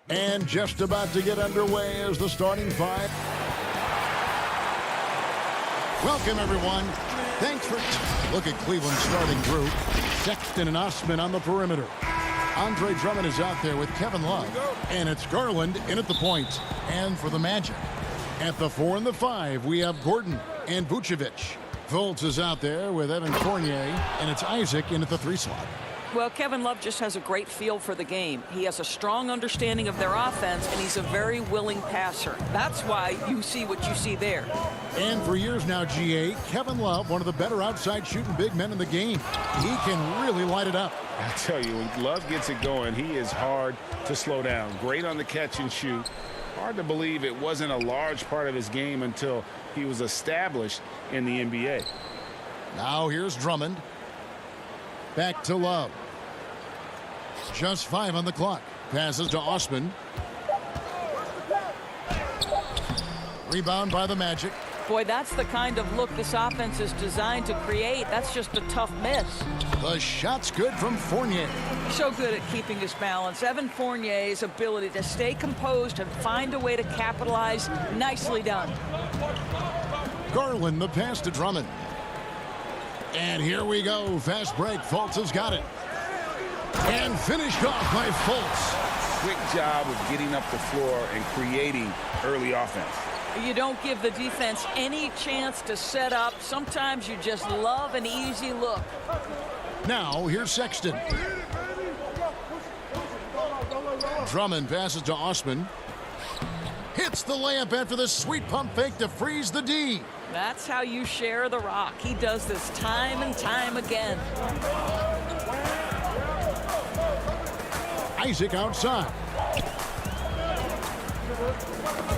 And just about to get underway as the starting five. Welcome, everyone. Thanks for... Look at Cleveland's starting group. Sexton and Osman on the perimeter. Andre Drummond is out there with Kevin Love. And it's Garland in at the point. And for the Magic. At the 4 and the 5, we have Gordon and Vucevic. Fultz is out there with Evan Fournier. And it's Isaac in at the 3 slot. Well, Kevin Love just has a great feel for the game. He has a strong understanding of their offense, and he's a very willing passer. That's why you see what you see there. And for years now, GA, Kevin Love, one of the better outside shooting big men in the game. He can really light it up. I tell you, when Love gets it going, he is hard to slow down. Great on the catch and shoot. Hard to believe it wasn't a large part of his game until he was established in the NBA. Now here's Drummond. Back to Love. Just 5 on the clock. Passes to Osman. Rebound by the Magic. Boy, that's the kind of look this offense is designed to create. That's just a tough miss. The shot's good from Fournier. So good at keeping his balance. Evan Fournier's ability to stay composed and find a way to capitalize. Nicely done. Garland, the pass to Drummond. And here we go. Fast break. Fultz has got it. And finished off by Fultz. Quick job of getting up the floor and creating early offense. You don't give the defense any chance to set up. Sometimes you just love an easy look. Now, here's Sexton. Drummond passes to Osman. Hits the layup after the sweet pump fake to freeze the D. That's how you share the rock. He does this time and time again. Isaac outside.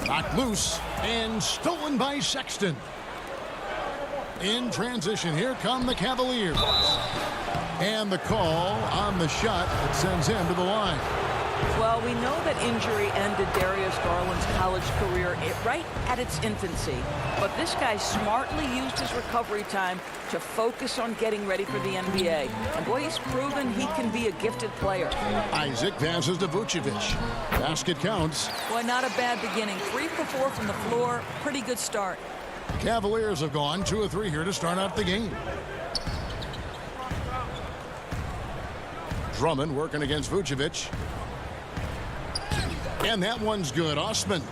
Knocked loose and stolen by Sexton. In transition, here come the Cavaliers. And the call on the shot that sends him to the line. Well, we know that injury ended Darius Garland's college career right at its infancy. But this guy smartly used his recovery time to focus on getting ready for the NBA. And boy, he's proven he can be a gifted player. Isaac passes to Vucevic. Basket counts. Boy, not a bad beginning. 3 for 4 from the floor. Pretty good start. Cavaliers have gone 2 of 3 here to start out the game. Drummond working against Vucevic. And that one's good. Osman.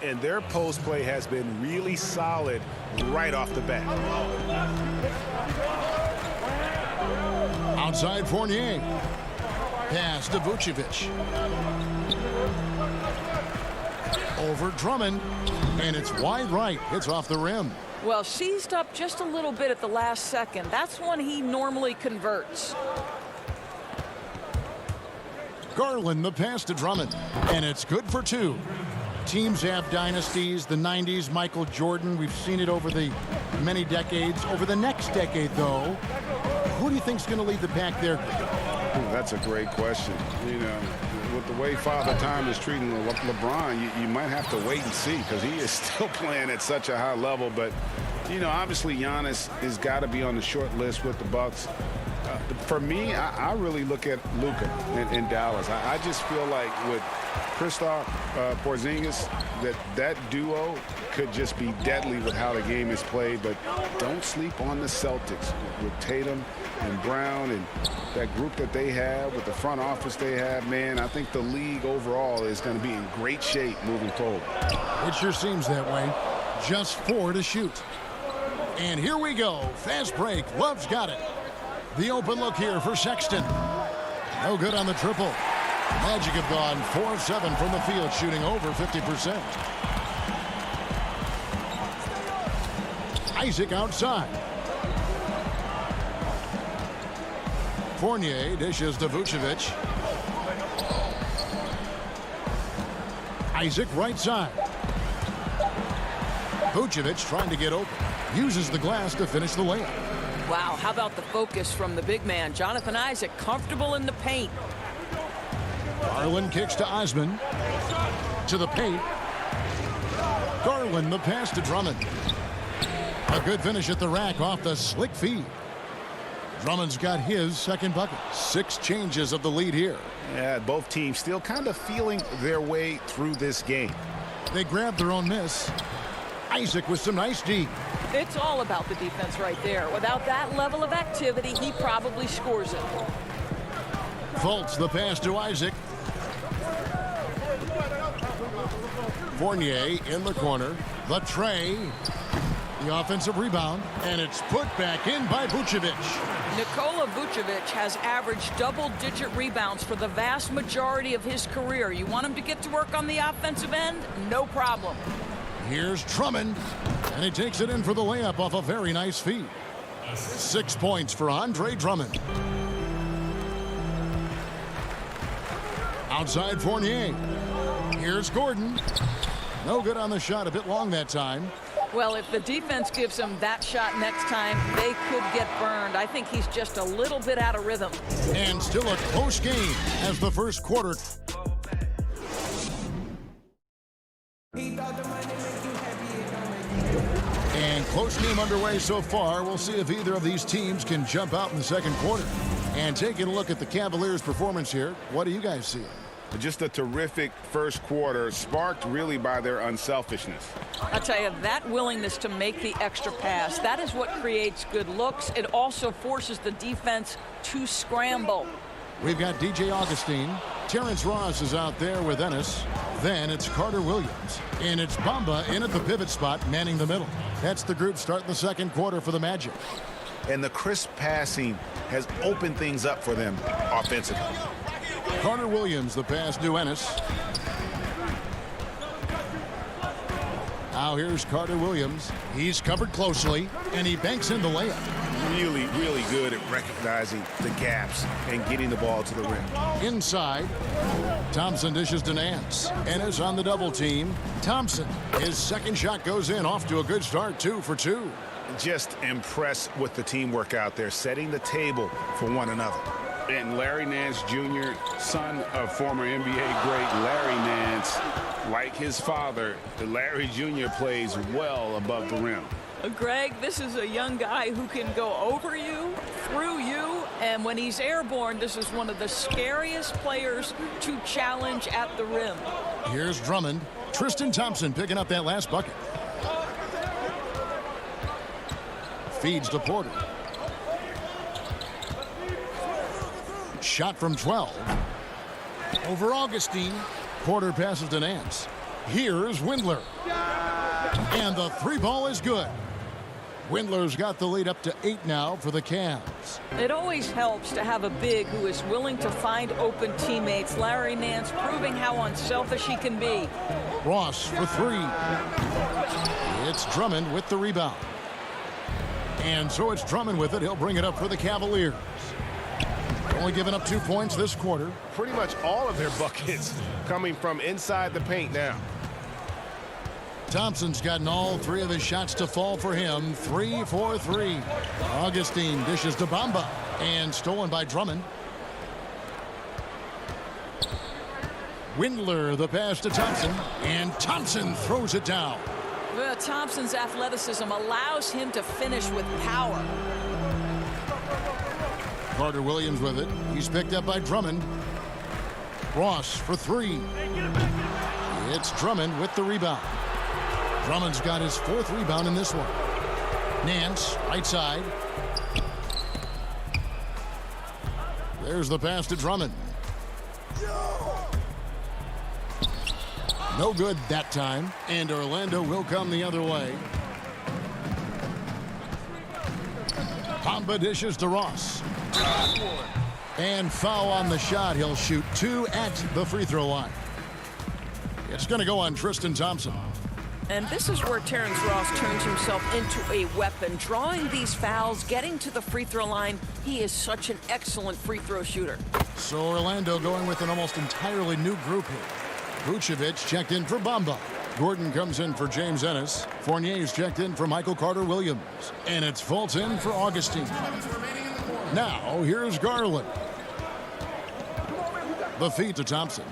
And their post play has been really solid right off the bat. Outside Fournier. Pass to Vucevic. Over Drummond. And it's wide right. It's off the rim. Well, seized up just a little bit at the last second. That's when he normally converts. Garland, the pass to Drummond. And it's good for 2. Teams have dynasties. The 90s, Michael Jordan. We've seen it over the many decades. Over the next decade, though, who do you think's going to lead the pack there? Ooh, that's a great question. You know, with the way Father Time is treating LeBron, you might have to wait and see because he is still playing at such a high level. But, you know, obviously Giannis has got to be on the short list with the Bucks. For me, I really look at Luka in Dallas. I just feel like with Kristaps Porzingis, that duo could just be deadly with how the game is played. But don't sleep on the Celtics with Tatum and Brown and that group that they have with the front office they have. Man, I think the league overall is going to be in great shape moving forward. It sure seems that way. Just 4 to shoot. And here we go. Fast break. Love's got it. The open look here for Sexton. No good on the triple. Magic have gone 4 of 7 from the field, shooting over 50%. Isaac outside. Fournier dishes to Vucevic. Isaac right side. Vucevic trying to get open. Uses the glass to finish the layup. Wow, how about the focus from the big man? Jonathan Isaac, comfortable in the paint. Garland kicks to Osman. To the paint. Garland, the pass to Drummond. A good finish at the rack off the slick feed. Drummond's got his second bucket. 6 changes of the lead here. Yeah, both teams still kind of feeling their way through this game. They grabbed their own miss. Isaac with some nice D. It's all about the defense right there. Without that level of activity, he probably scores it. Fultz the pass to Isaac. Fournier in the corner. The tray. The offensive rebound. And it's put back in by Vucevic. Nikola Vucevic has averaged double-digit rebounds for the vast majority of his career. You want him to get to work on the offensive end? No problem. Here's Drummond. And he takes it in for the layup off a very nice feed. 6 points for Andre Drummond. Outside Fournier. Here's Gordon. No good on the shot. A bit long that time. Well, if the defense gives him that shot next time, they could get burned. I think he's just a little bit out of rhythm. And still a close game as the first quarter. And close game underway so far. We'll see if either of these teams can jump out in the second quarter. And taking a look at the Cavaliers' performance here, what do you guys see? Just a terrific first quarter, sparked really by their unselfishness. I'll tell you, that willingness to make the extra pass, that is what creates good looks. It also forces the defense to scramble. We've got DJ Augustine. Terrence Ross is out there with Ennis. Then it's Carter Williams. And it's Bamba in at the pivot spot, manning the middle. That's the group starting the second quarter for the Magic. And the crisp passing has opened things up for them offensively. Carter Williams, the pass to Ennis. Now here's Carter Williams. He's covered closely, and he banks in the layup. Really, really good at recognizing the gaps and getting the ball to the rim. Inside, Thompson dishes to Nance. Ennis on the double team. Thompson, his second shot goes in, off to a good start, 2 for 2. Just impressed with the teamwork out there, setting the table for one another. And Larry Nance Jr., son of former NBA great Larry Nance, like his father, Larry Jr. plays well above the rim. Greg, this is a young guy who can go over you, through you, and when he's airborne, this is one of the scariest players to challenge at the rim. Here's Drummond. Tristan Thompson picking up that last bucket. Feeds to Porter. Shot from 12. Over Augustine. Porter passes to Nance. Here's Windler. And the 3 ball is good. Windler's got the lead up to 8 now for the Cavs. It always helps to have a big who is willing to find open teammates. Larry Nance proving how unselfish he can be. Ross for 3. It's Drummond with the rebound. And so it's Drummond with it. He'll bring it up for the Cavaliers. Only giving up 2 points this quarter. Pretty much all of their buckets coming from inside the paint now. Thompson's gotten all 3 of his shots to fall for him. 3 for 3. Augustine dishes to Bamba. And stolen by Drummond. Windler, the pass to Thompson. And Thompson throws it down. Well, Thompson's athleticism allows him to finish with power. Carter Williams with it. He's picked up by Drummond. Ross for 3. It's Drummond with the rebound. Drummond's got his 4th rebound in this one. Nance, right side. There's the pass to Drummond. No good that time, and Orlando will come the other way. Bamba dishes to Ross. And foul on the shot. He'll shoot 2 at the free throw line. It's going to go on Tristan Thompson. And this is where Terrence Ross turns himself into a weapon. Drawing these fouls, getting to the free throw line, he is such an excellent free throw shooter. So Orlando going with an almost entirely new group here. Vucevic checked in for Bamba. Gordon comes in for James Ennis. Fournier's checked in for Michael Carter Williams. And it's Fultz in for Augustine. Now, here's Garland. The feed to Thompson.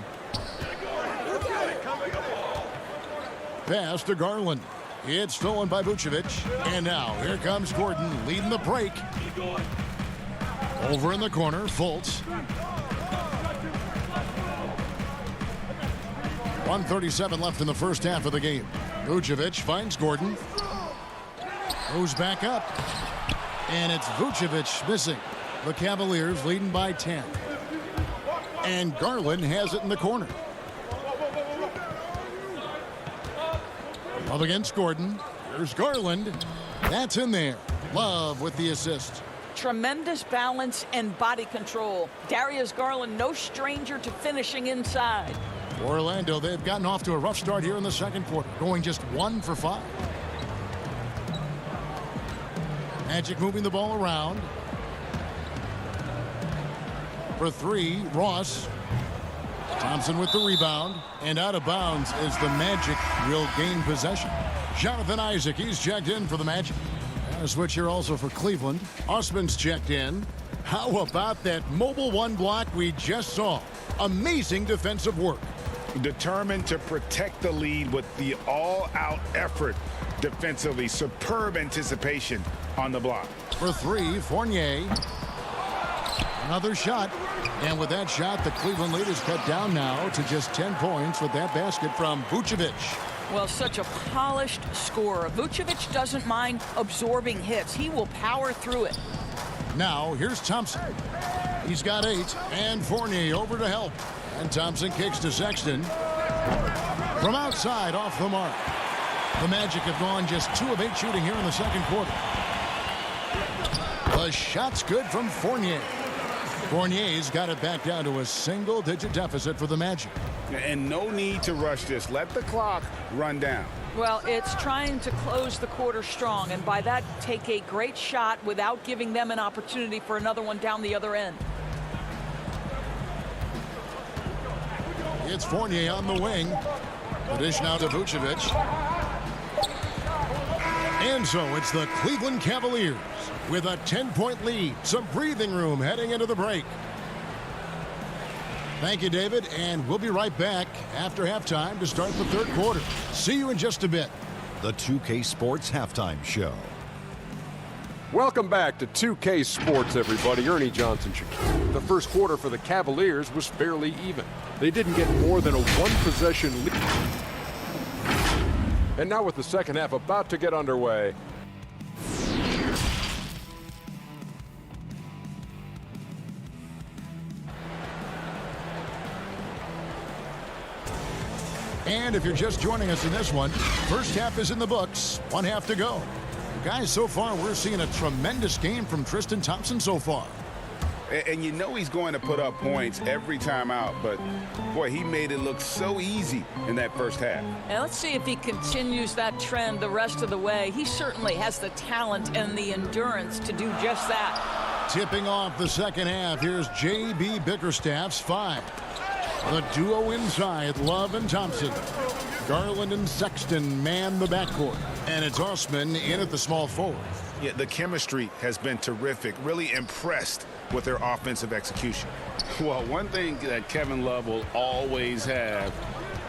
Pass to Garland. It's stolen by Vucevic. And now, here comes Gordon leading the break. Over in the corner, Fultz. 1:37 left in the first half of the game. Vucevic finds Gordon. Goes back up. And it's Vucevic missing. The Cavaliers leading by 10. And Garland has it in the corner. Love against Gordon. Here's Garland. That's in there. Love with the assist. Tremendous balance and body control. Darius Garland, no stranger to finishing inside. Orlando, they've gotten off to a rough start here in the second quarter, going just 1 for 5. Magic moving the ball around. For 3, Ross. Thompson with the rebound. And out of bounds as the Magic will gain possession. Jonathan Isaac, he's checked in for the Magic. And a switch here also for Cleveland. Osman's checked in. How about that mobile 1 block we just saw? Amazing defensive work. Determined to protect the lead with the all-out effort defensively. Superb anticipation on the block. For 3, Fournier. Another shot. And with that shot, the Cleveland lead is cut down now to just 10 points with that basket from Vucevic. Well, such a polished scorer. Vucevic doesn't mind absorbing hits. He will power through it. Now, here's Thompson. He's got 8. And Fournier over to help. And Thompson kicks to Sexton. From outside, off the mark. The Magic have gone just 2 of 8 shooting here in the second quarter. The shot's good from Fournier. Fournier's got it back down to a single-digit deficit for the Magic. And no need to rush this. Let the clock run down. Well, it's trying to close the quarter strong, and by that, take a great shot without giving them an opportunity for another one down the other end. It's Fournier on the wing. The dish now to Vucevic. And so it's the Cleveland Cavaliers with a 10-point lead. Some breathing room heading into the break. Thank you, David, and we'll be right back after halftime to start the third quarter. See you in just a bit. The 2K Sports Halftime Show. Welcome back to 2K Sports, everybody. Ernie Johnson. The first quarter for the Cavaliers was fairly even. They didn't get more than a 1-possession lead. And now with the second half about to get underway. And if you're just joining us in this one, first half is in the books. 1 half to go. Guys, so far we're seeing a tremendous game from Tristan Thompson so far. And you know he's going to put up points every time out, but boy, he made it look so easy in that first half. And let's see if he continues that trend the rest of the way. He certainly has the talent and the endurance to do just that. Tipping off the second half, here's J.B. Bickerstaff's 5. The duo inside, Love and Thompson. Garland and Sexton man the backcourt. And it's Osman in at the small forward. Yeah, the chemistry has been terrific. Really impressed with their offensive execution. Well, one thing that Kevin Love will always have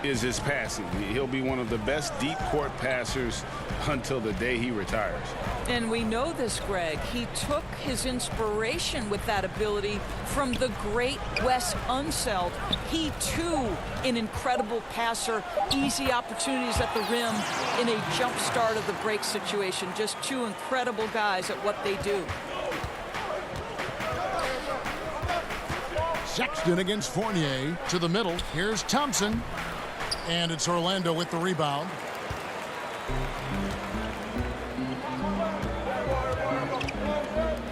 is his passing. He'll be one of the best deep court passers until the day he retires. And we know this, Greg. He took his inspiration with that ability from the great Wes Unseld. He, too, an incredible passer. Easy opportunities at the rim in a jump start of the break situation. Just 2 incredible guys at what they do. Sexton against Fournier to the middle. Here's Thompson. And it's Orlando with the rebound.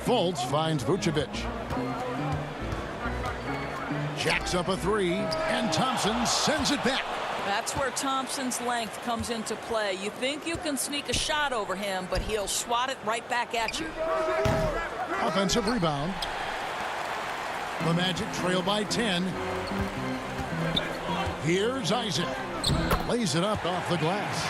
Fultz finds Vucevic. Jacks up a 3, and Thompson sends it back. That's where Thompson's length comes into play. You think you can sneak a shot over him, but he'll swat it right back at you. Offensive rebound. The Magic trail by 10. Here's Isaac. Lays it up off the glass.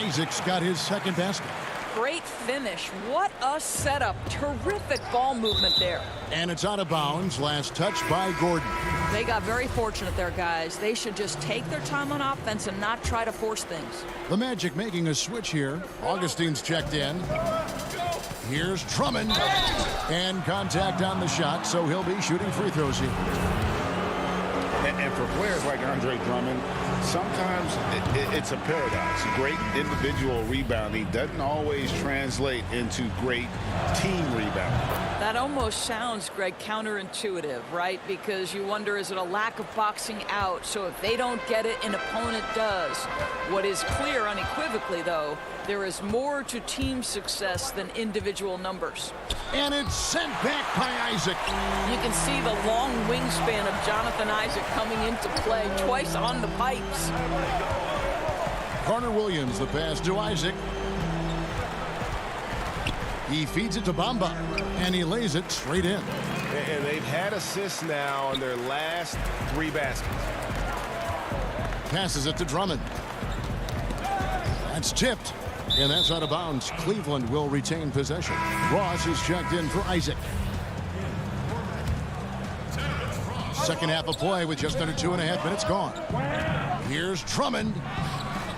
Isaac's got his second basket. Great finish. What a setup. Terrific ball movement there. And it's out of bounds. Last touch by Gordon. They got very fortunate there, guys. They should just take their time on offense and not try to force things. The Magic making a switch here. Augustine's checked in. Here's Drummond. And contact on the shot, so he'll be shooting free throws here. And for players like Andre Drummond, sometimes it's a paradox. Great individual rebounding doesn't always translate into great team rebounding. That almost sounds, Greg, counterintuitive, right? Because you wonder, is it a lack of boxing out? So if they don't get it, an opponent does. What is clear unequivocally, though, there is more to team success than individual numbers. And it's sent back by Isaac. You can see the long wingspan of Jonathan Isaac coming into play twice on the pipes. Carter Williams, the pass to Isaac. He feeds it to Bamba, and he lays it straight in. And they've had assists now on their last 3 baskets. Passes it to Drummond. That's tipped, and that's out of bounds. Cleveland will retain possession. Ross is checked in for Isaac. Second half of play with just under 2.5 minutes gone. Here's Drummond,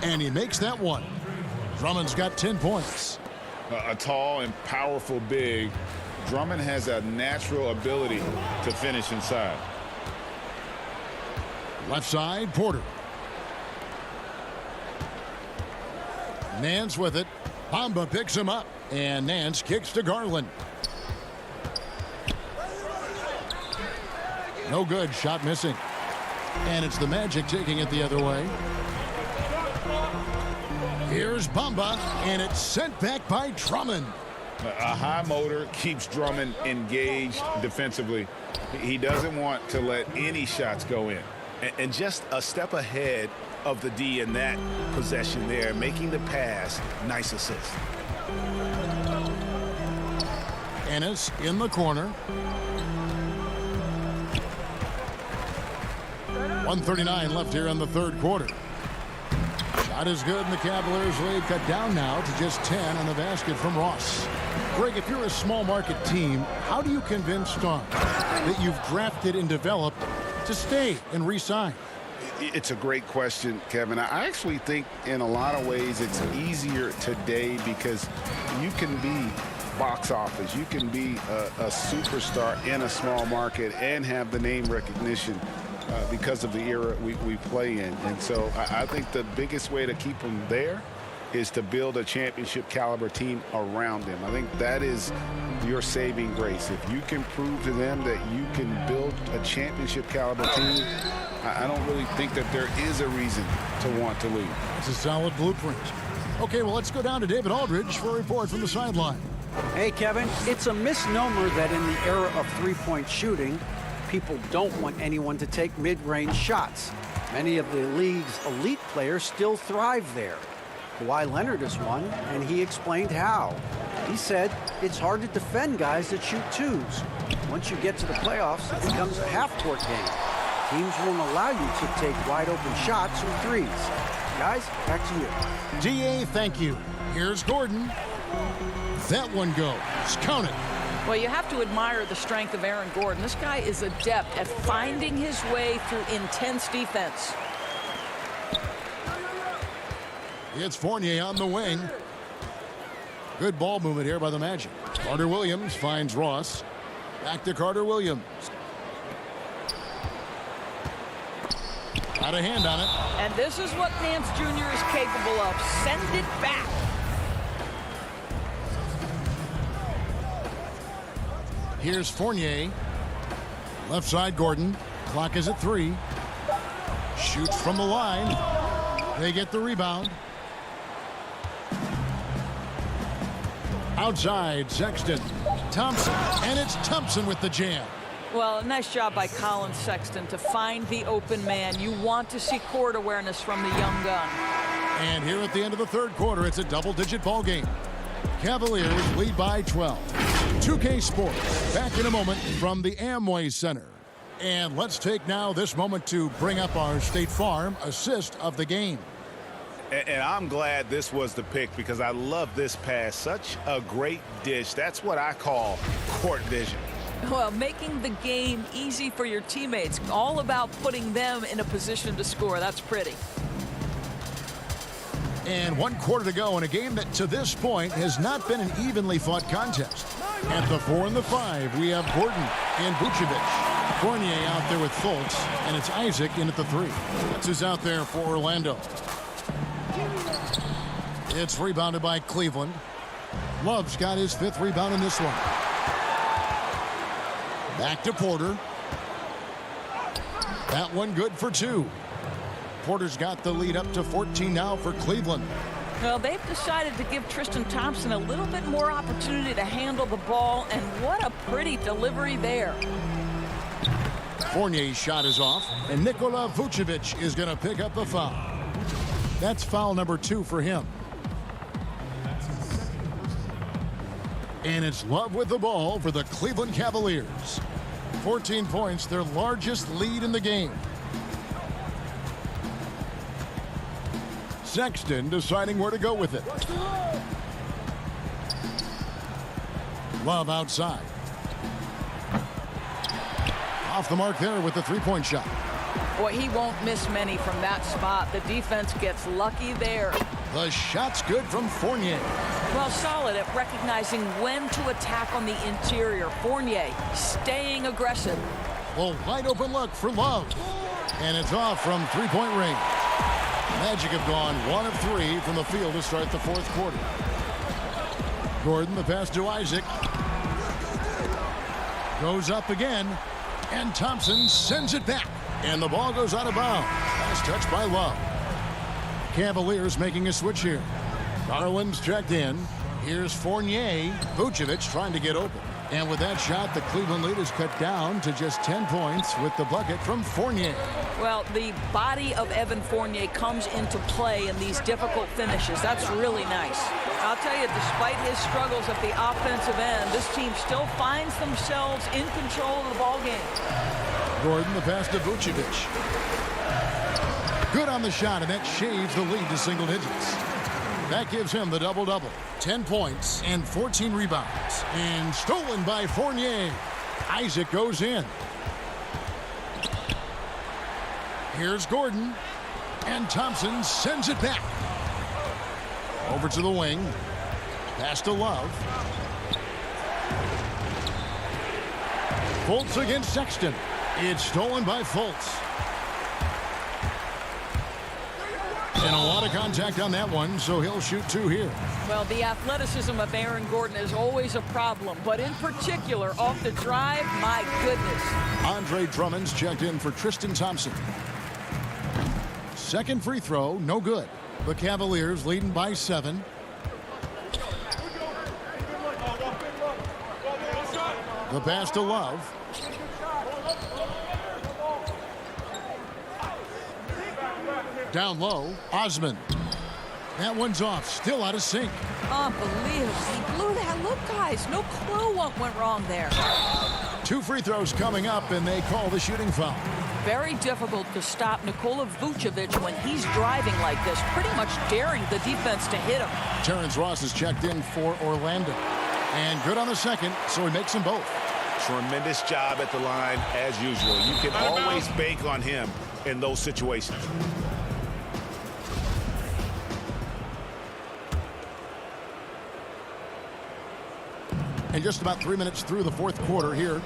and he makes that one. Drummond's got 10 points. A tall and powerful big, Drummond has a natural ability to finish inside. Left side, Porter. Nance with it. Bamba picks him up, and Nance kicks to Garland. No good, shot missing. And it's the Magic taking it the other way. Here's Bamba, and it's sent back by Drummond. A high motor keeps Drummond engaged defensively. He doesn't want to let any shots go in. And just a step ahead of the D in that possession there, making the pass. Nice assist. Ennis in the corner. 1:39 left here in the third quarter. Shot is good, and the Cavaliers lead cut down now to just 10 on the basket from Ross. Greg, if you're a small market team, how do you convince stars that you've drafted and developed to stay and re-sign? It's a great question, Kevin. I actually think in a lot of ways it's easier today because you can be box office. You can be a superstar in a small market and have the name recognition because of the era we play in. And so I think the biggest way to keep them there is to build a championship caliber team around them. I think that is your saving grace. If you can prove to them that you can build a championship caliber team, I don't really think that there is a reason to want to leave. It's a solid blueprint. Okay, well, let's go down to David Aldridge for a report from the sideline. Hey, Kevin, it's a misnomer that in the era of three-point shooting, people don't want anyone to take mid-range shots. Many of the league's elite players still thrive there. Kawhi Leonard is one, and he explained how. He said it's hard to defend guys that shoot twos. Once you get to the playoffs, it becomes a half-court game. Teams won't allow you to take wide-open shots or threes. Guys, back to you. DA, thank you. Here's Gordon. That one goes. Count it. Well, you have to admire the strength of Aaron Gordon. This guy is adept at finding his way through intense defense. It's Fournier on the wing. Good ball movement here by the Magic. Carter Williams finds Ross. Back to Carter Williams. Got a hand on it. And this is what Nance Jr. is capable of. Send it back. Here's Fournier. Left side, Gordon. Clock is at 3. Shoots from the line. They get the rebound. Outside, Sexton. Thompson. And it's Thompson with the jam. Well, nice job by Colin Sexton to find the open man. You want to see court awareness from the young gun. And here at the end of the third quarter, it's a double-digit ball game. Cavaliers lead by 12. 2K Sports back in a moment from the Amway Center. And let's take now this moment to bring up our State Farm assist of the game. And I'm glad this was the pick because I love this pass. Such a great dish. That's what I call court vision. Well, making the game easy for your teammates. All about putting them in a position to score. That's pretty. And 1 quarter to go in a game that to this point has not been an evenly fought contest. At the 4 and the 5, we have Gordon and Vucevic. Fournier out there with Fultz, and it's Isaac in at the 3. That's who's out there for Orlando. It's rebounded by Cleveland. Love's got his 5th rebound in this one. Back to Porter. That one good for 2. Porter's got the lead up to 14 now for Cleveland. Well, they've decided to give Tristan Thompson a little bit more opportunity to handle the ball, and what a pretty delivery there. Fournier's shot is off, and Nikola Vucevic is going to pick up the foul. That's foul number 2 for him. And it's Love with the ball for the Cleveland Cavaliers. 14 points, their largest lead in the game. Sexton deciding where to go with it. Love outside. Off the mark there with the 3-point shot. Boy, he won't miss many from that spot. The defense gets lucky there. The shot's good from Fournier. Well, solid at recognizing when to attack on the interior. Fournier staying aggressive. Well, wide open look for Love. And it's off from 3-point range. Magic have gone 1 of 3 from the field to start the 4th quarter. Gordon, the pass to Isaac. Goes up again. And Thompson sends it back. And the ball goes out of bounds. Nice touch by Love. Cavaliers making a switch here. Garland's checked in. Here's Fournier. Vucevic trying to get open. And with that shot, the Cleveland lead is cut down to just 10 points with the bucket from Fournier. Well, the body of Evan Fournier comes into play in these difficult finishes. That's really nice. I'll tell you, despite his struggles at the offensive end, this team still finds themselves in control of the ball game. Gordon, the pass to Vucevic. Good on the shot, and that shaves the lead to single digits. That gives him the double-double. 10 points and 14 rebounds. And stolen by Fournier. Isaac goes in. Here's Gordon. And Thompson sends it back. Over to the wing. Pass to Love. Fultz against Sexton. It's stolen by Fultz. And a lot of contact on that one, so he'll shoot 2 here. Well, the athleticism of Aaron Gordon is always a problem, but in particular, off the drive, my goodness. Andre Drummond's checked in for Tristan Thompson. Second free throw, no good. The Cavaliers leading by 7. The pass to Love. Down low, Osman. That one's off, still out of sync. Unbelievable. He blew that look, guys. No clue what went wrong there. 2 free throws coming up, and they call the shooting foul. Very difficult to stop Nikola Vucevic when he's driving like this, pretty much daring the defense to hit him. Terrence Ross is checked in for Orlando. And good on the second, so he makes them both. Tremendous job at the line, as usual. You can always bank on him in those situations. And just about 3 minutes through the 4th quarter here.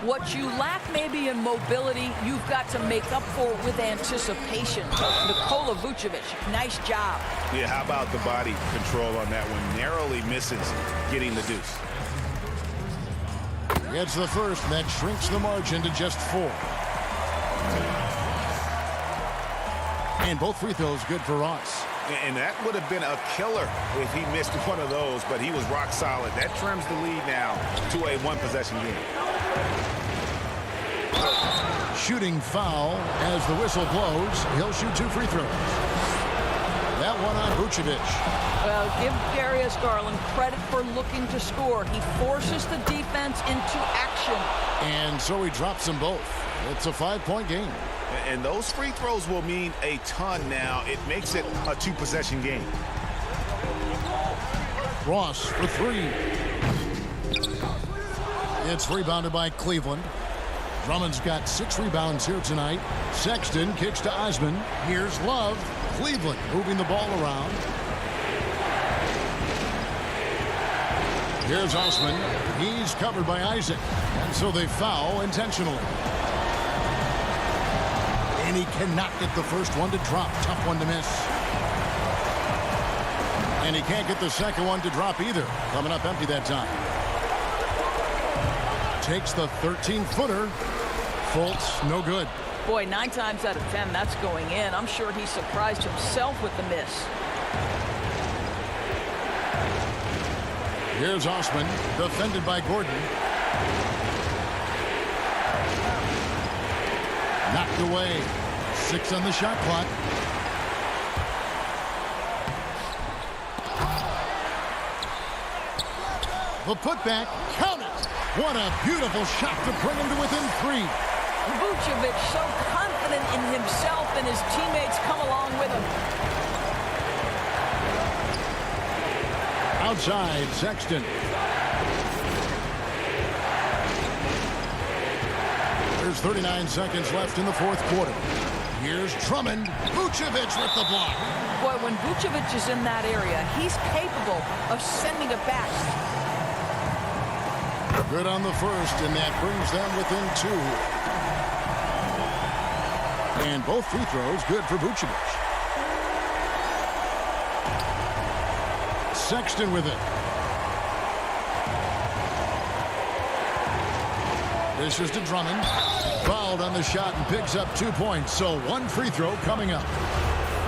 What you lack maybe in mobility, you've got to make up for with anticipation. Nikola Vucevic, nice job. Yeah, how about the body control on that one? Narrowly misses getting the deuce. Gets the first, and that shrinks the margin to just 4. And both free throws good for Ross. And that would have been a killer if he missed one of those, but he was rock solid. That trims the lead now to a 1-possession game. Shooting foul as the whistle blows. He'll shoot 2 free throws. That one on Vucevic. Well, give Darius Garland credit for looking to score. He forces the defense into action. And so he drops them both. It's a 5-point game. And those free throws will mean a ton now. It makes it a 2-possession game. Ross for 3. It's rebounded by Cleveland. Drummond's got 6 rebounds here tonight. Sexton kicks to Osman. Here's Love. Cleveland moving the ball around. Here's Osman. He's covered by Isaac. And so they foul intentionally. And he cannot get the first one to drop. Tough one to miss. And he can't get the second one to drop either. Coming up empty that time. Takes the 13-footer. Fultz, no good. Boy, 9 times out of 10, that's going in. I'm sure he surprised himself with the miss. Here's Osman, defended by Gordon. Knocked away. 6 on the shot clock. The putback, count it. What a beautiful shot to bring him to within 3. Vucevic so confident in himself, and his teammates come along with him. Outside, Sexton. There's 39 seconds left in the fourth quarter. Here's Drummond. Vucevic with the block. Boy, when Vucevic is in that area, he's capable of sending it back. Good on the first, and that brings them within 2. And both free throws good for Vucevic. Sexton with it. This is to Drummond. Fouled on the shot and picks up 2 points. So 1 free throw coming up.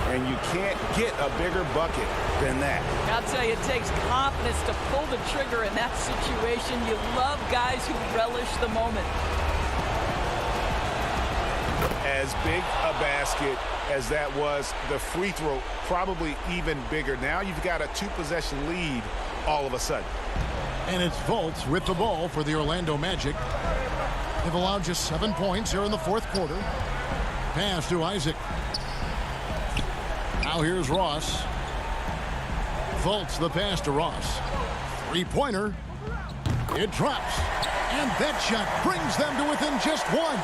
And you can't get a bigger bucket than that. I'll tell you, it takes confidence to pull the trigger in that situation. You love guys who relish the moment. As big a basket as that was, the free throw probably even bigger. Now you've got a 2-possession lead all of a sudden. And it's Fultz with the ball for the Orlando Magic. They've allowed just 7 points here in the fourth quarter. Pass to Isaac. Now here's Ross. Fultz the pass to Ross. 3-pointer. It drops. And that shot brings them to within just 1.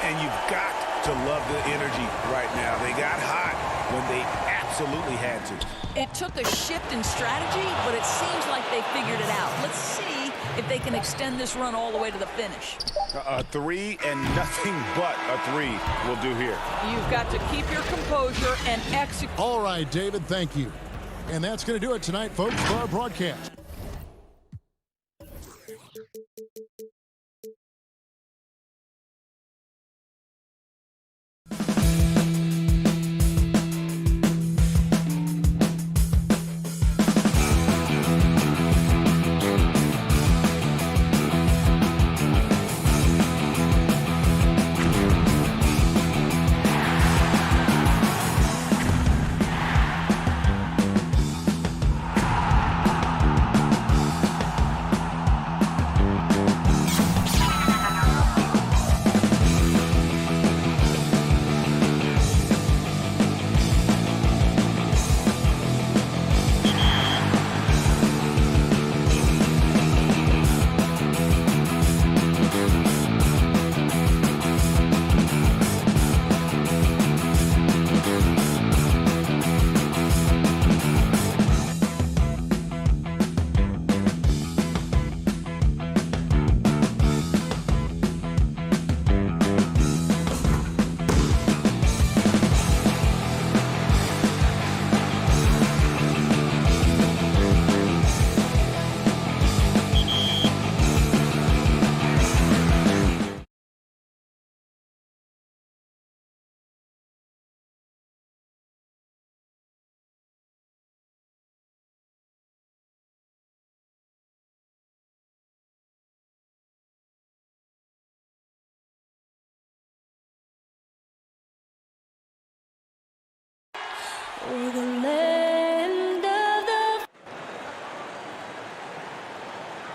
And you've got to love the energy right now. They got hot when they absolutely had to. It took a shift in strategy, but it seems like they figured it out. Let's see if they can extend this run all the way to the finish. A 3 and nothing but a 3 will do here. You've got to keep your composure and execute. All right, David, thank you. And that's going to do it tonight, folks, for our broadcast.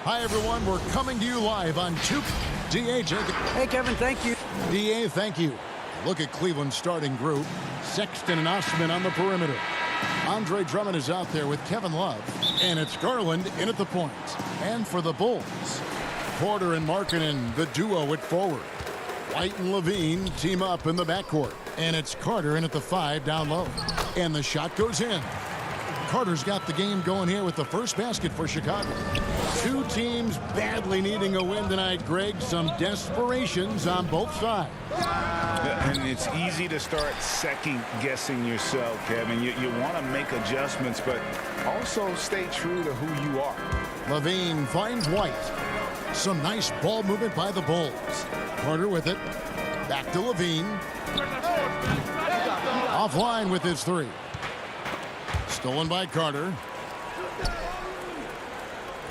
Hi, everyone. We're coming to you live on 2. D.A. Jacob. Hey, Kevin, thank you. D.A., thank you. Look at Cleveland's starting group. Sexton and Osman on the perimeter. Andre Drummond is out there with Kevin Love. And it's Garland in at the point. And for the Bulls, Porter and Markkanen, the duo at forward. White and Levine team up in the backcourt. And it's Carter in at the 5 down low. And the shot goes in. Carter's got the game going here with the first basket for Chicago. Two teams badly needing a win tonight, Greg. Some desperations on both sides. And it's easy to start second-guessing yourself, Kevin. You want to make adjustments, but also stay true to who you are. Levine finds White. Some nice ball movement by the Bulls. Carter with it. Back to Levine. Offline with his 3. Stolen by Carter.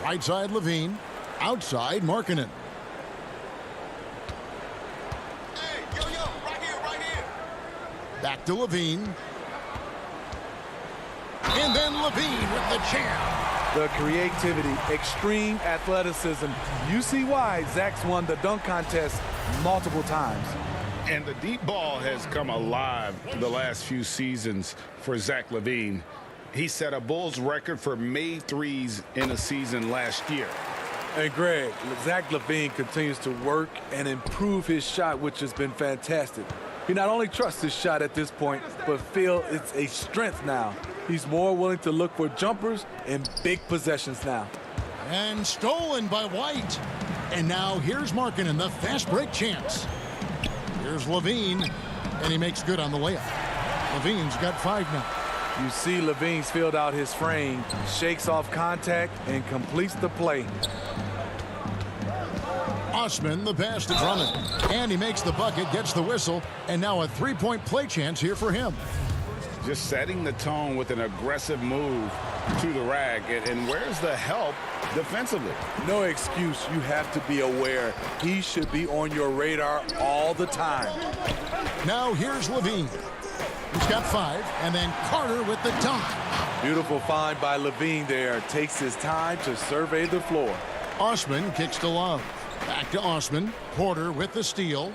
Right side Levine. Outside Markkanen. Back to Levine. And then Levine with the jam. The creativity, extreme athleticism. You see why Zach's won the dunk contest multiple times. And the deep ball has come alive the last few seasons for Zach LaVine. He set a Bulls record for made threes in a season last year. And Greg, Zach LaVine continues to work and improve his shot, which has been fantastic. He not only trusts his shot at this point, but feels it's a strength now. He's more willing to look for jumpers and big possessions now. And stolen by White. And now here's Markkanen, the fast break chance. Here's Levine, and he makes good on the layup. Levine's got 5 now. You see Levine's filled out his frame, shakes off contact, and completes the play. Osman, the pass to Drummond. And he makes the bucket, gets the whistle, and now a 3-point play chance here for him. Just setting the tone with an aggressive move to the rack. And where's the help defensively? No excuse. You have to be aware. He should be on your radar all the time. Now here's Levine. He's got 5, and then Carter with the dunk. Beautiful find by Levine there. Takes his time to survey the floor. Osman kicks to Love. Back to Osman. Porter with the steal.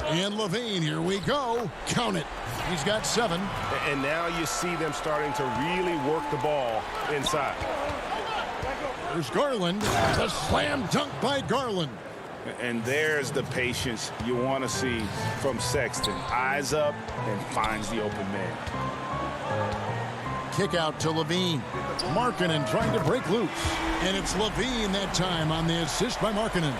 And Levine, here we go. Count it. He's got 7. And now you see them starting to really work the ball inside. There's Garland. The slam dunk by Garland. And there's the patience you want to see from Sexton. Eyes up and finds the open man. Kick out to Levine. Markkanen trying to break loose. And it's Levine that time on the assist by Markkanen.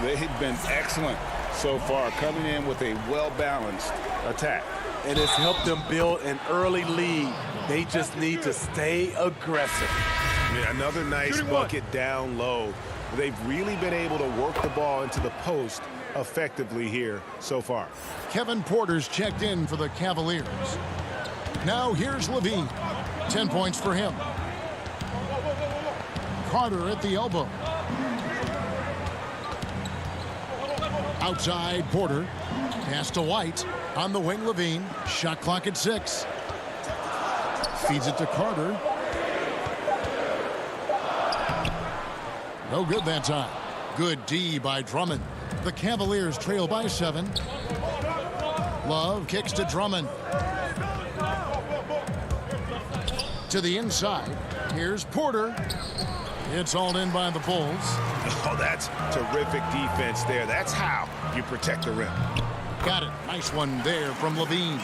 They've been excellent so far, coming in with a well-balanced attack. And it's helped them build an early lead. They just need to stay aggressive. Yeah, another nice bucket down low. They've really been able to work the ball into the post effectively here so far. Kevin Porter's checked in for the Cavaliers. Now here's Levine. 10 points for him. Carter at the elbow. Outside Porter. Pass to White. On the wing Levine. Shot clock at 6. Feeds it to Carter. No good that time. Good D by Drummond. The Cavaliers trail by 7. Love kicks to Drummond. To the inside. Here's Porter. It's all in by the Bulls. Oh, that's terrific defense there. That's how you protect the rim. Got it. Nice one there from Levine.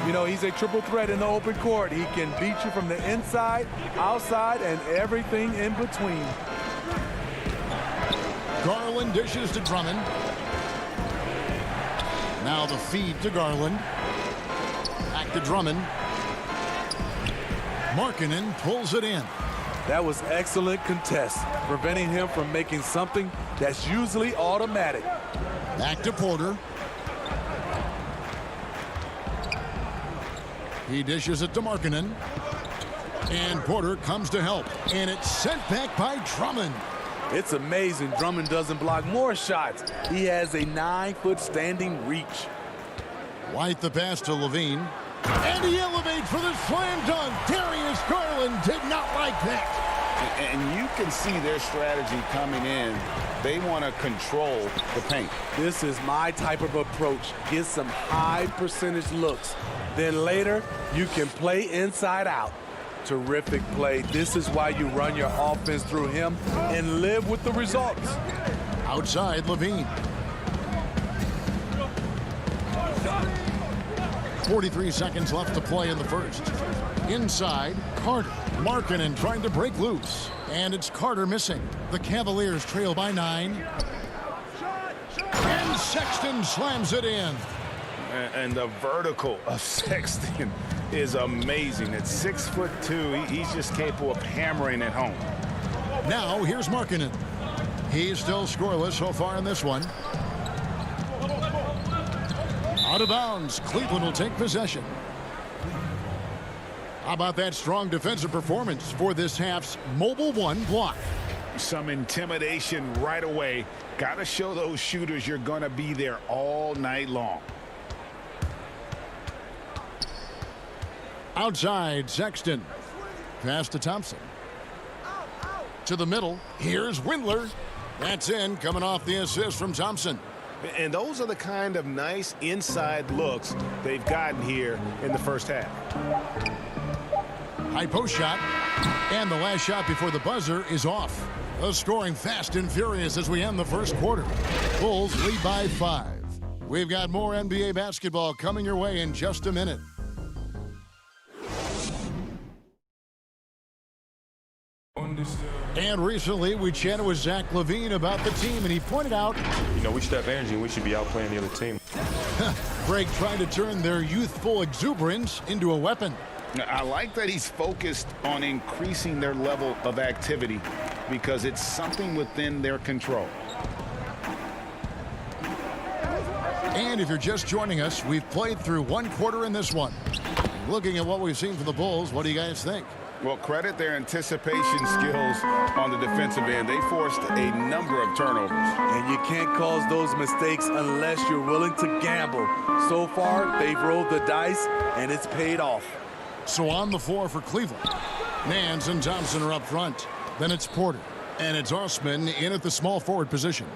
You know, he's a triple threat in the open court. He can beat you from the inside, outside, and everything in between. Garland dishes to Drummond. Now the feed to Garland. Back to Drummond. Markkanen pulls it in. That was excellent contest, preventing him from making something that's usually automatic. Back to Porter. He dishes it to Markkanen. And Porter comes to help. And it's sent back by Drummond. It's amazing Drummond doesn't block more shots. He has a 9-foot standing reach. White the pass to Levine. And he elevates for the slam dunk. Darius Garland did not like that. And you can see their strategy coming in. They want to control the paint. This is my type of approach. Get some high percentage looks. Then later, you can play inside out. Terrific play. This is why you run your offense through him and live with the results. Outside Levine. 43 seconds left to play in the first. Inside, Carter. Markkanen trying to break loose. And it's Carter missing. The Cavaliers trail by 9. And Sexton slams it in. And the vertical of Sexton is amazing. At 6'2", he's just capable of hammering it home. Now here's Markkanen. He's still scoreless so far in this one. Out of bounds. Cleveland will take possession. How about that strong defensive performance for this half's Mobile One block? Some intimidation right away. Got to show those shooters you're going to be there all night long. Outside, Sexton. Pass to Thompson. To the middle. Here's Windler. That's in, coming off the assist from Thompson. And those are the kind of nice inside looks they've gotten here in the first half. High post shot. And the last shot before the buzzer is off. The scoring fast and furious as we end the first quarter. Bulls lead by 5. We've got more NBA basketball coming your way in just a minute. And recently we chatted with Zach LaVine about the team, and he pointed out, we should have energy and we should be outplaying the other team. Greg trying to turn their youthful exuberance into a weapon. I like that he's focused on increasing their level of activity because it's something within their control. And if you're just joining us, we've played through one quarter in this one. Looking at what we've seen from the Bulls, what do you guys think? Well, credit their anticipation skills on the defensive end. They forced a number of turnovers. And you can't cause those mistakes unless you're willing to gamble. So far, they've rolled the dice, and it's paid off. So on the floor for Cleveland, Nance and Thompson are up front. Then it's Porter. And it's Osman in at the small forward position.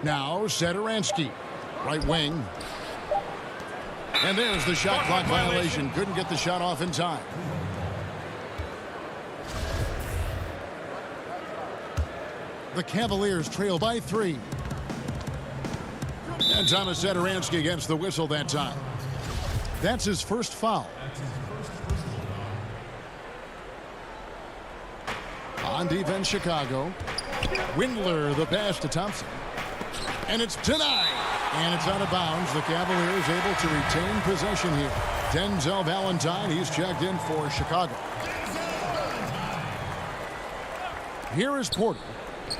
Now Satoransky, right wing. And there's the shot clock violation. Couldn't get the shot off in time. The Cavaliers trail by 3. And Thomas Satoransky gets the whistle that time. That's his first foul. On defense, Chicago. Windler, the pass to Thompson. And it's denied. And it's out of bounds. The Cavaliers able to retain possession here. Denzel Valentine, he's checked in for Chicago. Here is Porter.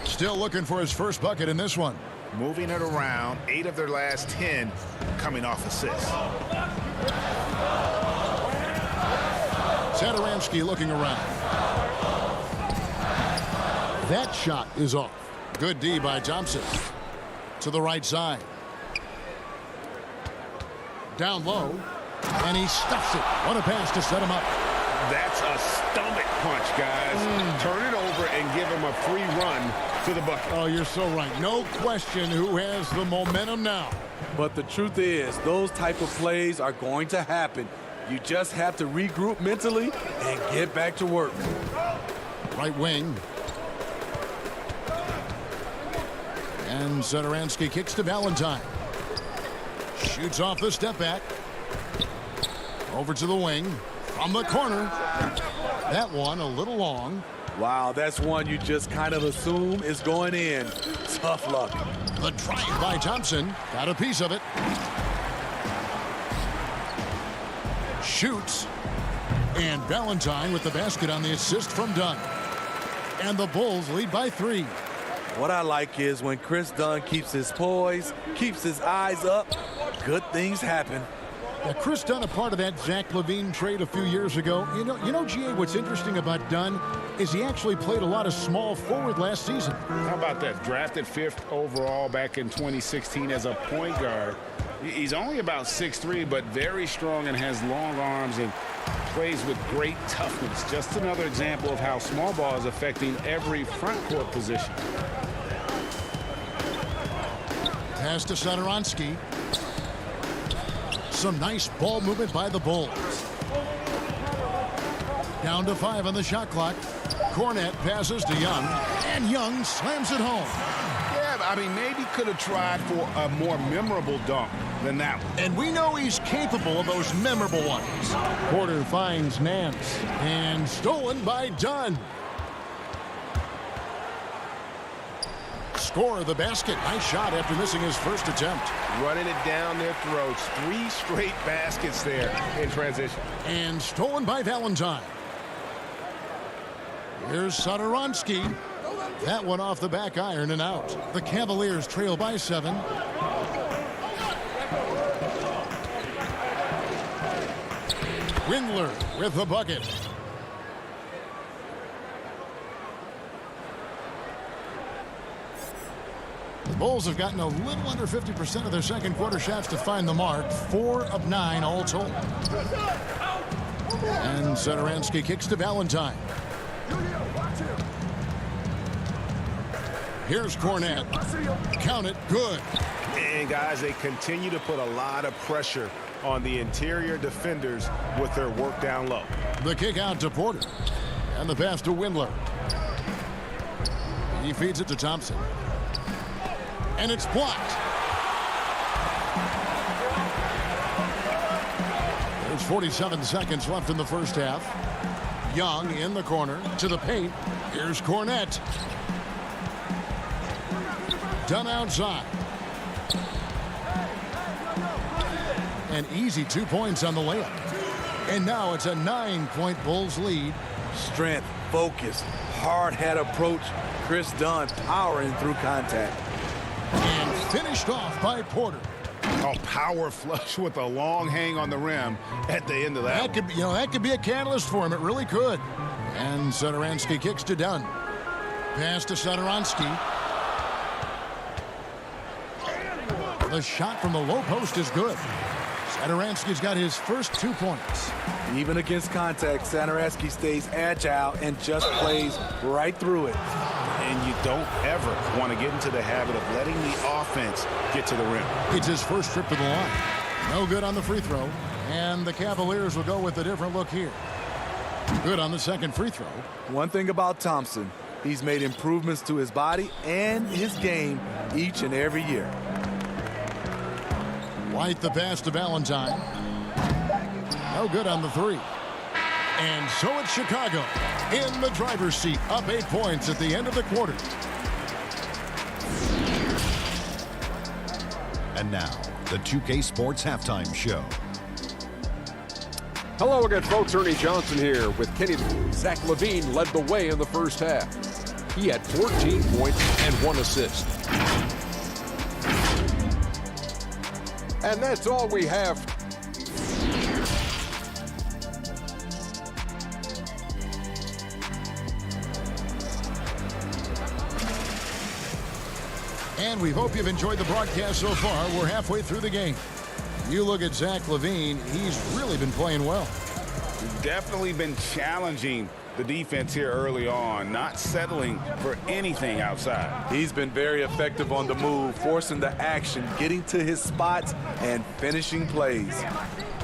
Still looking for his first bucket in this one. Moving it around, 8 of their last 10 coming off assists. Satoransky looking around. That shot is off. Good D by Thompson. To the right side. Down low. And he stuffs it. What a pass to set him up. That's a stomach punch, guys. Turn it over and give him a free run to the bucket. Oh, you're so right. No question who has the momentum now. But the truth is, those type of plays are going to happen. You just have to regroup mentally and get back to work. Right wing. And Satoransky kicks to Valentine. Shoots off the step back. Over to the wing. From the corner. That one a little long. Wow, that's one you just kind of assume is going in. Tough luck. The drive by Thompson. Got a piece of it. Shoots. And Valentine with the basket on the assist from Dunn. And the Bulls lead by 3. What I like is when Chris Dunn keeps his poise, keeps his eyes up, good things happen. Now, Chris Dunn, a part of that Zach LaVine trade a few years ago. You know, GA, what's interesting about Dunn is he actually played a lot of small forward last season. How about that? Drafted 5th overall back in 2016 as a point guard. He's only about 6'3", but very strong and has long arms and plays with great toughness. Just another example of how small ball is affecting every front court position. Pass to Satoransky. Some nice ball movement by the Bulls. Down to 5 on the shot clock. Cornette passes to Young, and Young slams it home. Yeah, I mean, maybe could have tried for a more memorable dunk than that one. And we know he's capable of those memorable ones. Porter finds Nance. And stolen by Dunn. Score the basket. Nice shot after missing his first attempt. Running it down their throats. 3 straight baskets there in transition. And stolen by Valentine. Here's Satoransky. That one off the back iron and out. The Cavaliers trail by 7. Windler with the bucket. The Bulls have gotten a little under 50% of their second quarter shots to find the mark. 4 of 9 all told. And Satoransky kicks to Valentine. Here's Cornette. Count it. Good. And guys, they continue to put a lot of pressure on the interior defenders with their work down low. The kick out to Porter. And the pass to Windler. He feeds it to Thompson. And it's blocked. There's 47 seconds left in the first half. Young in the corner to the paint. Here's Cornette. Done outside. An easy 2 points on the layup. And now it's a 9-point Bulls lead. Strength, focus, hard head approach. Chris Dunn powering through contact. And finished off by Porter. A power flush with a long hang on the rim at the end of that. That could be a catalyst for him. It really could. And Satoransky kicks to Dunn. Pass to Satoransky. The shot from the low post is good. Satoransky's got his first 2 points. Even against contact, Satoransky stays agile and just plays right through it. And you don't ever want to get into the habit of letting the offense get to the rim. It's his first trip to the line. No good on the free throw. And the Cavaliers will go with a different look here. Good on the second free throw. One thing about Thompson, he's made improvements to his body and his game each and every year. White the pass to Valentine. No good on the 3. And so it's Chicago in the driver's seat, up 8 points at the end of the quarter. And now, the 2K Sports Halftime Show. Hello again, folks. Ernie Johnson here with Kenny. Zach LaVine led the way in the first half. He had 14 points and 1 assist. And that's all we have. And we hope you've enjoyed the broadcast so far. We're halfway through the game. You look at Zach LaVine, he's really been playing well. He's definitely been challenging the defense here early on, not settling for anything outside. He's been very effective on the move, forcing the action, getting to his spots, and finishing plays.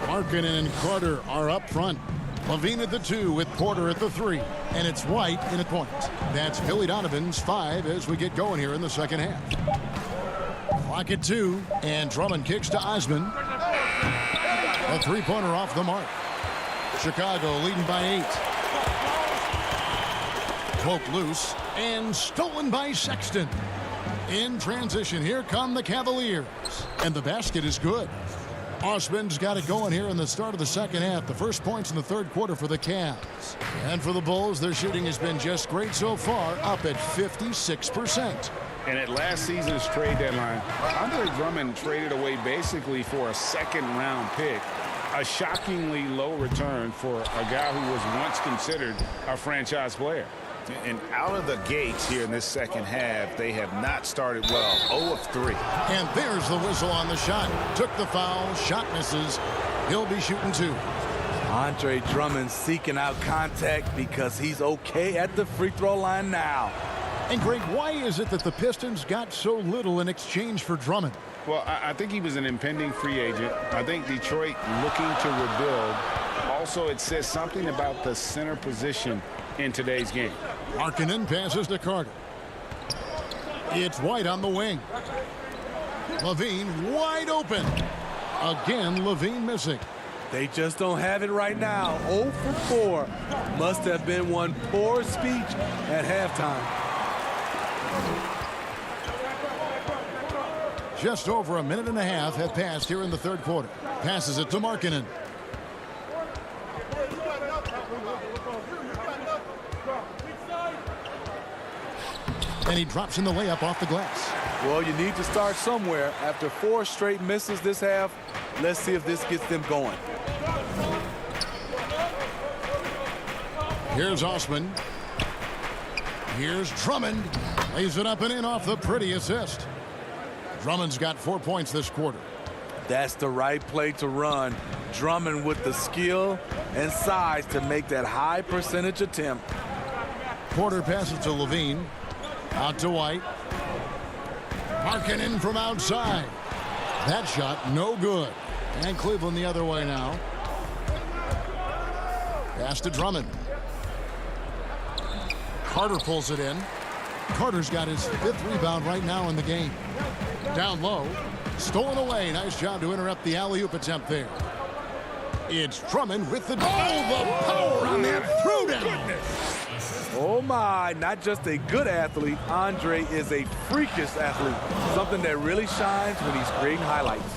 Markkanen and Carter are up front. LaVine at the 2 with Porter at the 3. And it's White in at point. That's Billy Donovan's 5 as we get going here in the second half. Clock at 2. And Drummond kicks to Osman. A 3-pointer off the mark. Chicago leading by 8. Poke loose and stolen by Sexton. In transition, here come the Cavaliers. And the basket is good. Osman's got it going here in the start of the second half. The first points in the third quarter for the Cavs. And for the Bulls, their shooting has been just great so far, up at 56%. And at last season's trade deadline, Andre Drummond traded away basically for a second-round pick. A shockingly low return for a guy who was once considered a franchise player. And out of the gates here in this second half, they have not started well. 0 of 3. And there's the whistle on the shot. Took the foul. Shot misses. He'll be shooting 2. Andre Drummond seeking out contact because he's okay at the free throw line now. And Greg, why is it that the Pistons got so little in exchange for Drummond? Well, I think he was an impending free agent. I think Detroit looking to rebuild. Also, it says something about the center position in today's game. Markkanen passes to Carter. It's White on the wing. Levine wide open. Again, Levine missing. They just don't have it right now. 0 for 4. Must have been one poor speech at halftime. Just over a minute and a half have passed here in the third quarter. Passes it to Markkanen. And he drops in the layup off the glass. Well, you need to start somewhere. After 4 straight misses this half, let's see if this gets them going. Here's Osman. Here's Drummond. Lays it up and in off the pretty assist. Drummond's got 4 points this quarter. That's the right play to run. Drummond with the skill and size to make that high percentage attempt. Porter passes to Levine. Out to White. Markkanen from outside. That shot no good. And Cleveland the other way now. Pass to Drummond. Carter pulls it in. Carter's got his 5th rebound right now in the game. Down low. Stolen away. Nice job to interrupt the alley-oop attempt there. It's Drummond with the... Oh, the power on that throwdown. Oh my, not just a good athlete, Andre is a freakish athlete. Something that really shines when he's creating highlights.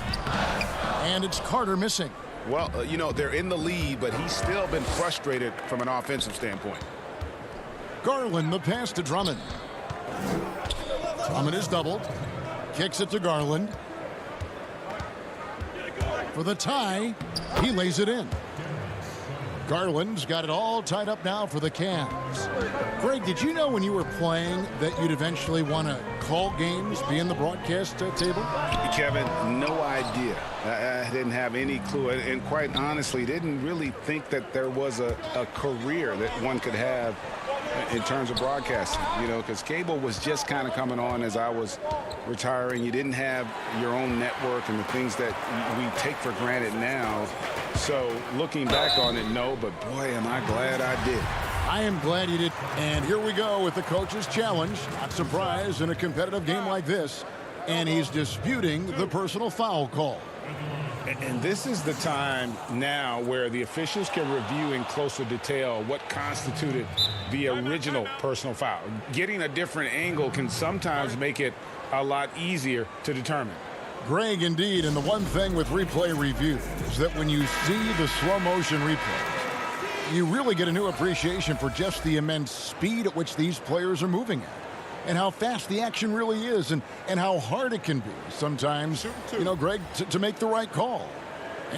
And it's Carter missing. Well, you know, they're in the lead, but he's still been frustrated from an offensive standpoint. Garland, the pass to Drummond. Drummond is doubled. Kicks it to Garland. For the tie, he lays it in. Garland's got it all tied up now for the Cavs. Greg, did you know when you were playing that you'd eventually want to call games, be in the broadcast table? Kevin, no idea. I didn't have any clue, and quite honestly, didn't really think that there was a career that one could have in terms of broadcasting, you know, because cable was just kind of coming on as I was retiring. You didn't have your own network and the things that we take for granted now. So looking back on it, no, but boy, am I glad I did. I am glad you did. And here we go with the coach's challenge. Not surprised in a competitive game like this. And he's disputing the personal foul call. And this is the time now where the officials can review in closer detail what constituted the original personal foul. Getting a different angle can sometimes make it a lot easier to determine. Greg, indeed, and the one thing with replay review is that when you see the slow motion replays, you really get a new appreciation for just the immense speed at which these players are moving at. And how fast the action really is, and how hard it can be sometimes, you know, Greg, to make the right call.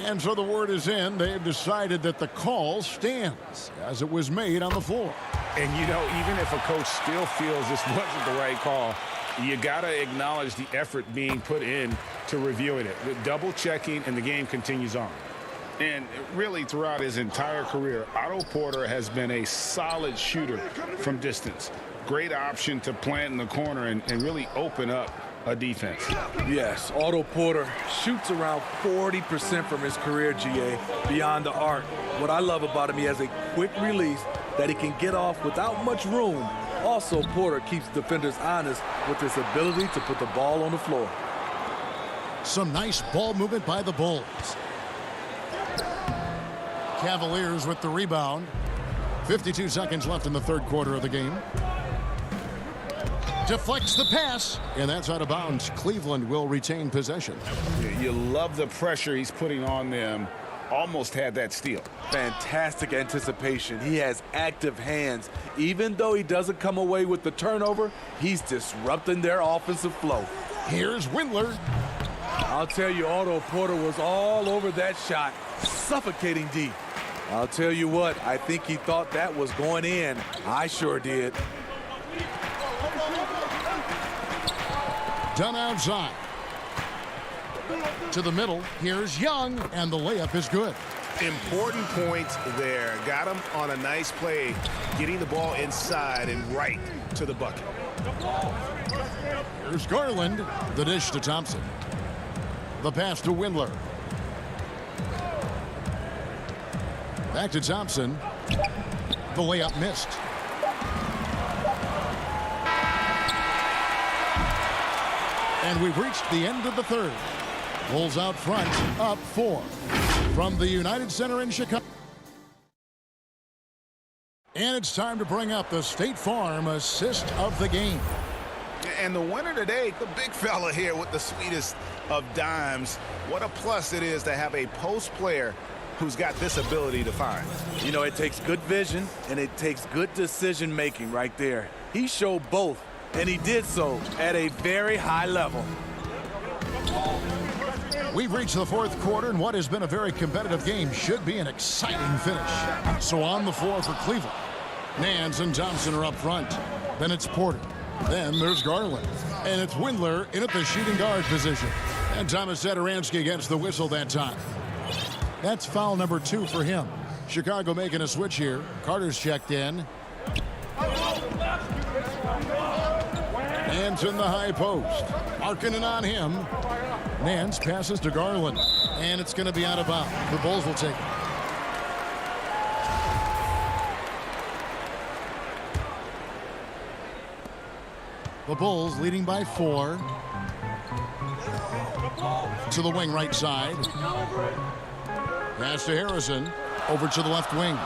And so the word is in. They've decided that the call stands as it was made on the floor. And, you know, even if a coach still feels this wasn't the right call, you got to acknowledge the effort being put in to reviewing it. The double checking, and the game continues on. And really, throughout his entire career, Otto Porter has been a solid shooter from distance. Great option to plant in the corner and really open up a defense. Yes, Otto Porter shoots around 40% from his career, GA, beyond the arc. What I love about him, he has a quick release that he can get off without much room. Also, Porter keeps defenders honest with his ability to put the ball on the floor. Some nice ball movement by the Bulls. Cavaliers with the rebound. 52 seconds left in the third quarter of the game. Deflects the pass, and that's out of bounds. Cleveland will retain possession. You love the pressure he's putting on them. Almost had that steal. Fantastic anticipation. He has active hands. Even though he doesn't come away with the turnover, he's disrupting their offensive flow. Here's Windler. I'll tell you, Otto Porter was all over that shot, suffocating deep. I'll tell you what, I think he thought that was going in. I sure did. Done outside. To the middle. Here's Young, and the layup is good. Important points there. Got him on a nice play, getting the ball inside and right to the bucket. Here's Garland. The dish to Thompson. The pass to Windler. Back to Thompson. The layup missed. And we've reached the end of the third. Bulls out front, up 4. From the United Center in Chicago. And it's time to bring up the State Farm assist of the game. And the winner today, the big fella here with the sweetest of dimes. What a plus it is to have a post player who's got this ability to find. You know, it takes good vision and it takes good decision making right there. He showed both, and he did so at a very high level. We've reached the fourth quarter, and what has been a very competitive game should be an exciting finish. So on the floor for Cleveland, Nance and Thompson are up front. Then it's Porter. Then there's Garland. And it's Windler in at the shooting guard position. And Thomas Satoransky gets the whistle that time. That's foul number 2 for him. Chicago making a switch here. Carter's checked in. Nance in the high post. Markkanen on him. Nance passes to Garland. And it's going to be out of bounds. The Bulls will take it. The Bulls leading by 4. To the wing right side. Pass to Harrison. Over to the left wing.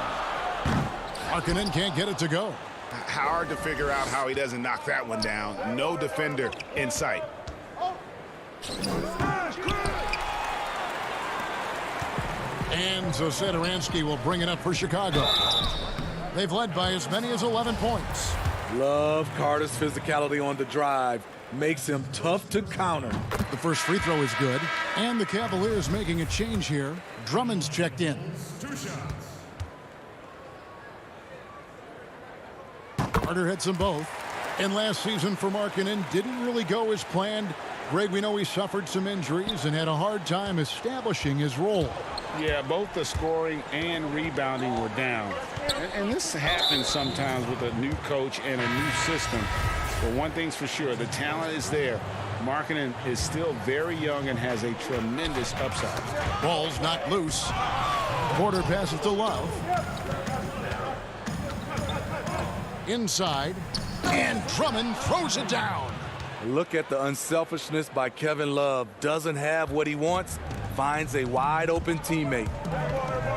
Markkanen can't get it to go. Hard to figure out how he doesn't knock that one down. No defender in sight. And so Satoransky will bring it up for Chicago. They've led by as many as 11 points. Love Carter's physicality on the drive. Makes him tough to counter. The first free throw is good. And the Cavaliers making a change here. Drummond's checked in. Carter hits them both. And last season for Markkanen didn't really go as planned. Greg, we know he suffered some injuries and had a hard time establishing his role. Yeah, both the scoring and rebounding were down. And this happens sometimes with a new coach and a new system. But one thing's for sure, the talent is there. Markkanen is still very young and has a tremendous upside. Ball's knocked loose. Porter passes to Love. Inside. And Drummond throws it down. Look at the unselfishness by Kevin Love. Doesn't have what he wants. Finds a wide open teammate.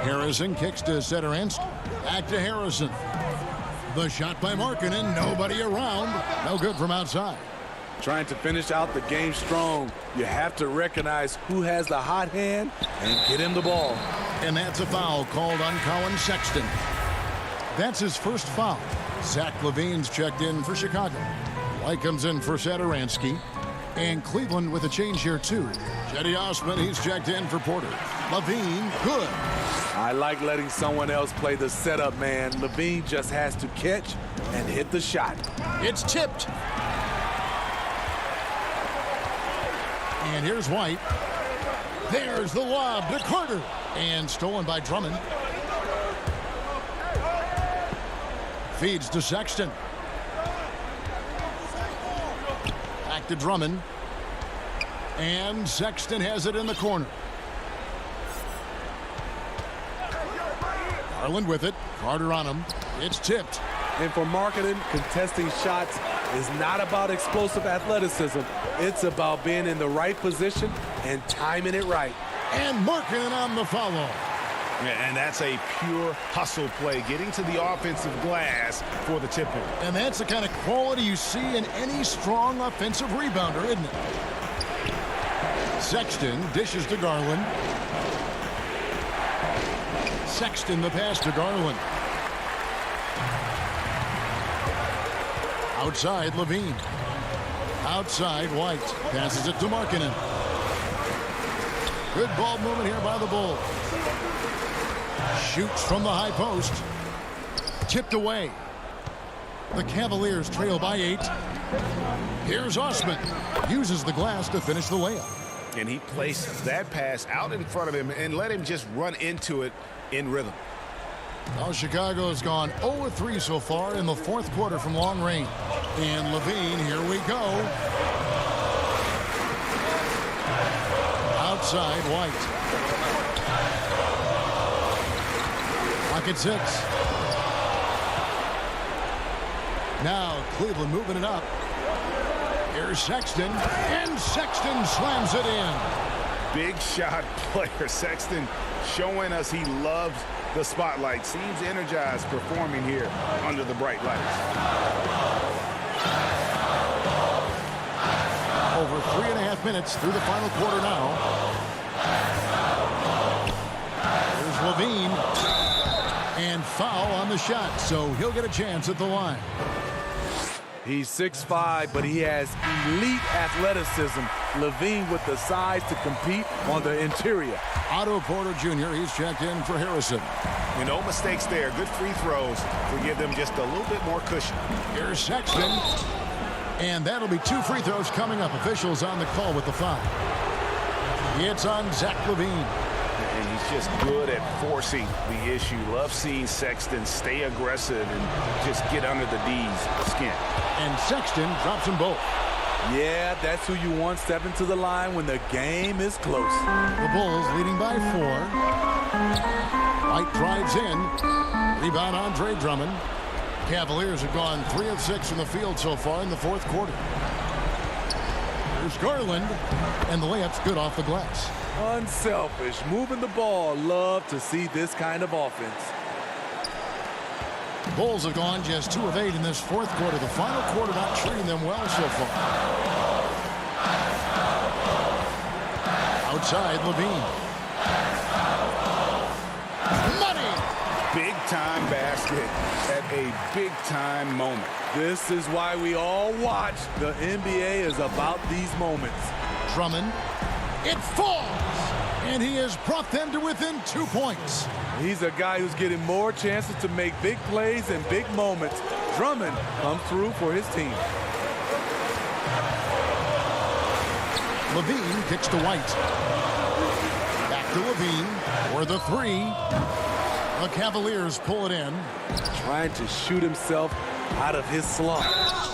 Harrison kicks to Satoransky. Back to Harrison. The shot by Markkanen. Nobody around. No good from outside. Trying to finish out the game strong. You have to recognize who has the hot hand and get him the ball. And that's a foul called on Colin Sexton. That's his first foul. Zach LaVine's checked in for Chicago. White comes in for Satoransky. And Cleveland with a change here, too. Cedi Osman, he's checked in for Porter. LaVine, good. I like letting someone else play the setup, man. LaVine just has to catch and hit the shot. It's tipped. And here's White. There's the lob to Carter. And stolen by Drummond. Feeds to Sexton. Back to Drummond. And Sexton has it in the corner. Garland with it. Carter on him. It's tipped. And for Markkanen, contesting shots is not about explosive athleticism. It's about being in the right position and timing it right. And Markkanen on the follow. Yeah, and that's a pure hustle play, getting to the offensive glass for the tip-in. And that's the kind of quality you see in any strong offensive rebounder, isn't it? Sexton dishes to Garland. Sexton the pass to Garland. Outside LaVine. Outside White. Passes it to Markkanen. Good ball movement here by the Bulls. Shoots from the high post. Tipped away. The Cavaliers trail by 8. Here's Osman. Uses the glass to finish the layup. And he placed that pass out in front of him and let him just run into it in rhythm. Well, Chicago's gone 0-3 so far in the fourth quarter from long range. And LaVine, here we go. Outside White. Pocket 6. Now Cleveland moving it up. Here's Sexton, and Sexton slams it in. Big shot player. Sexton showing us he loves the spotlight. Seems energized performing here under the bright lights. Over 3.5 minutes through the final quarter now. Here's Levine. And foul on the shot, so he'll get a chance at the line. He's 6'5", but he has elite athleticism. Levine with the size to compete on the interior. Otto Porter Jr., he's checked in for Harrison. No mistakes there. Good free throws to give them just a little bit more cushion. Here's Sexton. And that'll be 2 free throws coming up. Officials on the call with the foul. It's on Zach Levine. And he's just good at forcing the issue. Love seeing Sexton stay aggressive and just get under the D's skin. And Sexton drops them both. Yeah, that's who you want stepping to the line when the game is close. The Bulls leading by 4. White drives in. Rebound Andre Drummond. Cavaliers have gone 3 of 6 from the field so far in the fourth quarter. There's Garland. And the layup's good off the glass. Unselfish, moving the ball. Love to see this kind of offense. Bulls have gone just 2 of 8 in this fourth quarter. The final quarter not treating them well so far. Outside, Levine. Money! Big-time basket at a big-time moment. This is why we all watch. The NBA is about these moments. Drummond. It falls! And he has brought them to within 2 points. He's a guy who's getting more chances to make big plays and big moments. Drummond comes through for his team. Levine kicks to White. Back to Levine for the 3. The Cavaliers pull it in. Trying to shoot himself out of his slump.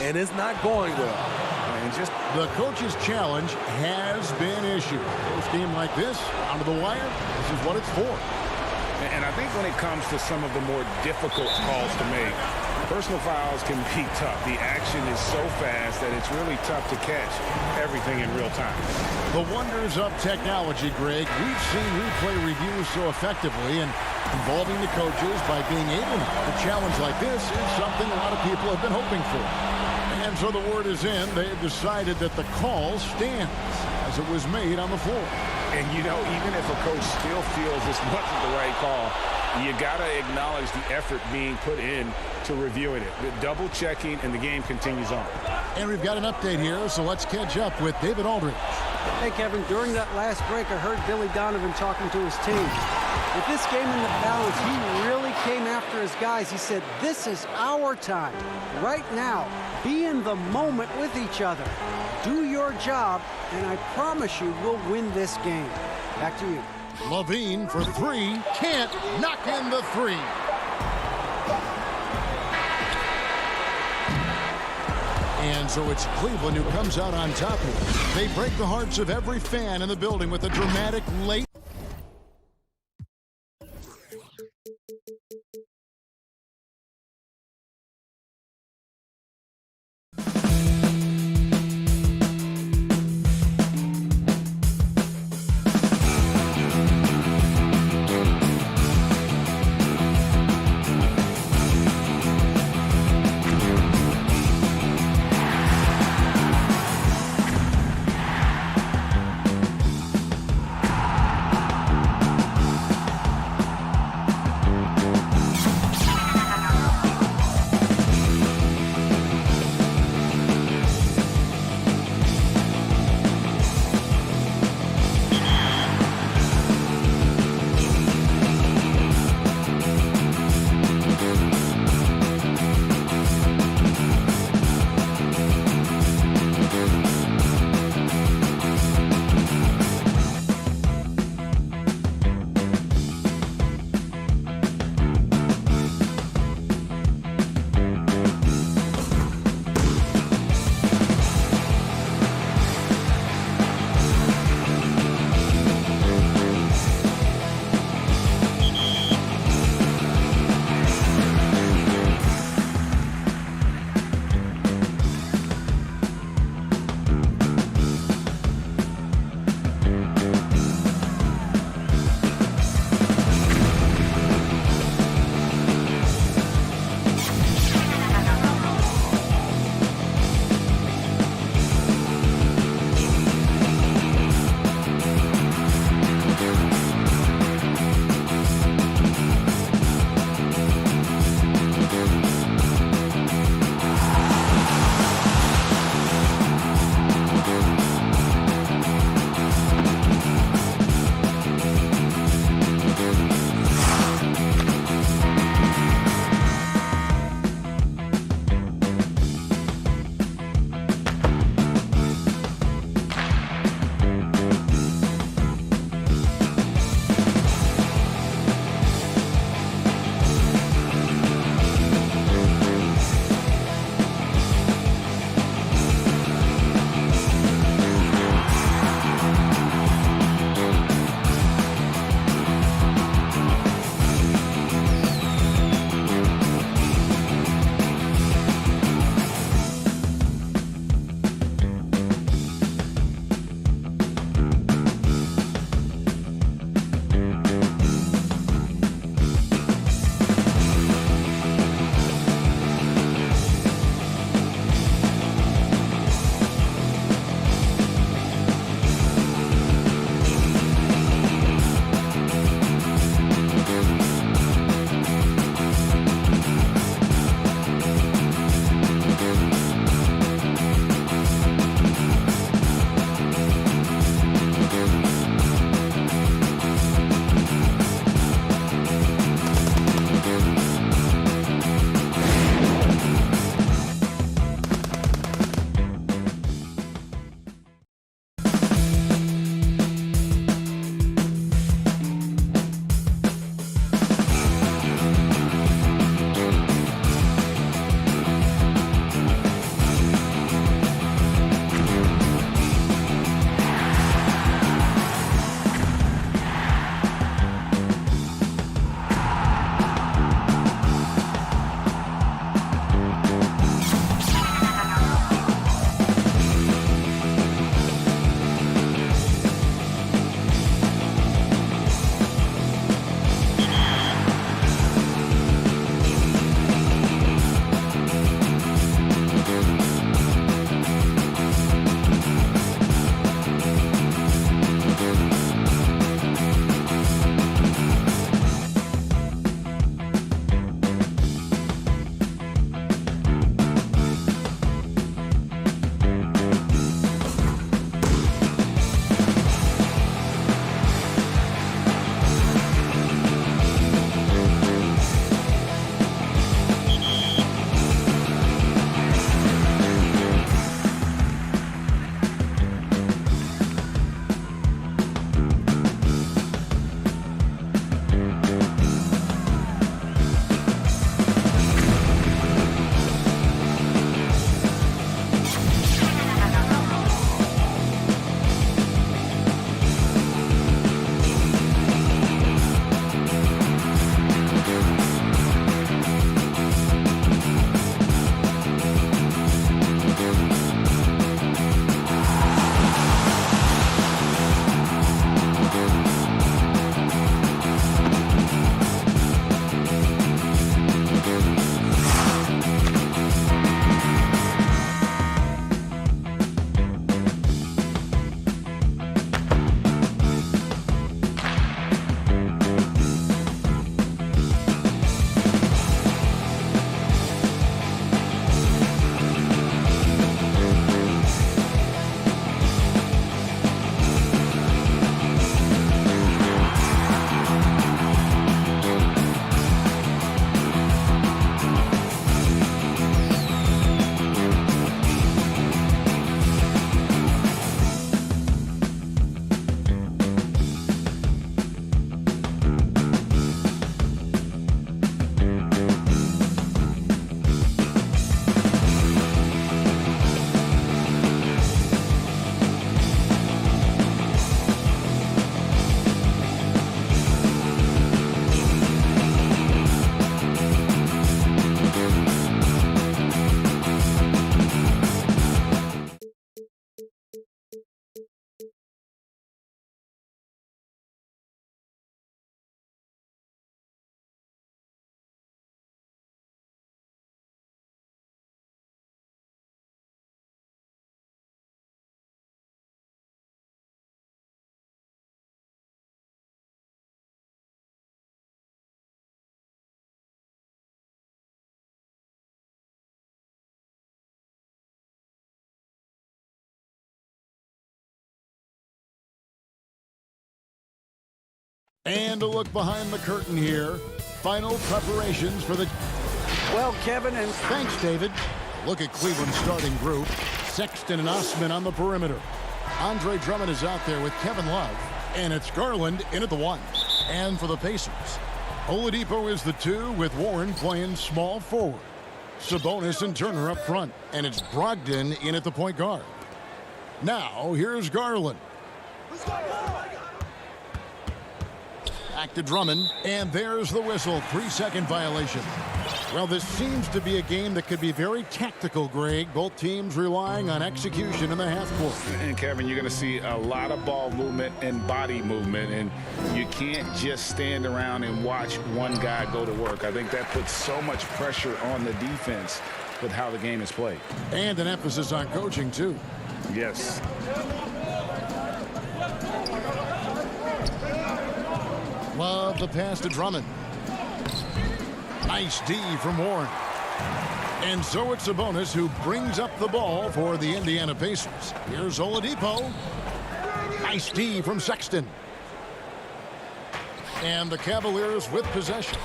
And it's not going well. And just the coach's challenge has been issued. First game like this, down to the wire, this is what it's for. And I think when it comes to some of the more difficult calls to make, personal fouls can be tough. The action is so fast that it's really tough to catch everything in real time. The wonders of technology, Greg. We've seen replay reviews so effectively, and involving the coaches by being able to challenge like this is something a lot of people have been hoping for. And so the word is in. They have decided that the call stands as it was made on the floor. And, you know, even if a coach still feels this wasn't the right call, you got to acknowledge the effort being put in to reviewing it. The double checking, and the game continues on. And we've got an update here, so let's catch up with David Aldridge. Hey, Kevin, during that last break, I heard Billy Donovan talking to his team. With this game in the balance, he really came after his guys. He said, this is our time. Right now, be in the moment with each other. Do your job, and I promise you we'll win this game. Back to you. Levine for 3. Can't knock in the 3. And so it's Cleveland who comes out on top here. They break the hearts of every fan in the building with a dramatic late. And a look behind the curtain here. Final preparations for the... Well, Kevin, and Thanks, David. Look at Cleveland's starting group. Sexton and Osman on the perimeter. Andre Drummond is out there with Kevin Love. And it's Garland in at the 1. And for the Pacers, Oladipo is the 2 with Warren playing small forward. Sabonis and Turner up front. And it's Brogdon in at the point guard. Now, here's Garland. Back to Drummond, and there's the whistle. 3-second violation. Well, this seems to be a game that could be very tactical, Greg. Both teams relying on execution in the half court. And Kevin, you're going to see a lot of ball movement and body movement, and you can't just stand around and watch one guy go to work. I think that puts so much pressure on the defense with how the game is played. And an emphasis on coaching, too. Yes. Love the pass to Drummond. Nice D from Warren. And so it's Sabonis who brings up the ball for the Indiana Pacers. Here's Oladipo. Nice D from Sexton. And the Cavaliers with possession.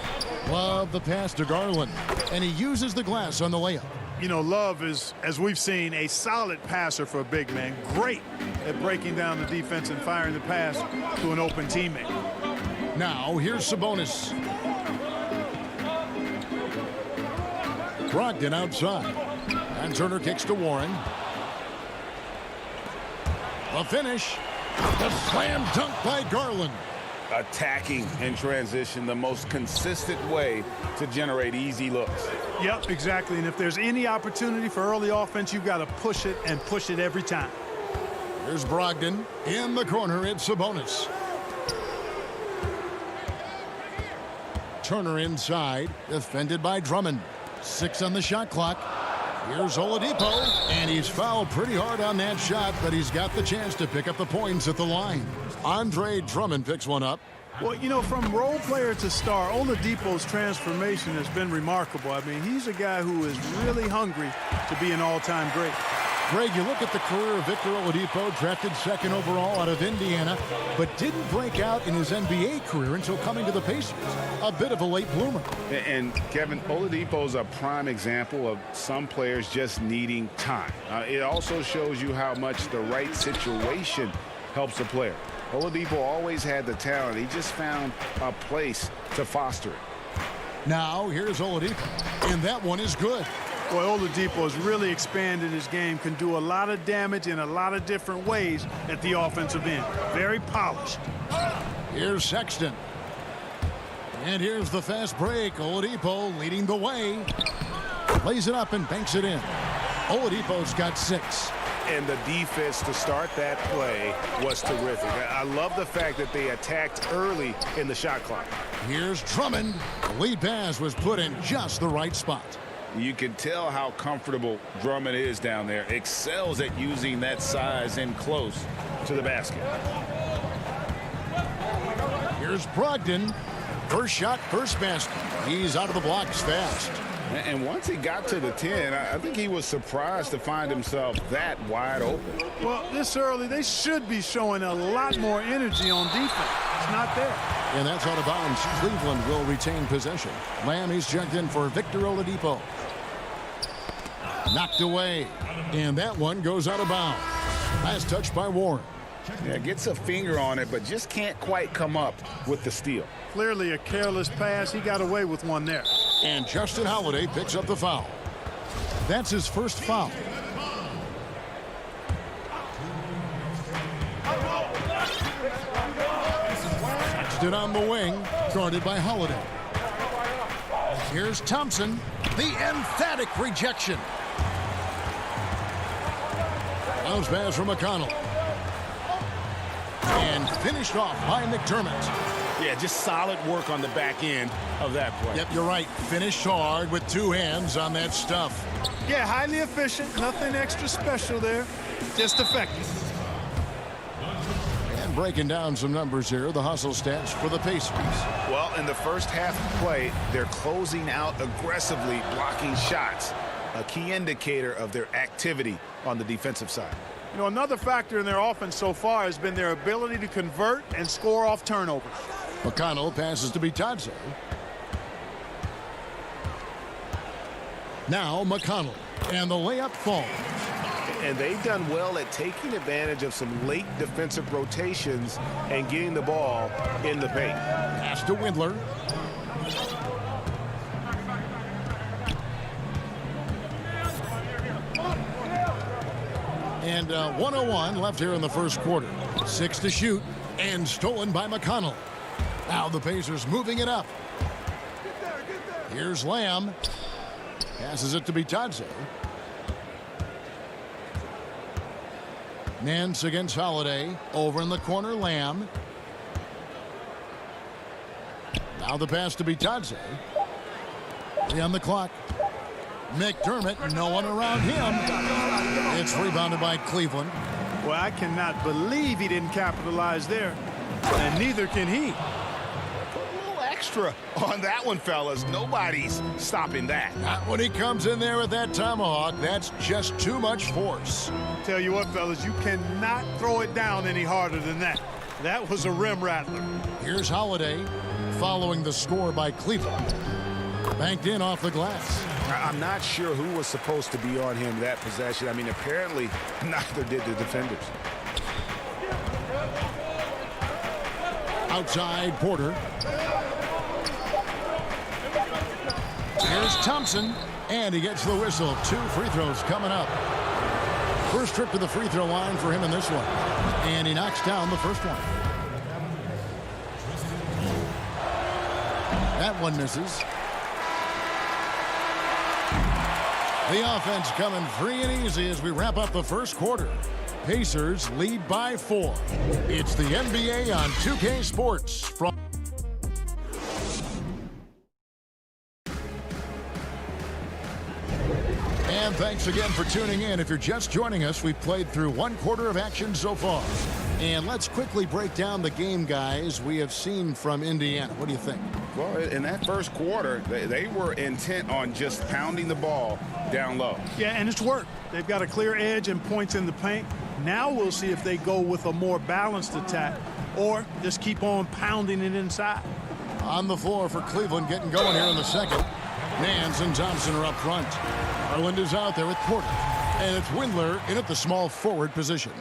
Love the pass to Garland. And he uses the glass on the layup. You know, Love is, as we've seen, a solid passer for a big man. Great at breaking down the defense and firing the pass to an open teammate. Now, here's Sabonis. Brogdon outside. And Turner kicks to Warren. The finish. The slam dunk by Garland. Attacking in transition, the most consistent way to generate easy looks. Yep, exactly. And if there's any opportunity for early offense, you've got to push it and push it every time. Here's Brogdon. In the corner, it's Sabonis. Turner inside, defended by Drummond. 6 on the shot clock. Here's Oladipo, and he's fouled pretty hard on that shot, but he's got the chance to pick up the points at the line. Andre Drummond picks one up. Well, you know, from role player to star, Oladipo's transformation has been remarkable. I mean, he's a guy who is really hungry to be an all-time great. Greg, you look at the career of Victor Oladipo, drafted 2nd overall out of Indiana, but didn't break out in his NBA career until coming to the Pacers. A bit of a late bloomer. And Kevin, Oladipo's a prime example of some players just needing time. It also shows you how much the right situation helps a player. Oladipo always had the talent. He just found a place to foster it. Now, here's Oladipo, and that one is good. Boy, Oladipo has really expanded his game, can do a lot of damage in a lot of different ways at the offensive end. Very polished. Here's Sexton. And here's the fast break. Oladipo leading the way. Lays it up and banks it in. Oladipo's got 6. And the defense to start that play was terrific. I love the fact that they attacked early in the shot clock. Here's Drummond. The lead pass was put in just the right spot. You can tell how comfortable Drummond is down there. Excels at using that size in close to the basket. Here's Brogdon. First shot, first basket. He's out of the blocks fast. And once he got to the 10, I think he was surprised to find himself that wide open. Well, this early, they should be showing a lot more energy on defense. It's not there. And that's out of bounds. Cleveland will retain possession. Lamb is checked in for Victor Oladipo. Knocked away. And that one goes out of bounds. Last touch by Warren. Yeah, gets a finger on it, but just can't quite come up with the steal. Clearly a careless pass. He got away with one there. And Justin Holiday picks up the foul. That's his first foul. Sexton on the wing, guarded by Holiday. Here's Thompson. The emphatic rejection. Bounce pass from McConnell. And finished off by McDermott. Yeah, just solid work on the back end of that play. Yep, you're right. Finished hard with 2 hands on that stuff. Yeah, highly efficient. Nothing extra special there. Just effective. And breaking down some numbers here, the hustle stats for the Pacers. Well, in the first half of play, they're closing out aggressively, blocking shots. A key indicator of their activity on the defensive side. You know, another factor in their offense so far has been their ability to convert and score off turnovers. McConnell passes to Bitadze. Now McConnell, and the layup falls. And they've done well at taking advantage of some late defensive rotations and getting the ball in the paint. Pass to Windler. And 1:01 left here in the first quarter. 6 to shoot, and stolen by McConnell. Now the Pacers moving it up. Here's Lamb. Passes it to Bitadze. Nance against Holiday. Over in the corner, Lamb. Now the pass to Bitadze. 3 on the clock. McDermott, no one around him. It's rebounded by Cleveland. Well, I cannot believe he didn't capitalize there, and neither can he. Put a little extra on that one, fellas. Nobody's stopping that. Not when he comes in there with that tomahawk. That's just too much force. Tell you what, fellas, you cannot throw it down any harder than that. That was a rim rattler. Here's Holiday following the score by Cleveland. Banked in off the glass. I'm not sure who was supposed to be on him that possession. I mean, apparently neither did the defenders. Outside Porter. Here's Thompson, and he gets the whistle. 2 free throws coming up. First trip to the free throw line for him in this one, and he knocks down the first one. That one misses. The offense coming free and easy as we wrap up the first quarter. Pacers lead by 4. It's the NBA on 2K Sports. From And thanks again for tuning in. If you're just joining us, we've played through 1 quarter of action so far. And let's quickly break down the game, guys, we have seen from Indiana. What do you think? Well, in that first quarter, they were intent on just pounding the ball down low. Yeah, and it's worked. They've got a clear edge and points in the paint. Now we'll see if they go with a more balanced attack or just keep on pounding it inside. On the floor for Cleveland, getting going here in the second. Nance and Thompson are up front. Garland is out there with Porter. And it's Windler in at the small forward position.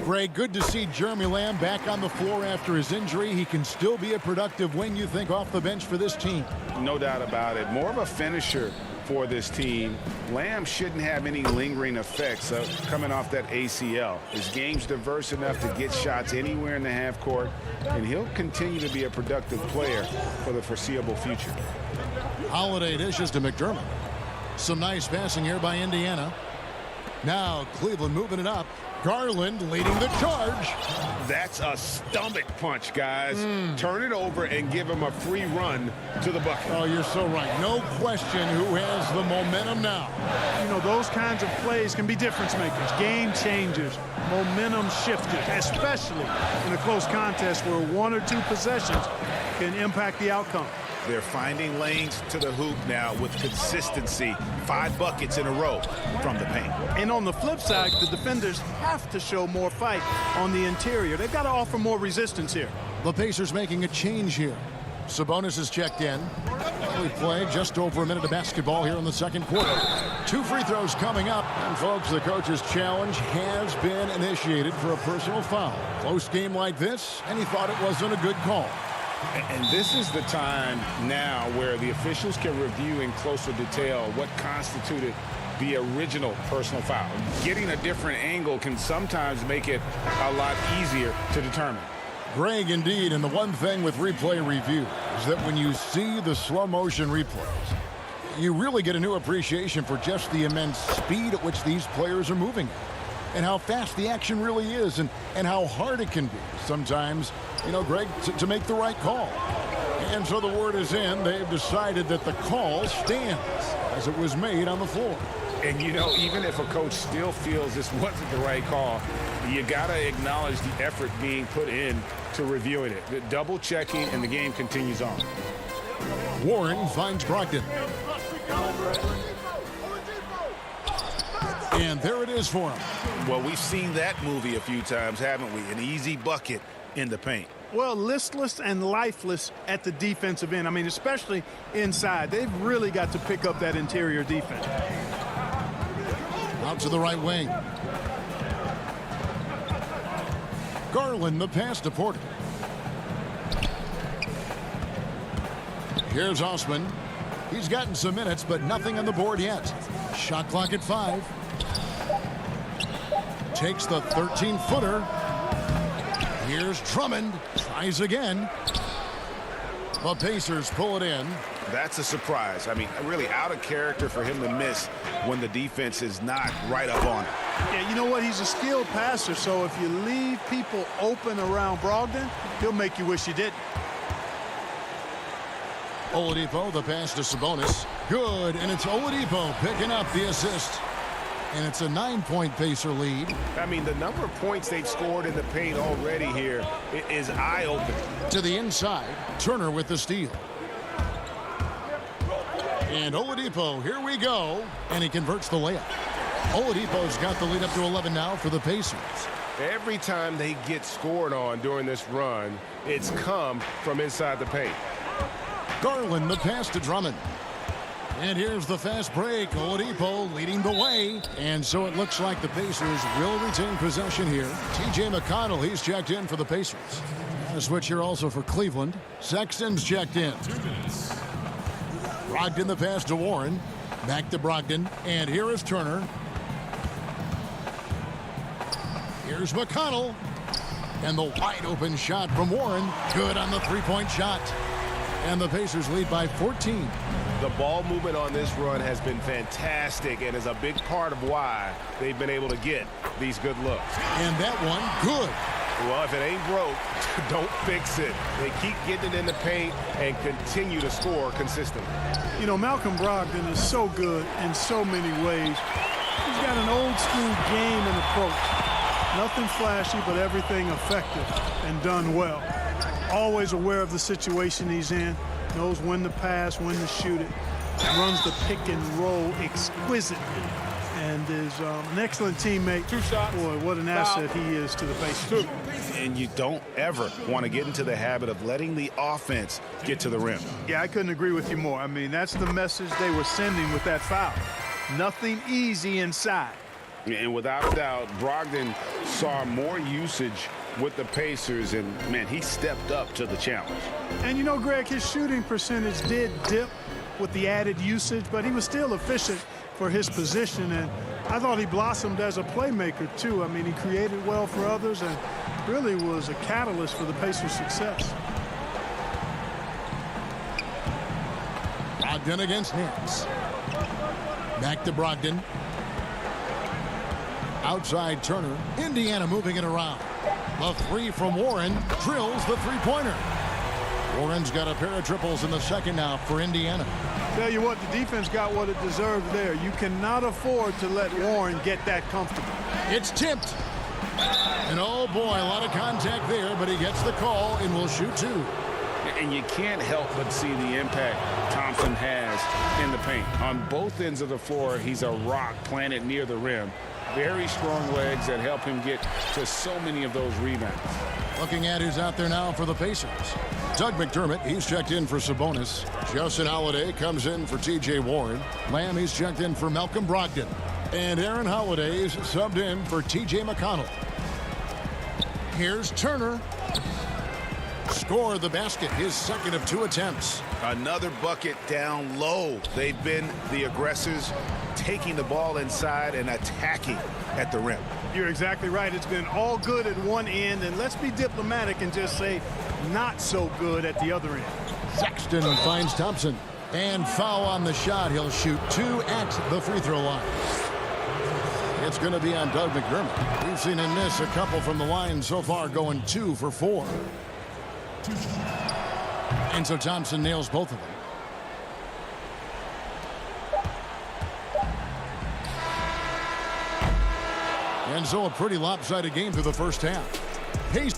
Greg, good to see Jeremy Lamb back on the floor after his injury. He can still be a productive wing, you think, off the bench for this team. No doubt about it. More of a finisher for this team. Lamb shouldn't have any lingering effects coming off that ACL. His game's diverse enough to get shots anywhere in the half court, and he'll continue to be a productive player for the foreseeable future. Holiday dishes to McDermott. Some nice passing here by Indiana. Now Cleveland moving it up. Garland leading the charge. That's a stomach punch, guys. Turn it over and give him a free run to the bucket. Oh, you're so right. No question who has the momentum now. You know, those kinds of plays can be difference makers, game changers, momentum shifters, especially in a close contest where 1 or 2 possessions can impact the outcome. They're finding lanes to the hoop now with consistency. 5 buckets in a row from the paint. And on the flip side, the defenders have to show more fight on the interior. They've got to offer more resistance here. The Pacers making a change here. Sabonis is checked in. We played just over a minute of basketball here in the second quarter. 2 free throws coming up. And folks, the coach's challenge has been initiated for a personal foul. Close game like this, and he thought it wasn't a good call. And this is the time now where the officials can review in closer detail what constituted the original personal foul. Getting a different angle can sometimes make it a lot easier to determine. Greg, indeed, and the one thing with replay review is that when you see the slow motion replays, you really get a new appreciation for just the immense speed at which these players are moving at. And how fast the action really is, and how hard it can be sometimes, you know, Greg, to make the right call. And so the word is in. They've decided that the call stands as it was made on the floor. And, you know, even if a coach still feels this wasn't the right call, you got to acknowledge the effort being put in to reviewing it. The double checking, and the game continues on. Warren finds Brogdon. And there it is for him. Well, we've seen that movie a few times, haven't we? An easy bucket in the paint. Well, listless and lifeless at the defensive end. I mean, especially inside. They've really got to pick up that interior defense. Out to the right wing. Garland, the pass to Porter. Here's Osman. He's gotten some minutes, but nothing on the board yet. Shot clock at 5. Takes the 13-footer. Here's Drummond. Tries again. The Pacers pull it in. That's a surprise. I mean, really out of character for him to miss when the defense is not right up on it. Yeah, you know what? He's a skilled passer, so if you leave people open around Brogdon, he'll make you wish you didn't. Oladipo, the pass to Sabonis. Good, and it's Oladipo picking up the assist. And it's a 9-point Pacer lead. I mean, the number of points they've scored in the paint already here is eye-opening. To the inside, Turner with the steal. And Oladipo, here we go. And he converts the layup. Oladipo's got the lead up to 11 now for the Pacers. Every time they get scored on during this run, it's come from inside the paint. Garland, the pass to Drummond. And here's the fast break. Oladipo leading the way. And so it looks like the Pacers will retain possession here. T.J. McConnell, he's checked in for the Pacers. A switch here also for Cleveland. Sexton's checked in. Brogdon, the pass to Warren. Back to Brogdon. And here is Turner. Here's McConnell. And the wide open shot from Warren. Good on the three-point shot. And the Pacers lead by 14. The ball movement on this run has been fantastic and is a big part of why they've been able to get these good looks. And that one, good. Well, if it ain't broke, don't fix it. They keep getting it in the paint and continue to score consistently. You know, Malcolm Brogdon is so good in so many ways. He's got an old-school game and approach. Nothing flashy, but everything effective and done well. Always aware of the situation he's in. Knows when to pass, when to shoot it. Runs the pick and roll exquisitely. And is an excellent teammate. 2 shots. Boy, what an asset he is to the Pacers. And you don't ever want to get into the habit of letting the offense get to the rim. Yeah, I couldn't agree with you more. I mean, that's the message they were sending with that foul. Nothing easy inside. And without a doubt, Brogdon saw more usage with the Pacers, and, man, he stepped up to the challenge. And, you know, Greg, his shooting percentage did dip with the added usage, but he was still efficient for his position, and I thought he blossomed as a playmaker, too. I mean, he created well for others and really was a catalyst for the Pacers' success. Brogdon against Nance. Back to Brogdon. Outside Turner. Indiana moving it around. The three from Warren drills the three-pointer. Warren's got a pair of triples in the second now for Indiana. Tell you what, the defense got what it deserved there. You cannot afford to let Warren get that comfortable. It's tipped. And oh boy, a lot of contact there, but he gets the call and will shoot 2. And you can't help but see the impact Thompson has in the paint. On both ends of the floor, he's a rock planted near the rim. Very strong legs that help him get to so many of those rebounds. Looking at who's out there now for the Pacers. Doug McDermott, he's checked in for Sabonis. Justin Holiday comes in for T.J. Warren. Lamb, he's checked in for Malcolm Brogdon. And Aaron Holiday's subbed in for T.J. McConnell. Here's Turner. Scored the basket, his second of 2 attempts. Another bucket down low. They've been the aggressors, taking the ball inside and attacking at the rim. You're exactly right. It's been all good at one end, and let's be diplomatic and just say not so good at the other end. Sexton finds Thompson. And foul on the shot. He'll shoot 2 at the free throw line. It's going to be on Doug McDermott. We've seen him miss a couple from the line so far, going 2 for 4. And so Thompson nails both of them. And so a pretty lopsided game through the first half. Hayes.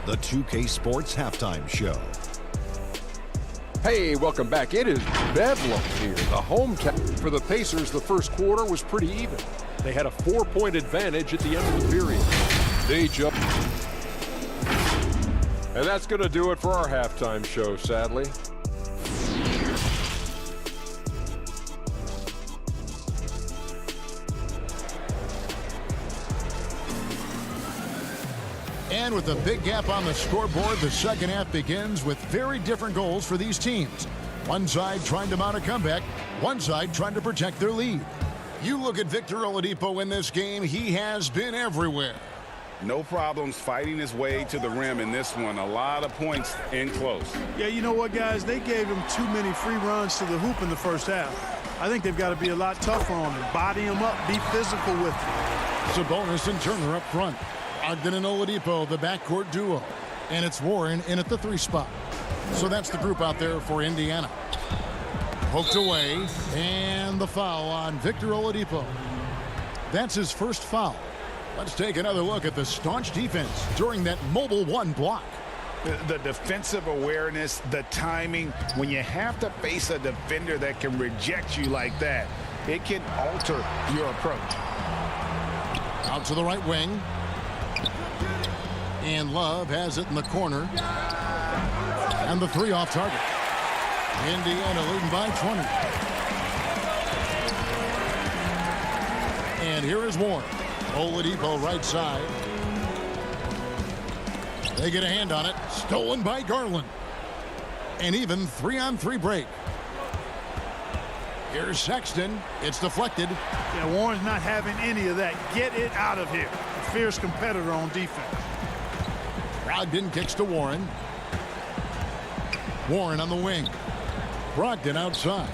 The 2K Sports Halftime Show. Hey, welcome back. It is bedlam here. The hometown for the Pacers, the first quarter was pretty even. They had a 4-point advantage at the end of the period. They jump. And that's going to do it for our halftime show, sadly. And with a big gap on the scoreboard, the second half begins with very different goals for these teams. One side trying to mount a comeback, one side trying to protect their lead. You look at Victor Oladipo in this game, he has been everywhere. No problems fighting his way to the rim in this one. A lot of points in close. Yeah, you know what, guys? They gave him too many free runs to the hoop in the first half. I think they've got to be a lot tougher on him. Body him up, be physical with him. Sabonis and Turner up front. Ogden and Oladipo, the backcourt duo. And it's Warren in at the 3 spot. So that's the group out there for Indiana. Poked away, and the foul on Victor Oladipo. That's his first foul. Let's take another look at the staunch defense during that mobile 1 block. The defensive awareness, the timing, when you have to face a defender that can reject you like that, it can alter your approach. Out to the right wing. And Love has it in the corner. And the 3 off target. Indiana leading by 20. And here is Warren. Oladipo right side. They get a hand on it. Stolen by Garland. And even 3-on-3 break. Here's Sexton. It's deflected. Yeah, Warren's not having any of that. Get it out of here. A fierce competitor on defense. Brogdon kicks to Warren. Warren on the wing. Brogdon outside.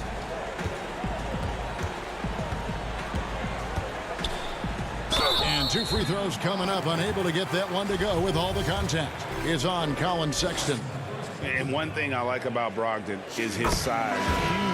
And 2 free throws coming up. Unable to get that one to go with all the contact. Is on Colin Sexton. And one thing I like about Brogdon is his size.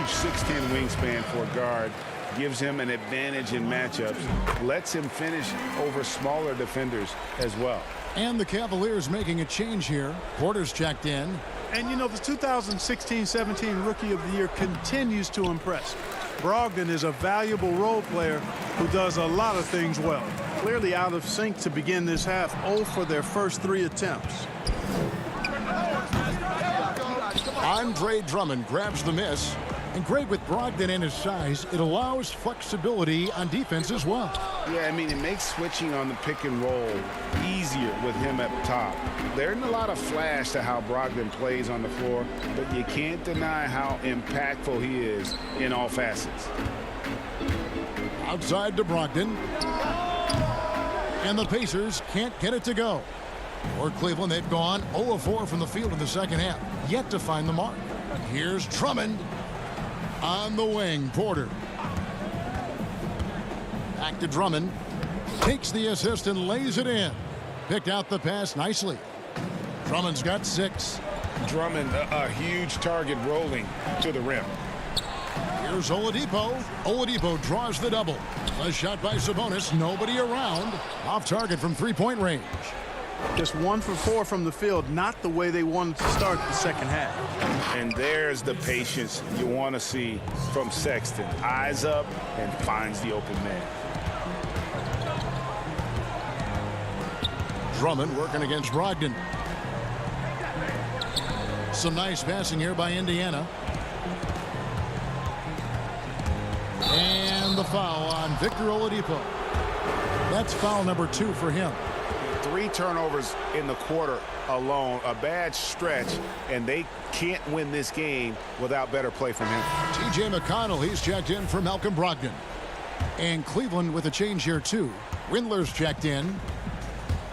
Huge 6'10" wingspan for a guard. Gives him an advantage in matchups. Lets him finish over smaller defenders as well. And the Cavaliers making a change here. Porter's checked in. And, you know, the 2016-17 Rookie of the Year continues to impress. Brogdon is a valuable role player who does a lot of things well. Clearly out of sync to begin this half. 0 for their first 3 attempts. Andre Drummond grabs the miss. And great with Brogdon and his size, it allows flexibility on defense as well. Yeah, I mean, it makes switching on the pick and roll easier with him at the top. There isn't a lot of flash to how Brogdon plays on the floor, but you can't deny how impactful he is in all facets. Outside to Brogdon. And the Pacers can't get it to go. For Cleveland, they've gone 0-4 from the field in the second half, yet to find the mark. Here's Drummond. On the wing, Porter. Back to Drummond. Takes the assist and lays it in. Picked out the pass nicely. Drummond's got 6. Drummond, a huge target rolling to the rim. Here's Oladipo. Oladipo draws the double. A shot by Sabonis. Nobody around. Off target from 3-point range. Just 1 for 4 from the field. Not the way they wanted to start the second half. And there's the patience you want to see from Sexton. Eyes up and finds the open man. Drummond working against Brogdon. Some nice passing here by Indiana. And the foul on Victor Oladipo. That's foul number 2 for him. 3 turnovers in the quarter alone, a bad stretch, and they can't win this game without better play from him. T.J. McConnell, he's checked in for Malcolm Brogdon. And Cleveland with a change here too. Windler's checked in.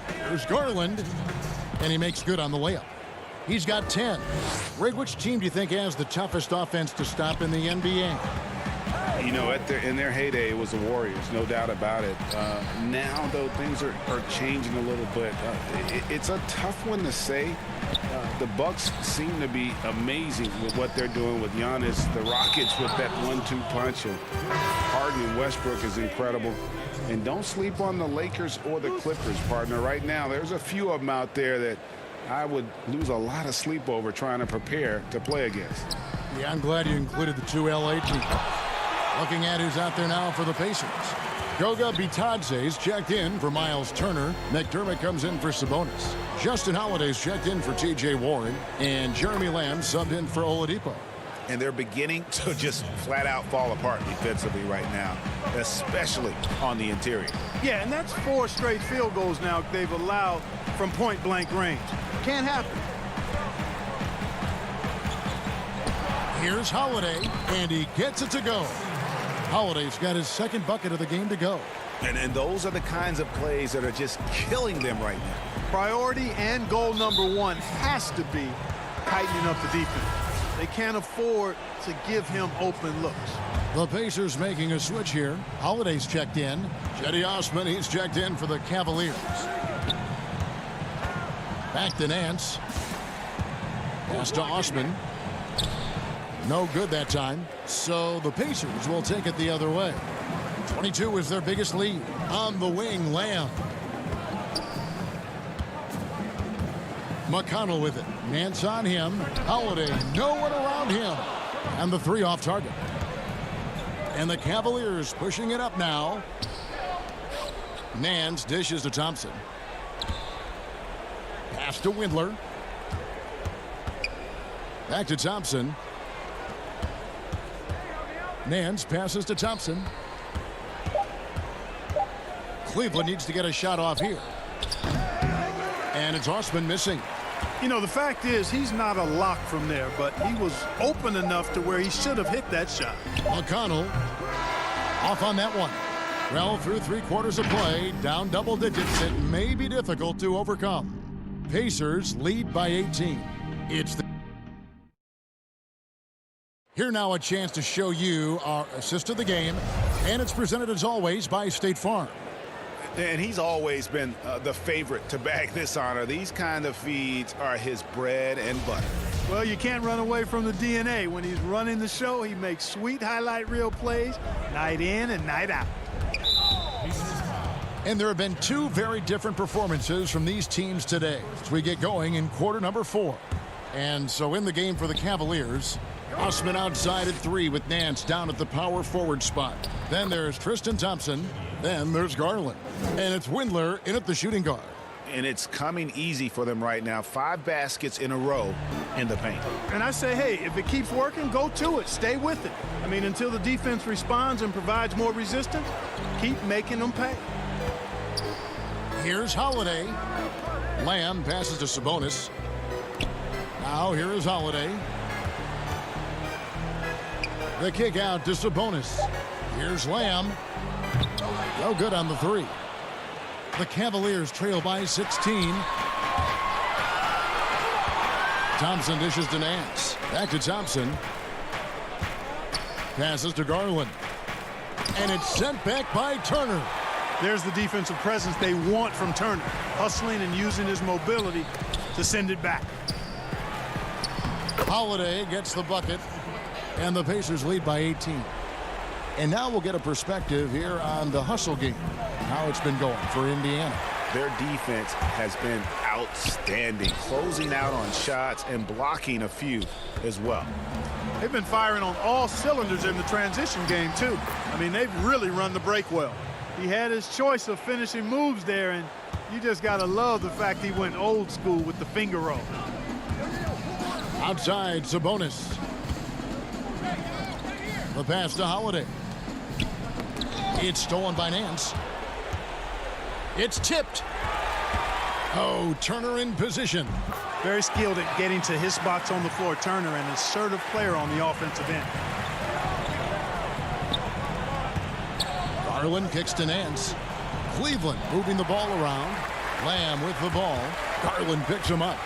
There's Garland, and he makes good on the layup. He's got 10. Rig, which team do you think has the toughest offense to stop in the NBA? You know, in their heyday, it was the Warriors, no doubt about it. Now, though, things are changing a little bit. It's a tough one to say. The Bucks seem to be amazing with what they're doing with Giannis. The Rockets with that 1-2 punch. And Harden and Westbrook is incredible. And don't sleep on the Lakers or the Clippers, partner. Right now, there's a few of them out there that I would lose a lot of sleep over trying to prepare to play against. Yeah, I'm glad you included the 2 LA teams. Looking at who's out there now for the Pacers. Goga Bitadze's checked in for Miles Turner. McDermott comes in for Sabonis. Justin Holiday's checked in for T.J. Warren. And Jeremy Lamb subbed in for Oladipo. And they're beginning to just flat out fall apart defensively right now, especially on the interior. Yeah, and that's 4 straight field goals now they've allowed from point-blank range. Can't happen. Here's Holiday, and he gets it to go. Holiday's got his second bucket of the game to go. And those are the kinds of plays that are just killing them right now. Priority and goal number 1 has to be tightening up the defense. They can't afford to give him open looks. The Pacers making a switch here. Holiday's checked in. Cedi Osman, he's checked in for the Cavaliers. Back to Nance. Pass to Osman. No good that time. So the Pacers will take it the other way. 22 is their biggest lead. On the wing, Lamb. McConnell with it. Nance on him. Holiday, no one around him. And the 3 off target. And the Cavaliers pushing it up now. Nance dishes to Thompson. Pass to Windler. Back to Thompson. Nance passes to Thompson. Cleveland needs to get a shot off here. And it's Osman missing. You know, the fact is he's not a lock from there, but he was open enough to where he should have hit that shot. McConnell off on that one. Well, through 3/4 of play, down double digits, it may be difficult to overcome. Pacers lead by 18. It's the Here now a chance to show you our assist of the game, and it's presented as always by State Farm. And he's always been the favorite to bag this honor. These kind of feeds are his bread and butter. Well, you can't run away from the DNA. When he's running the show, he makes sweet highlight reel plays night in and night out. And there have been 2 very different performances from these teams today as we get going in quarter number 4. And so in the game for the Cavaliers, Osman outside at 3 with Nance down at the power forward spot. Then there's Tristan Thompson. Then there's Garland. And it's Windler in at the shooting guard. And it's coming easy for them right now. 5 baskets in a row in the paint. And I say, hey, if it keeps working, go to it. Stay with it. I mean, until the defense responds and provides more resistance, keep making them pay. Here's Holiday. Lamb passes to Sabonis. Now here is Holiday. The kick out to Sabonis. Here's Lamb. No good on the 3. The Cavaliers trail by 16. Thompson dishes to Nance. Back to Thompson. Passes to Garland. And it's sent back by Turner. There's the defensive presence they want from Turner. Hustling and using his mobility to send it back. Holiday gets the bucket. And the Pacers lead by 18. And now we'll get a perspective here on the hustle game, how it's been going for Indiana. Their defense has been outstanding, closing out on shots and blocking a few as well. They've been firing on all cylinders in the transition game, too. I mean, they've really run the break well. He had his choice of finishing moves there, and you just got to love the fact he went old school with the finger roll. Outside, Sabonis. The pass to Holiday. It's stolen by Nance. It's tipped. Oh, Turner in position. Very skilled at getting to his spots on the floor. Turner, an assertive player on the offensive end. Garland kicks to Nance. Cleveland moving the ball around. Lamb with the ball. Garland picks him up.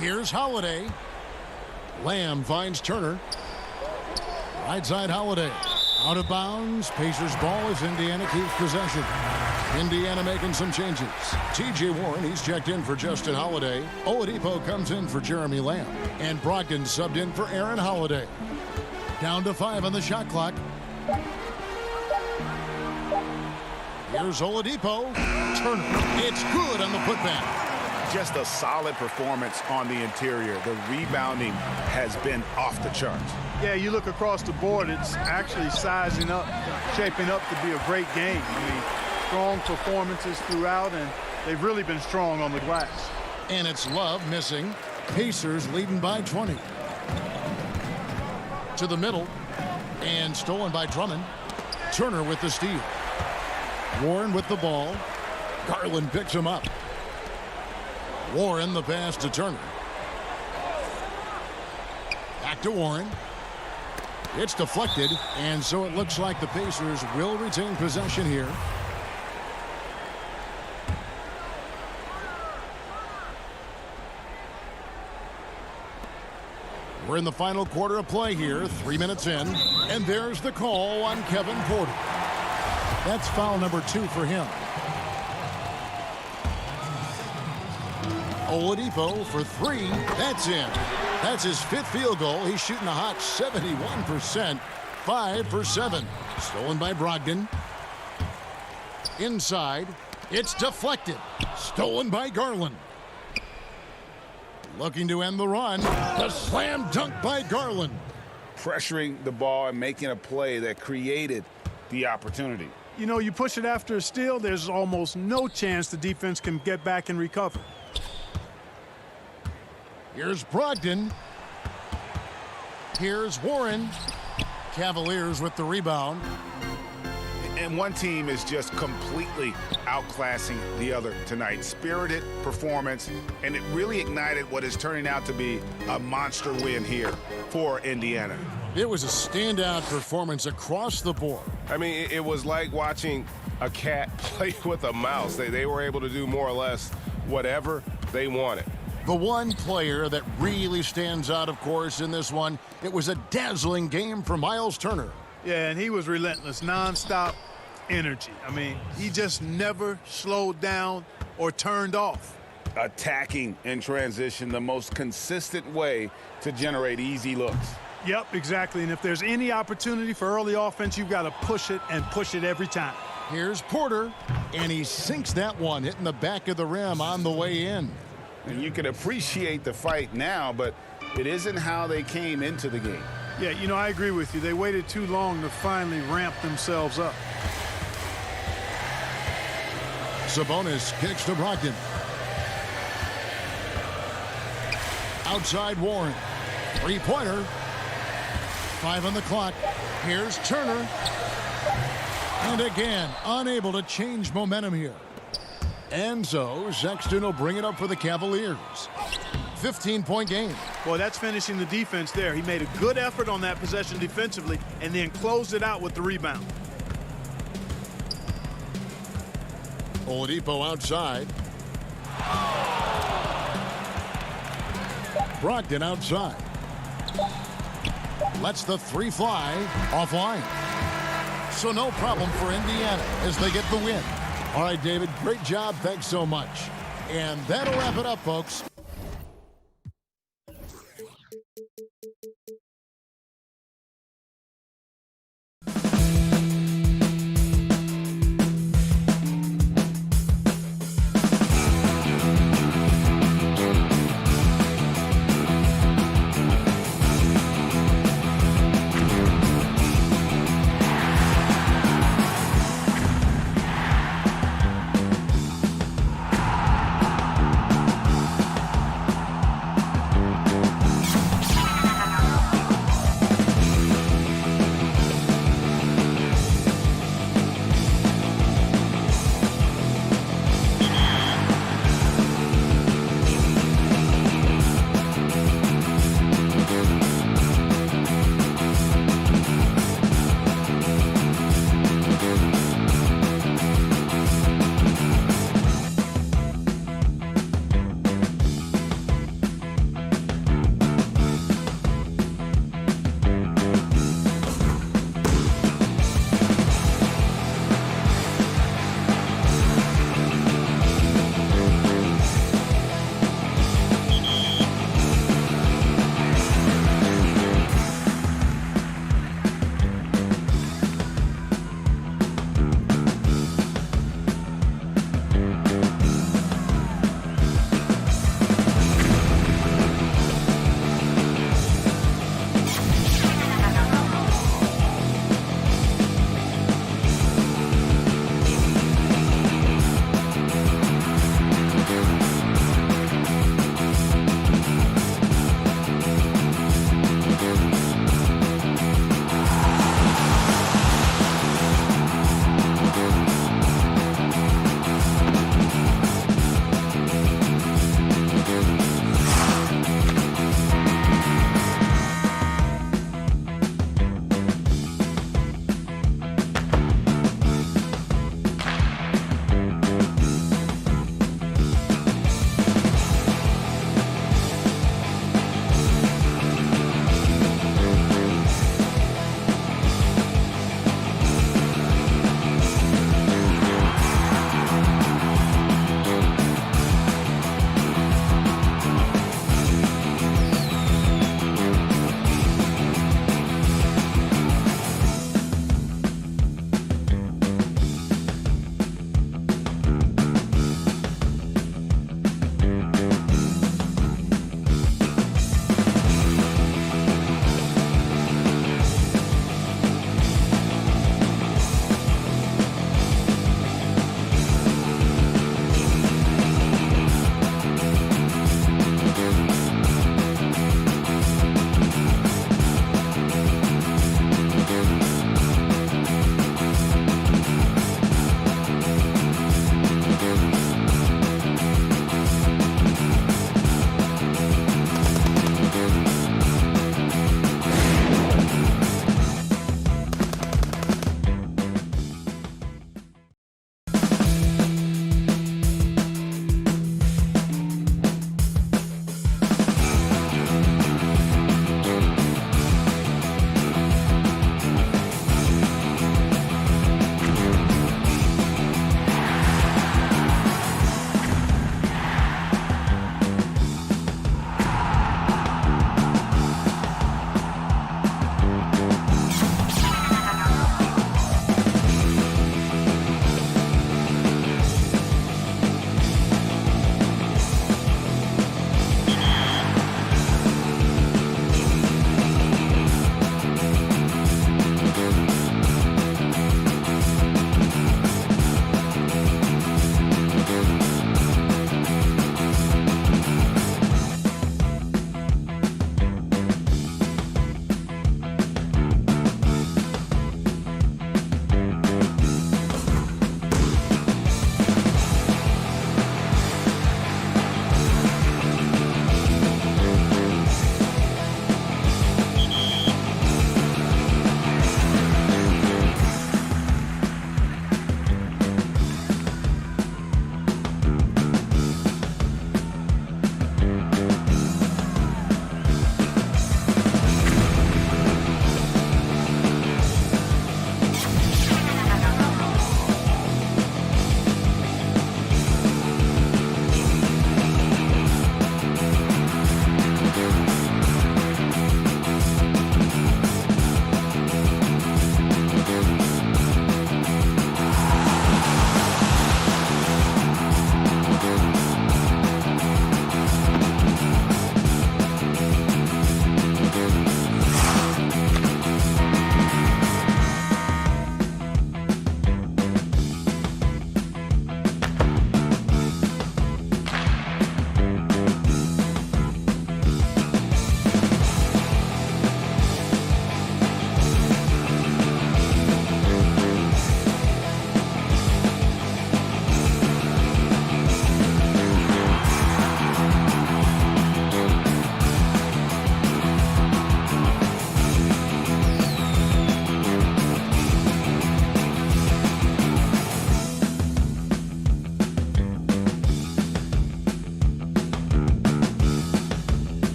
Here's Holiday. Lamb finds Turner. Right side Holiday. Out of bounds. Pacers ball as Indiana keeps possession. Indiana making some changes. T.J. Warren, he's checked in for Justin Holiday. Oladipo comes in for Jeremy Lamb. And Brogdon subbed in for Aaron Holiday. Down to 5 on the shot clock. Here's Oladipo. Turner. It's good on the putback. just a solid performance on the interior. The rebounding has been off the charts. Yeah, you look across the board, it's actually sizing up, shaping up to be a great game. I mean, strong performances throughout, and they've really been strong on the glass. And it's Love missing. Pacers leading by 20. To the middle, and stolen by Drummond. Turner with the steal. Warren with the ball. Garland picks him up. Warren the pass to Turner. Back to Warren. It's deflected, and so it looks like the Pacers will retain possession here. We're in the final quarter of play here, 3 minutes in, and there's the call on Kevin Porter. That's foul number 2 for him. Oladipo for 3. That's in. That's his 5th field goal. He's shooting a hot 71%. 5 for 7. Stolen by Brogdon. Inside. It's deflected. Stolen by Garland. Looking to end the run. The slam dunk by Garland. Pressuring the ball and making a play that created the opportunity. You know, you push it after a steal, there's almost no chance the defense can get back and recover. Here's Brogdon. Here's Warren. Cavaliers with the rebound. And one team is just completely outclassing the other tonight. Spirited performance, and it really ignited what is turning out to be a monster win here for Indiana. It was a standout performance across the board. I mean, it was like watching a cat play with a mouse. They were able to do more or less whatever they wanted. The one player that really stands out, of course, in this one, it was a dazzling game for Miles Turner. Yeah, and he was relentless, nonstop energy. I mean, he just never slowed down or turned off. Attacking in transition, the most consistent way to generate easy looks. Yep, exactly. And if there's any opportunity for early offense, you've got to push it and push it every time. Here's Porter, and he sinks that one, hitting the back of the rim on the way in. And you can appreciate the fight now, but it isn't how they came into the game. Yeah, you know, I agree with you. They waited too long to finally ramp themselves up. Sabonis kicks to Brogdon. Outside Warren. Three-pointer. 5 on the clock. Here's Turner. And again, unable to change momentum here. And so Sexton will bring it up for the Cavaliers. 15-point game. Well, that's finishing the defense there. He made a good effort on that possession defensively and then closed it out with the rebound. Oladipo outside. Brogdon outside. Lets the 3 fly offline. So no problem for Indiana as they get the win. All right, David, great job. Thanks so much. And that'll wrap it up, folks.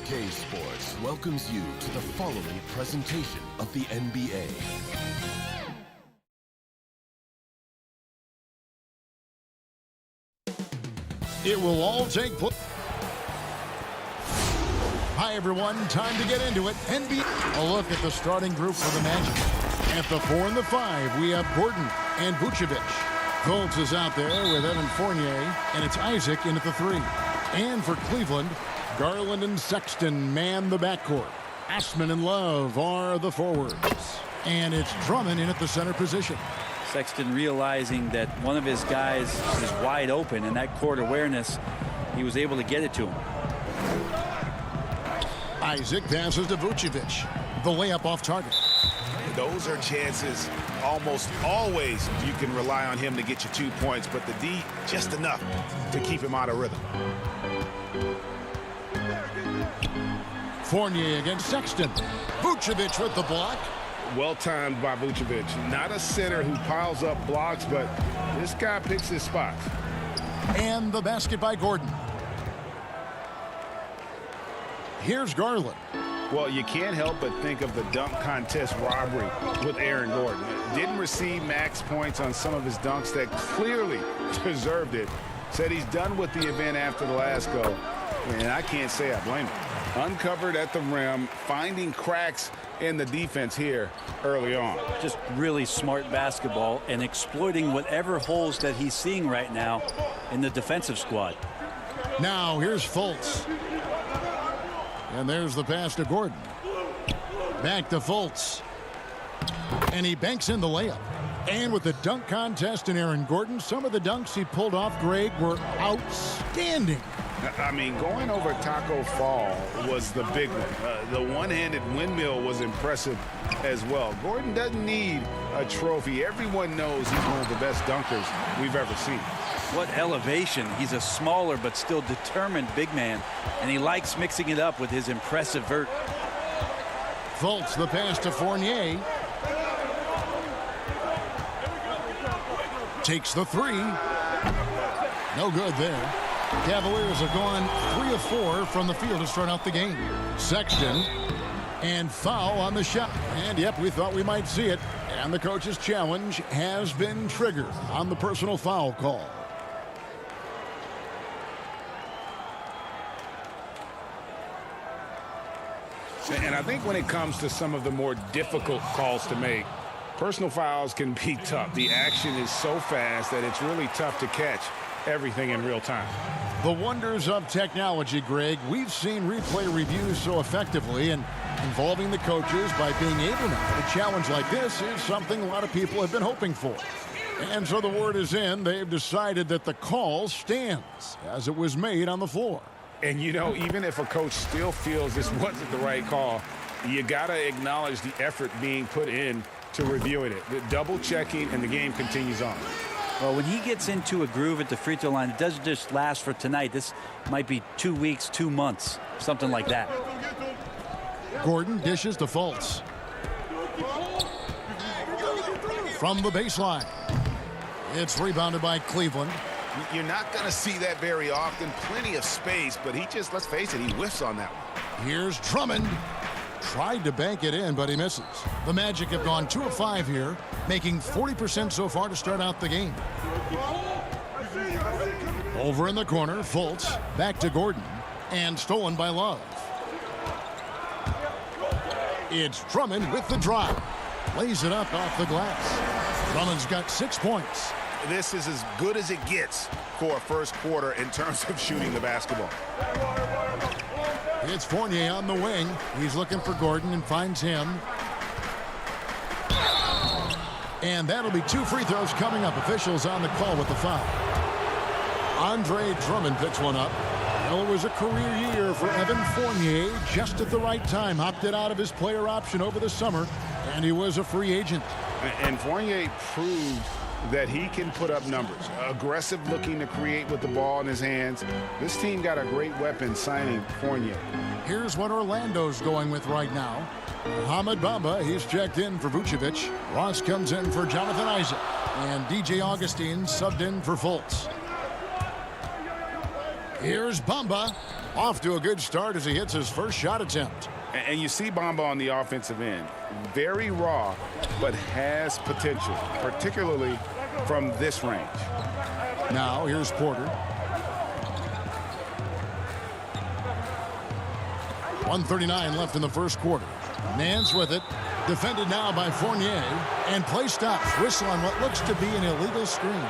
2K Sports welcomes you to the following presentation of the NBA. It will all take place. Hi, everyone. Time to get into it. NBA. A look at the starting group for the Magic. At the 4 and the 5, we have Gordon and Vucevic. Fultz is out there with Evan Fournier, and it's Isaac in at the 3. And for Cleveland, Garland and Sexton man the backcourt. Ashman and Love are the forwards. And it's Drummond in at the center position. Sexton realizing that one of his guys is wide open, and that court awareness, he was able to get it to him. Isaac passes to Vucevic. The layup off target. Those are chances almost always you can rely on him to get you 2 points, but the D just enough to keep him out of rhythm. Fournier against Sexton. Vucevic with the block. Well timed by Vucevic. Not a center who piles up blocks, but this guy picks his spots. And the basket by Gordon. Here's Garland. Well, you can't help but think of the dunk contest robbery with Aaron Gordon. Didn't receive max points on some of his dunks that clearly deserved it. Said he's done with the event after the last go, and I can't say I blame him. Uncovered at the rim, finding cracks in the defense here early on. Just really smart basketball and exploiting whatever holes that he's seeing right now in the defensive squad. Now here's Fultz. And there's the pass to Gordon. Back to Fultz. And he banks in the layup. And with the dunk contest in Aaron Gordon, some of the dunks he pulled off, Greg, were outstanding. I mean, going over Taco Fall was the big one. The one-handed windmill was impressive as well. Gordon doesn't need a trophy. Everyone knows he's one of the best dunkers we've ever seen. What elevation. He's a smaller but still determined big man, and he likes mixing it up with his impressive vert. Fultz, the pass to Fournier. Takes the 3. No good there. Cavaliers have gone 3 of 4 from the field to start out the game. Sexton, and foul on the shot. And yep, we thought we might see it. And the coach's challenge has been triggered on the personal foul call. And I think when it comes to some of the more difficult calls to make, personal fouls can be tough. The action is so fast that it's really tough to catch everything in real time. The wonders of technology, Greg. We've seen replay reviews so effectively, and involving the coaches by being able now. A challenge like this is something a lot of people have been hoping for. And so the word is in. They've decided that the call stands as it was made on the floor. And, you know, even if a coach still feels this wasn't the right call, you got to acknowledge the effort being put in to reviewing it. The double checking, and the game continues on. Well, when he gets into a groove at the free throw line, it doesn't just last for tonight. This might be 2 weeks, 2 months, something like that. Gordon dishes to Fultz. From the baseline. It's rebounded by Cleveland. You're not going to see that very often. Plenty of space, but he just, let's face it, he whiffs on that one. Here's Drummond. Tried to bank it in, but he misses. The Magic have gone 2 of 5 here, making 40% so far to start out the game. Over in the corner, Fultz. Back to Gordon. And stolen by Love. It's Drummond with the drive. Lays it up off the glass. Drummond's got 6 points. This is as good as it gets for a first quarter in terms of shooting the basketball. It's Fournier on the wing. He's looking for Gordon and finds him. And that'll be 2 free throws coming up. Officials on the call with the foul. Andre Drummond picks one up. Well, it was a career year for Evan Fournier. Just at the right time. Opted out of his player option over the summer. And he was a free agent. And Fournier proved that he can put up numbers. Aggressive looking to create with the ball in his hands. This team got a great weapon signing Fournier. Here's what Orlando's going with right now. Mohamed Bamba, he's checked in for Vucevic. Ross comes in for Jonathan Isaac. And DJ Augustine subbed in for Fultz. Here's Bamba. Off to a good start as he hits his first shot attempt. And you see Bamba on the offensive end. Very raw, but has potential, particularly from this range. Now here's Porter. 1:39 left in the first quarter. Nance with it. Defended now by Fournier. And play stops. Whistle on what looks to be an illegal screen.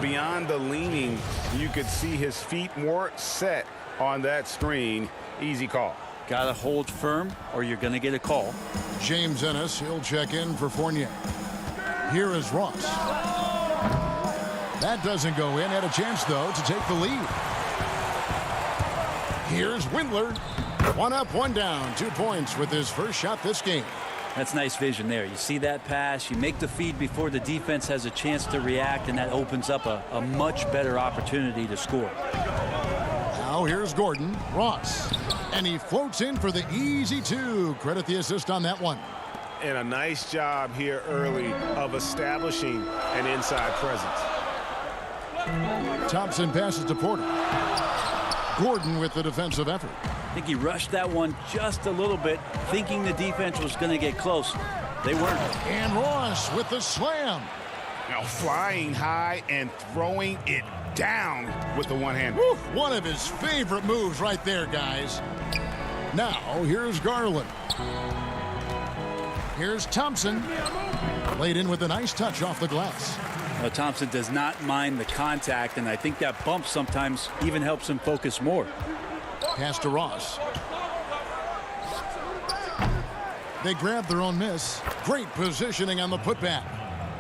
Beyond the leaning, you could see his feet more set on that screen. Easy call. Got to hold firm or you're going to get a call. James Ennis, he'll check in for Fournier. Here is Ross. That doesn't go in. Had a chance, though, to take the lead. Here's Windler. 1 up, 1 down. 2 points with his first shot this game. That's nice vision there. You see that pass, you make the feed before the defense has a chance to react, and that opens up a much better opportunity to score. Now here's Gordon. Ross. And he floats in for the easy 2. Credit the assist on that one. And a nice job here early of establishing an inside presence. Thompson passes to Porter. Gordon with the defensive effort. I think he rushed that one just a little bit, thinking the defense was going to get close. They weren't. And Ross with the slam. Now flying high and throwing it down with the one hand. Woo, one of his favorite moves right there, guys. Now here's Garland. Here's Thompson. Laid in with a nice touch off the glass. Thompson does not mind the contact, and I think that bump sometimes even helps him focus more. Pass to Ross. They grab their own miss. Great positioning on the putback.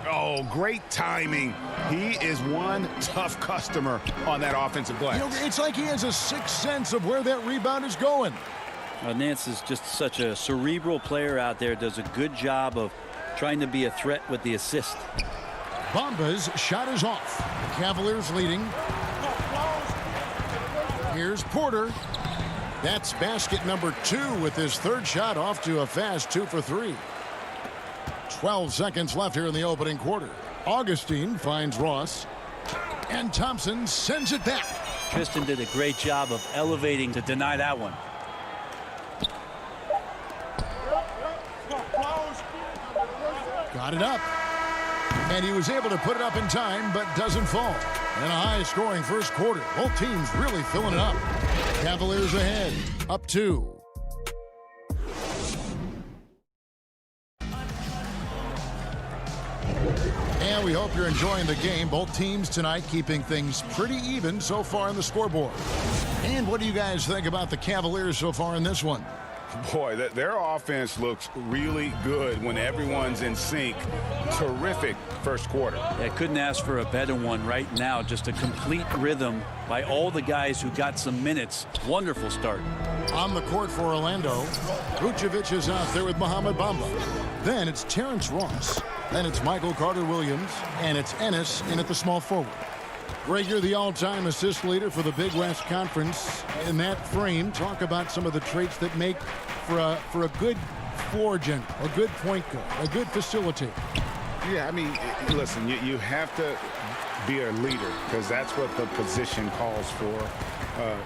Oh, great timing. He is one tough customer on that offensive glass. You know, it's like he has a sixth sense of where that rebound is going. Nance is just such a cerebral player out there. Does a good job of trying to be a threat with the assist. Bamba's shot is off. Cavaliers leading. Here's Porter. That's basket number 2 with his third shot off to a fast 2 for 3. 12 seconds left here in the opening quarter. Augustine finds Ross. And Thompson sends it back. Tristan did a great job of elevating to deny that one. Got it up. And he was able to put it up in time, but doesn't fall. In a high-scoring first quarter. Both teams really filling it up. Cavaliers ahead, up 2. And we hope you're enjoying the game. Both teams tonight keeping things pretty even so far on the scoreboard. And what do you guys think about the Cavaliers so far in this one? Boy, their offense looks really good when everyone's in sync. Terrific first quarter. I couldn't ask for a better one right now. Just a complete rhythm by all the guys who got some minutes. Wonderful start. On the court for Orlando, Vucevic is out there with Mohamed Bamba. Then it's Terrence Ross. Then it's Michael Carter-Williams. And it's Ennis in at the small forward. Gregor, the all-time assist leader for the Big West Conference. In that frame, talk about some of the traits that make for a good floor general, a good point guard, a good facilitator. Yeah, I mean, listen, you have to be a leader because that's what the position calls for.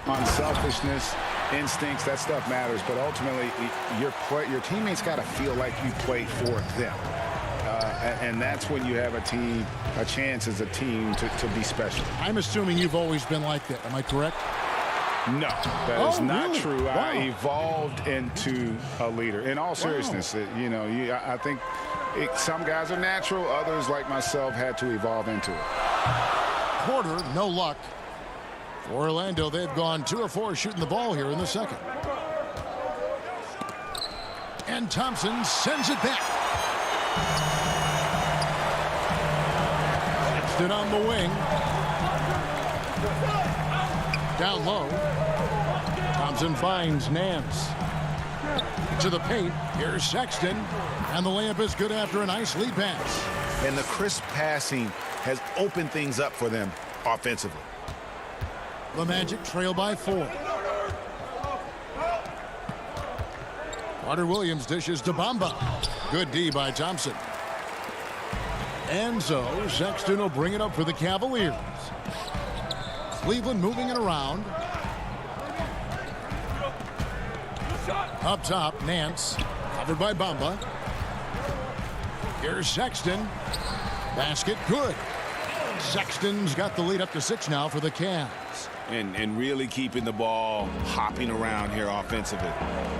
Unselfishness, instincts, that stuff matters. But ultimately, your teammates got to feel like you play for them. And that's when you have a chance as a team to be special. I'm assuming you've always been like that. Am I correct? No, that is not really? true. Wow. I evolved into a leader. In all seriousness, I think some guys are natural. Others, like myself, had to evolve into it. Porter, no luck. For Orlando, they've gone 2 of 4 shooting the ball here in the second. And Thompson sends it back. Sexton on the wing. Down low. Thompson finds Nance. To the paint. Here's Sexton. And the layup is good after a nice lead pass. And the crisp passing has opened things up for them offensively. The Magic trail by 4. Carter-Williams dishes to Bamba. Good D by Thompson. And so Sexton will bring it up for the Cavaliers. Cleveland moving it around. Up top, Nance. Covered by Bamba. Here's Sexton. Basket, good. Sexton's got the lead up to 6 now for the Cavs. And really keeping the ball hopping around here offensively.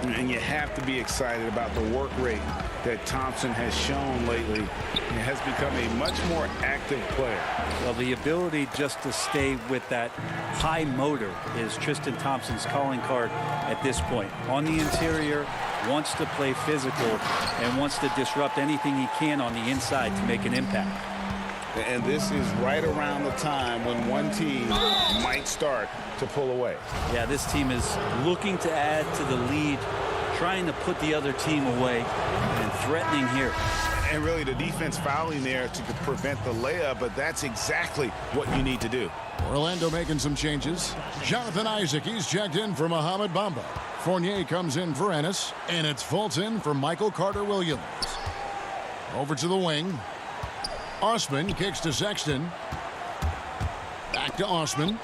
And you have to be excited about the work rate that Thompson has shown lately. He has become a much more active player. Well, the ability just to stay with that high motor is Tristan Thompson's calling card at this point. On the interior, wants to play physical and wants to disrupt anything he can on the inside to make an impact. And this is right around the time when one team might start to pull away. Yeah, this team is looking to add to the lead, trying to put the other team away, and threatening here. And really the defense fouling there to prevent the layup, but that's exactly what you need to do. Orlando making some changes. Jonathan Isaac, he's checked in for Mohamed Bamba. Fournier comes in for Ennis, and it's Fultz in for Michael Carter-Williams. Over to the wing. Osman kicks to Sexton. Back to Osman.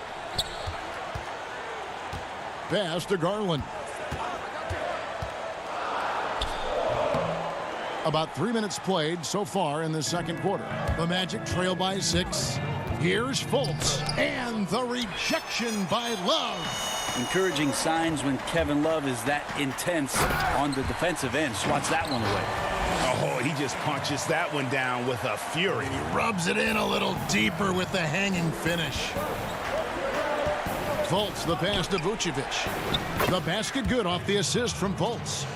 Pass to Garland. About 3 minutes played so far in the second quarter. The Magic trail by 6. Here's Fultz. And the rejection by Love. Encouraging signs when Kevin Love is that intense on the defensive end. Swats that one away. Oh, he just punches that one down with a fury. He rubs it in a little deeper with the hanging finish. Fultz, the pass to Vucevic. The basket good off the assist from Fultz.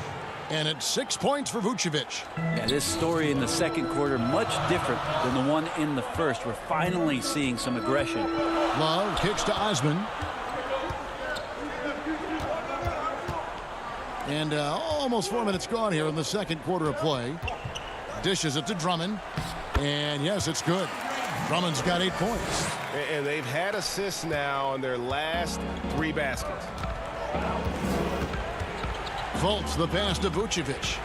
And it's 6 points for Vucevic. Yeah, this story in the second quarter much different than the one in the first. We're finally seeing some aggression. Love kicks to Osman. And almost 4 minutes gone here in the second quarter of play. Dishes it to Drummond. And yes, it's good. Drummond's got 8 points. And they've had assists now on their last 3 baskets. Fultz, the pass to Vucevic.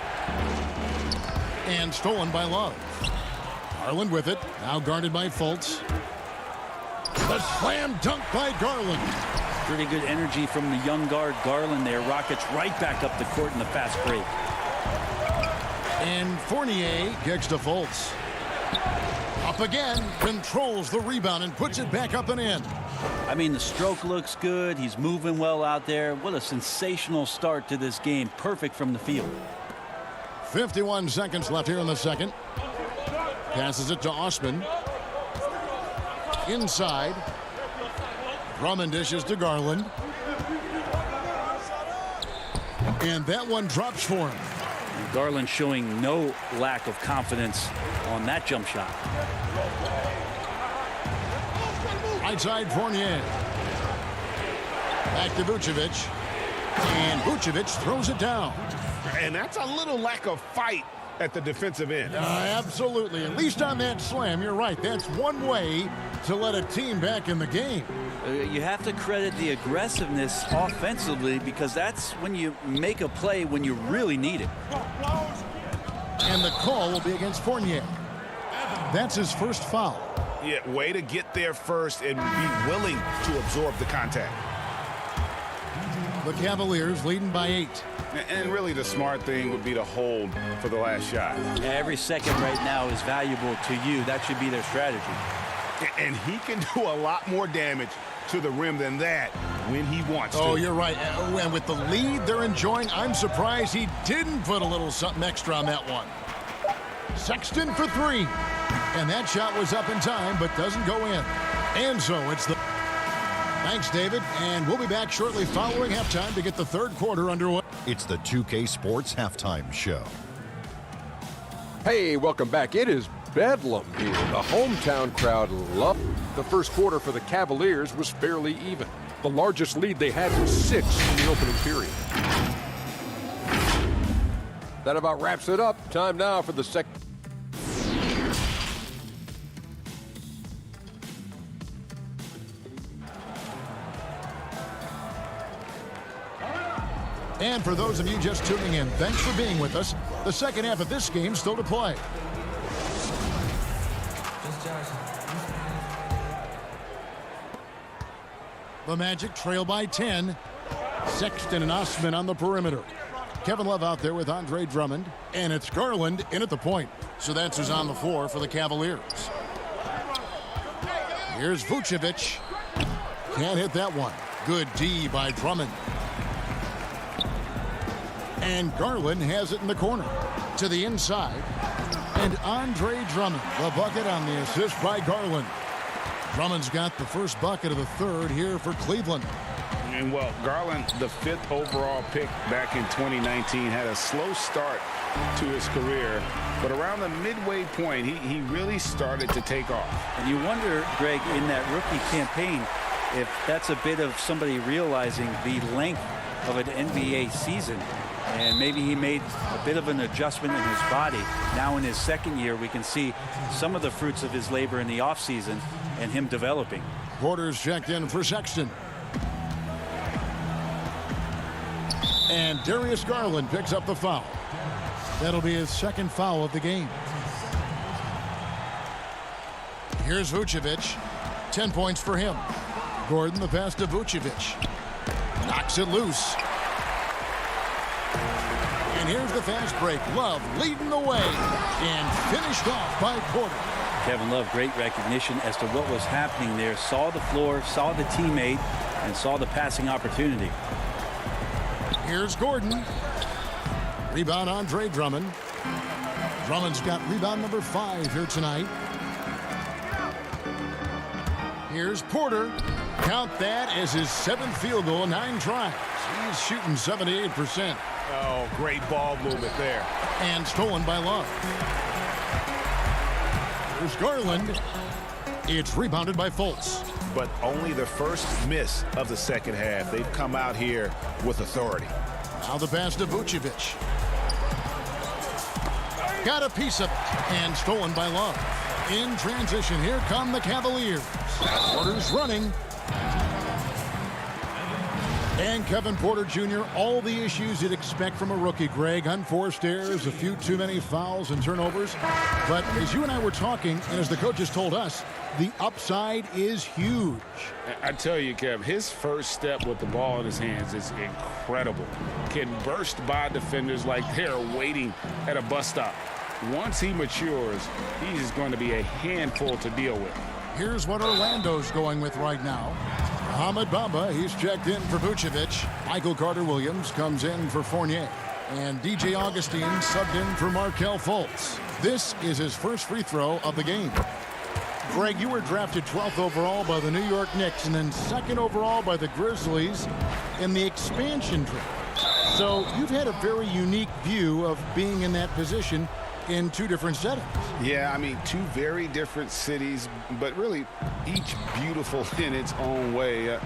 And stolen by Love. Garland with it. Now guarded by Fultz. The slam dunk by Garland. Pretty good energy from the young guard Garland there. Rockets right back up the court in the fast break. And Fournier kicks to Fultz. Up again, controls the rebound and puts it back up and in. I mean, the stroke looks good. He's moving well out there. What a sensational start to this game. Perfect from the field. 51 seconds left here in the second. Passes it to Osman. Inside. Drummond dishes to Garland. And that one drops for him. Garland showing no lack of confidence on that jump shot. Right side Fournier. Back to Vucevic. And Vucevic throws it down. And that's a little lack of fight at the defensive end. Absolutely. At least on that slam, you're right. That's one way to let a team back in the game. You have to credit the aggressiveness offensively because that's when you make a play when you really need it. And the call will be against Fournier. That's his first foul. Yeah, way to get there first and be willing to absorb the contact. The Cavaliers leading by 8. And really the smart thing would be to hold for the last shot. Every second right now is valuable to you. That should be their strategy. And he can do a lot more damage to the rim than that when he wants to. Oh, you're right. And with the lead they're enjoying, I'm surprised he didn't put a little something extra on that one. Sexton for 3. And that shot was up in time, but doesn't go in. And so it's the... Thanks, David. And we'll be back shortly following halftime to get the third quarter underway. It's the 2K Sports Halftime Show. Hey, welcome back. It is bedlam here. The hometown crowd loved the first quarter for the Cavaliers was fairly even. The largest lead they had was 6 in the opening period. That about wraps it up. Time now for the second. And for those of you just tuning in, thanks for being with us. The second half of this game still to play. The Magic trail by 10. Sexton and Osman on the perimeter. Kevin Love out there with Andre Drummond. And it's Garland in at the point. So that's who's on the floor for the Cavaliers. Here's Vucevic. Can't hit that one. Good D by Drummond. And Garland has it in the corner. To the inside. And Andre Drummond, the bucket on the assist by Garland. Drummond's got the first bucket of the third here for Cleveland. And, well, Garland, the 5th overall pick back in 2019, had a slow start to his career. But around the midway point, he really started to take off. And you wonder, Greg, in that rookie campaign, if that's a bit of somebody realizing the length of an NBA season. And maybe he made a bit of an adjustment in his body. Now in his second year, we can see some of the fruits of his labor in the offseason and him developing. Porter's checked in for Sexton. And Darius Garland picks up the foul. That'll be his second foul of the game. Here's Vucevic. 10 points for him. Gordon, the pass to Vucevic. Knocks it loose. And here's the fast break. Love leading the way. And finished off by Porter. Kevin Love, great recognition as to what was happening there. Saw the floor, saw the teammate, and saw the passing opportunity. Here's Gordon. Rebound Andre Drummond. Drummond's got rebound number 5 here tonight. Here's Porter. Count that as his 7th field goal, 9 tries. He's shooting 78%. Oh, great ball movement there. And stolen by Love. Here's Garland. It's rebounded by Fultz. But only the first miss of the second half. They've come out here with authority. Now the pass to Vucevic. Got a piece of it. And stolen by Love. In transition, here come the Cavaliers. Porter's running. And Kevin Porter Jr., all the issues you'd expect from a rookie, Greg. Unforced errors, a few too many fouls and turnovers. But as you and I were talking, and as the coaches told us, the upside is huge. I tell you, Kev, his first step with the ball in his hands is incredible. Can burst by defenders like they're waiting at a bus stop. Once he matures, he's going to be a handful to deal with. Here's what Orlando's going with right now. Mohamed Bamba, he's checked in for Vucevic. Michael Carter-Williams comes in for Fournier. And DJ Augustine subbed in for Markelle Fultz. This is his first free throw of the game. Greg, you were drafted 12th overall by the New York Knicks and then 2nd overall by the Grizzlies in the expansion draft. So you've had a very unique view of being in that position in 2 different settings. Yeah, I mean, 2 very different cities, but really each beautiful in its own way.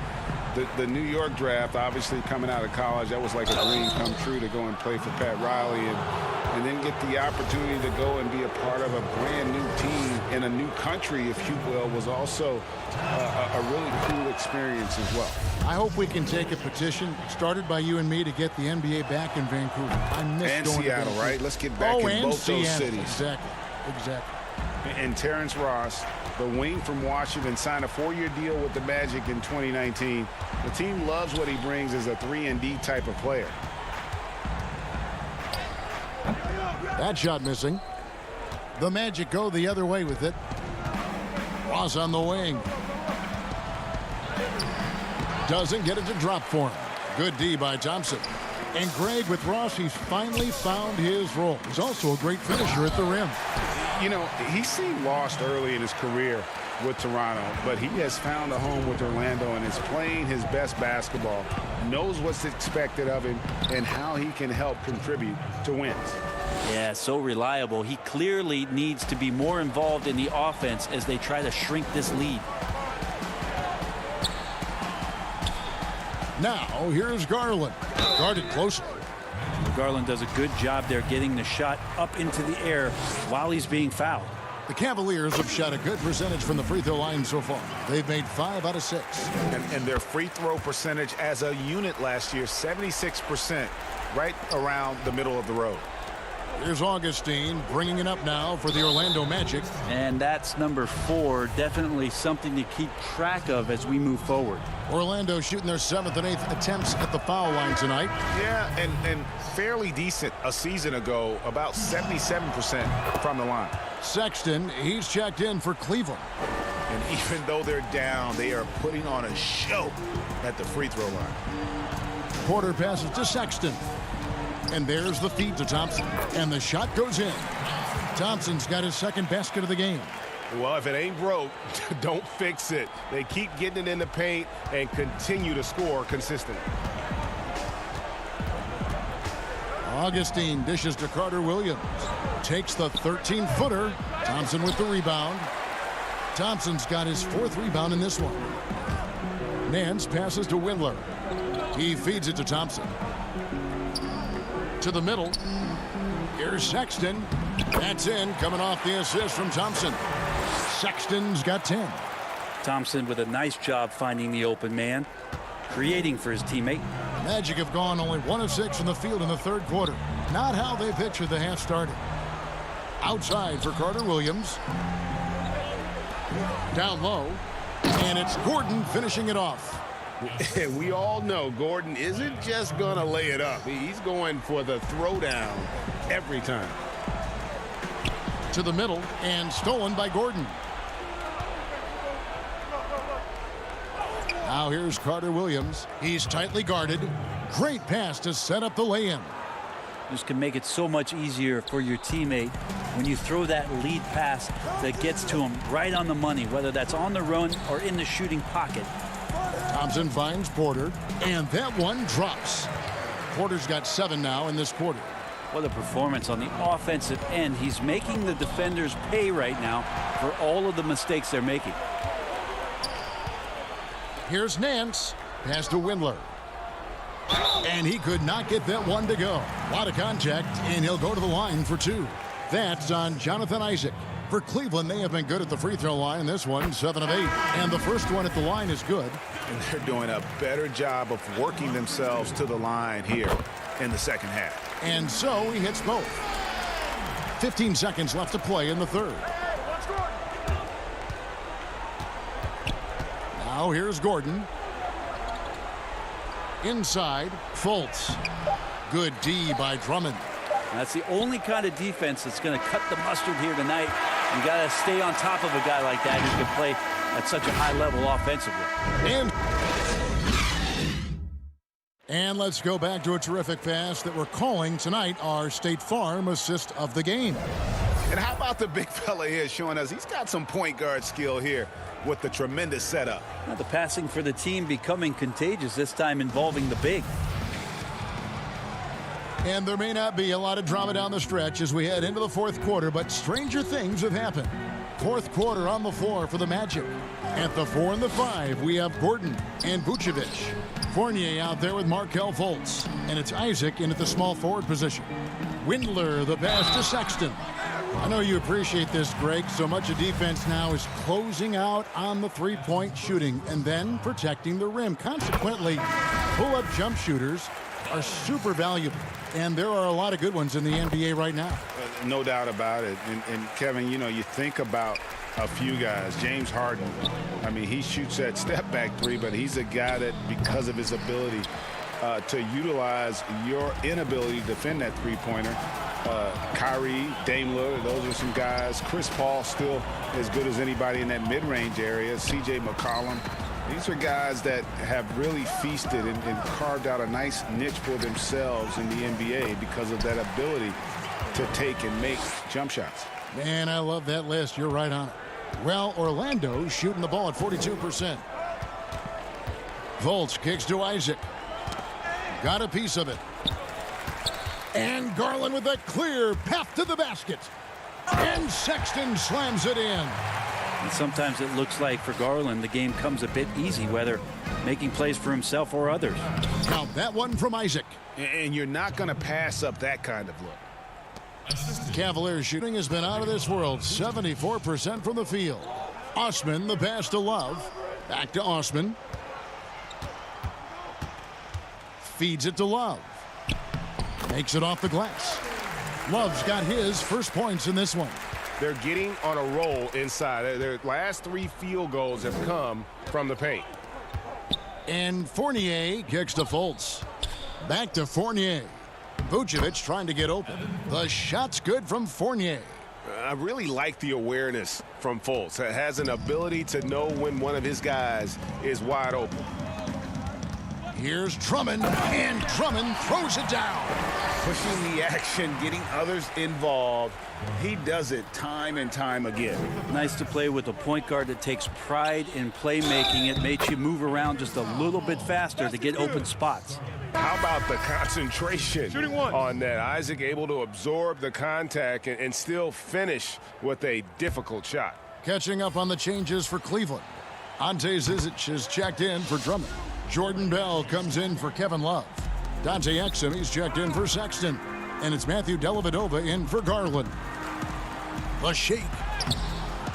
The New York draft, obviously coming out of college, that was like a dream come true to go and play for Pat Riley and then get the opportunity to go and be a part of a brand new team in a new country, if you will, was also a really cool experience as well. I hope we can take a petition started by you and me to get the NBA back in Vancouver. I miss and going Seattle, to right? Let's get back in both Seattle. those cities. Exactly. And Terrence Ross, the wing from Washington, signed a 4-year deal with the Magic in 2019. The team loves what he brings as a 3-and-D type of player. That shot missing. The Magic go the other way with it. Ross on the wing. Doesn't get it to drop for him. Good D by Thompson. And Greg, with Ross, he's finally found his role. He's also a great finisher at the rim. You know, he seemed lost early in his career with Toronto, but he has found a home with Orlando and is playing his best basketball, knows what's expected of him, and how he can help contribute to wins. Yeah, so reliable. He clearly needs to be more involved in the offense as they try to shrink this lead. Now, here's Garland. Guarded closely. Garland does a good job there getting the shot up into the air while he's being fouled. The Cavaliers have shot a good percentage from the free throw line so far. They've made 5 out of 6. And their free throw percentage as a unit last year, 76%, right around the middle of the road. Here's Augustine bringing it up now for the Orlando Magic. And that's number 4. Definitely something to keep track of as we move forward. Orlando shooting their 7th and 8th attempts at the foul line tonight. Yeah, and fairly decent a season ago, about 77% from the line. Sexton, he's checked in for Cleveland. And even though they're down, they are putting on a show at the free throw line. Porter passes to Sexton. And there's the feed to Thompson. And the shot goes in. Thompson's got his 2nd basket of the game. Well, if it ain't broke, don't fix it. They keep getting it in the paint and continue to score consistently. Augustine dishes to Carter Williams. Takes the 13-footer. Thompson with the rebound. Thompson's got his 4th rebound in this one. Nance passes to Windler. He feeds it to Thompson. To the middle. Here's Sexton. That's in, coming off the assist from Thompson. Sexton's got 10. Thompson with a nice job finding the open man, creating for his teammate. Magic have gone only 1 of 6 from the field in the 3rd quarter. Not how they pictured the half started. Outside for Carter Williams. Down low. And it's Gordon finishing it off. We all know Gordon isn't just going to lay it up. He's going for the throwdown every time. To the middle and stolen by Gordon. Now here's Carter Williams. He's tightly guarded. Great pass to set up the lay-in. This can make it so much easier for your teammate when you throw that lead pass that gets to him right on the money, whether that's on the run or in the shooting pocket. Thompson finds Porter, and that one drops. Porter's got 7 now in this quarter. What a performance on the offensive end. He's making the defenders pay right now for all of the mistakes they're making. Here's Nance. Pass to Windler. And he could not get that one to go. A lot of contact, and he'll go to the line for 2. That's on Jonathan Isaac. For Cleveland, they have been good at the free throw line. This one, 7 of 8. And the first one at the line is good. And they're doing a better job of working themselves to the line here in the second half. And so he hits both. 15 seconds left to play in the 3rd. Now here's Gordon. Inside, Fultz. Good D by Drummond. That's the only kind of defense that's going to cut the mustard here tonight. You got to stay on top of a guy like that who can play at such a high level offensively. And let's go back to a terrific pass that we're calling tonight our State Farm assist of the game. And how about the big fella here showing us he's got some point guard skill here with the tremendous setup. Now the passing for the team becoming contagious, this time involving the big. And there may not be a lot of drama down the stretch as we head into the 4th quarter, but stranger things have happened. 4th quarter on the floor for the Magic. At the 4 and the 5, we have Gordon and Vucevic. Fournier out there with Markelle Fultz. And it's Isaac in at the small forward position. Windler, the pass to Sexton. I know you appreciate this, Greg. So much of defense now is closing out on the three-point shooting and then protecting the rim. Consequently, pull-up jump shooters are super valuable. And there are a lot of good ones in the NBA right now. No doubt about it. And Kevin, you know, you think about a few guys. James Harden, I mean, he shoots that step-back 3, but he's a guy that, because of his ability to utilize your inability to defend that three-pointer, Kyrie, Dame Lillard, those are some guys. Chris Paul still as good as anybody in that mid-range area. C.J. McCollum. These are guys that have really feasted and carved out a nice niche for themselves in the NBA because of that ability to take and make jump shots. Man, I love that list. You're right on it. Well, Orlando's shooting the ball at 42%. Fultz kicks to Isaac. Got a piece of it. And Garland with a clear path to the basket. And Sexton slams it in. And sometimes it looks like for Garland the game comes a bit easy, whether making plays for himself or others. Now that one from Isaac. And you're not going to pass up that kind of look. Cavaliers shooting has been out of this world. 74% from the field. Osman, the pass to Love. Back to Osman. Feeds it to Love. Makes it off the glass. Love's got his first points in this one. They're getting on a roll inside. Their last 3 field goals have come from the paint. And Fournier kicks to Fultz. Back to Fournier. Vucevic trying to get open. The shot's good from Fournier. I really like the awareness from Fultz. Has an ability to know when one of his guys is wide open. Here's Drummond, and Drummond throws it down. Pushing the action, getting others involved. He does it time and time again. Nice to play with a point guard that takes pride in playmaking. It makes you move around just a little bit faster to get open spots. How about the concentration on that? Isaac able to absorb the contact and still finish with a difficult shot. Catching up on the changes for Cleveland. Ante Zizic is checked in for Drummond. Jordan Bell comes in for Kevin Love. Dante Exum, he's checked in for Sexton. And it's Matthew Dellavedova in for Garland. The shake.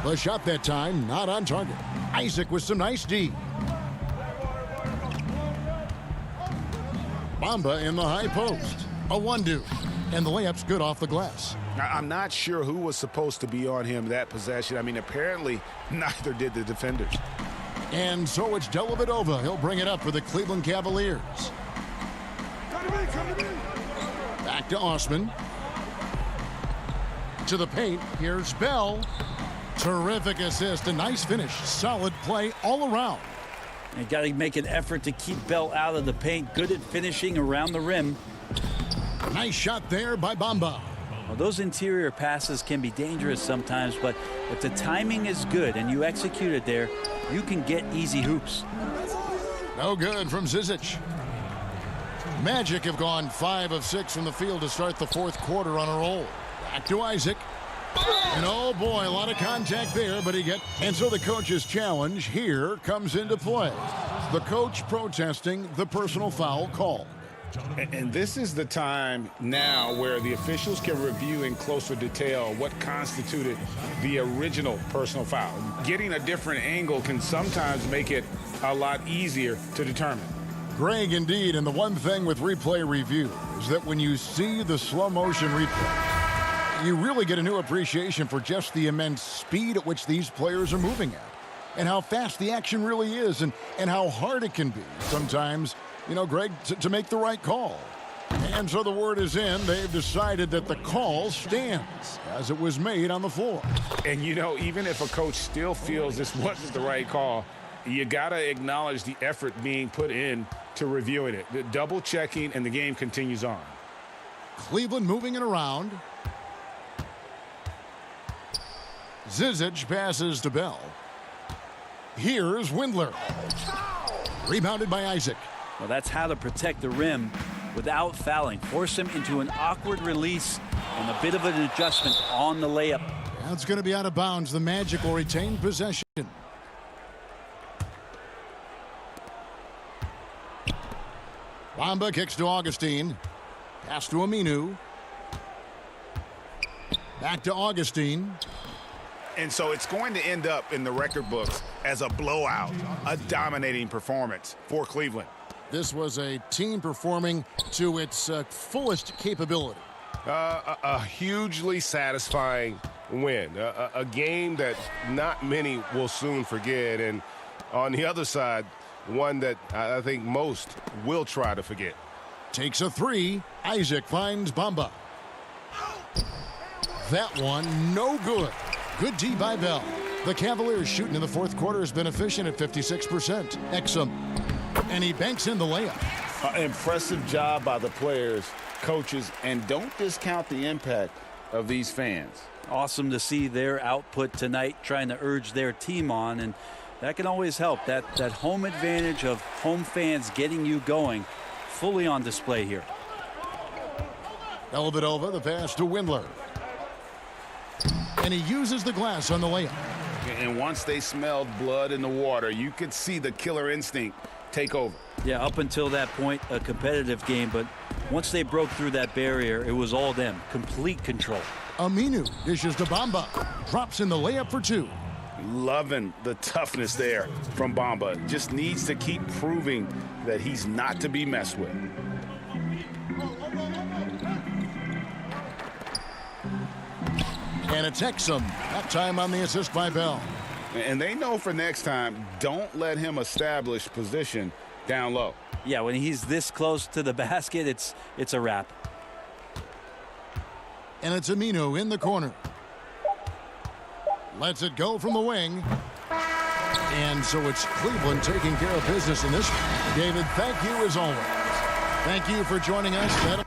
The shot that time, not on target. Isaac with some nice D. Bamba in the high post. A one-do. And the layup's good off the glass. I'm not sure who was supposed to be on him that possession. I mean, apparently neither did the defenders. And so it's Dellavedova. He'll bring it up for the Cleveland Cavaliers. Back to Osman. To the paint. Here's Bell. Terrific assist. A nice finish. Solid play all around. You got to make an effort to keep Bell out of the paint. Good at finishing around the rim. Nice shot there by Bamba. Well, those interior passes can be dangerous sometimes, but if the timing is good and you execute it there, you can get easy hoops. No good from Zizic. Magic have gone 5 of 6 from the field to start the fourth quarter on a roll. Back to Isaac. And oh boy, a lot of contact there, but and so the coach's challenge here comes into play. The coach protesting the personal foul call. And this is the time now where the officials can review in closer detail what constituted the original personal foul. Getting a different angle can sometimes make it a lot easier to determine. Greg, indeed, and the one thing with replay review is that when you see the slow motion replay, you really get a new appreciation for just the immense speed at which these players are moving at, and how fast the action really is, and how hard it can be sometimes, you know, Greg, to make the right call. And so the word is in. They've decided that the call stands as it was made on the floor. And, you know, even if a coach still feels this wasn't the right call, you got to acknowledge the effort being put in to reviewing it. The double checking, and the game continues on. Cleveland moving it around. Zizic passes to Bell. Here's Windler. Rebounded by Isaac. Well, that's how to protect the rim without fouling. Force him into an awkward release and a bit of an adjustment on the layup. That's going to be out of bounds. The Magic will retain possession. Bamba kicks to Augustine. Pass to Aminu. Back to Augustine. And so it's going to end up in the record books as a blowout, a dominating performance for Cleveland. This was a team performing to its fullest capability. A hugely satisfying win. A game that not many will soon forget. And on the other side, one that I think most will try to forget. Takes a three. Isaac finds Bamba. That one, no good. Good D by Bell. The Cavaliers shooting in the fourth quarter has been efficient at 56%. Exum. And he banks in the layup. Impressive job by the players, coaches, and don't discount the impact of these fans. Awesome to see their output tonight, trying to urge their team on, and that can always help. That home advantage of home fans getting you going, fully on display here. Dellavedova, the pass to Windler. And he uses the glass on the layup. And once they smelled blood in the water, you could see the killer instinct take over. Yeah, up until that point, a competitive game, but once they broke through that barrier, it was all them. Complete control. Aminu dishes to Bamba. Drops in the layup for two. Loving the toughness there from Bamba. Just needs to keep proving that he's not to be messed with. And it's Exum. That time on the assist by Bell. And they know for next time, don't let him establish position down low. Yeah, when he's this close to the basket, it's a wrap. And it's Aminu in the corner. Lets it go from the wing. And so it's Cleveland taking care of business in this. David, thank you as always. Thank you for joining us.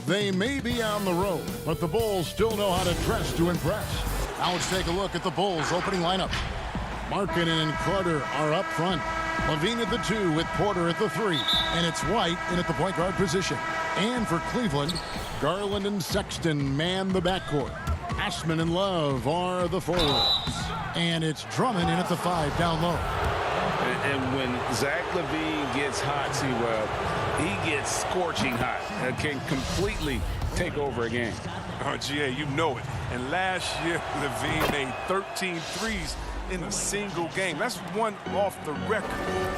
They may be on the road, but the Bulls still know how to dress to impress. Now let's take a look at the Bulls' opening lineup. Markkanen and Carter are up front. Levine at the 2 with Porter at the 3. And it's White in at the point guard position. And for Cleveland, Garland and Sexton man the backcourt. Ashman and Love are the forwards. And it's Drummond in at the 5 down low. And when Zach LaVine gets hot, Sewell, he gets scorching hot. Can completely take over a game. Oh, GA, you know it. And last year, LaVine made 13 threes in a single game. That's one off the record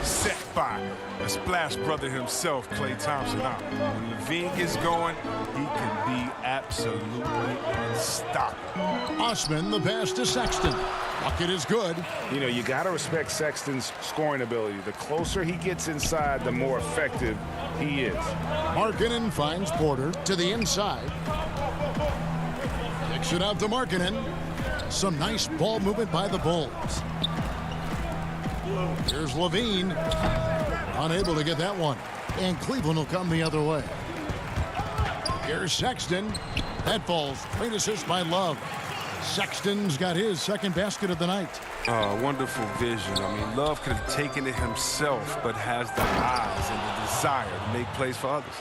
set by the splash brother himself, Klay Thompson. Now, when LaVine gets going, he can be absolutely unstoppable. Osman the pass to Sexton. Bucket is good. You know, you got to respect Sexton's scoring ability. The closer he gets inside, the more effective he is. Markkanen finds Porter to the inside. Kicks it out to Markkanen. Some nice ball movement by the Bulls. Here's Levine. Unable to get that one. And Cleveland will come the other way. Here's Sexton. That falls. Great assist by Love. Sexton's got his second basket of the night. Wonderful vision. I mean, Love could have taken it himself, but has the eyes and the desire to make plays for others.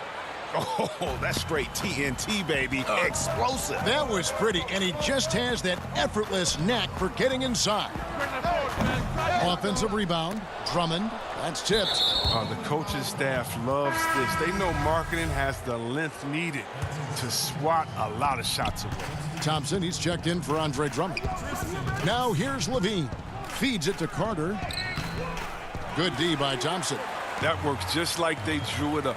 Oh, that's straight TNT, baby. Explosive. That was pretty, and he just has that effortless knack for getting inside. Offensive rebound. Drummond. That's tipped. The coaching staff loves this. They know Markkanen has the length needed to swat a lot of shots away. Thompson, he's checked in for Andre Drummond. Now here's Levine. Feeds it to Carter. Good D by Thompson. That works just like they drew it up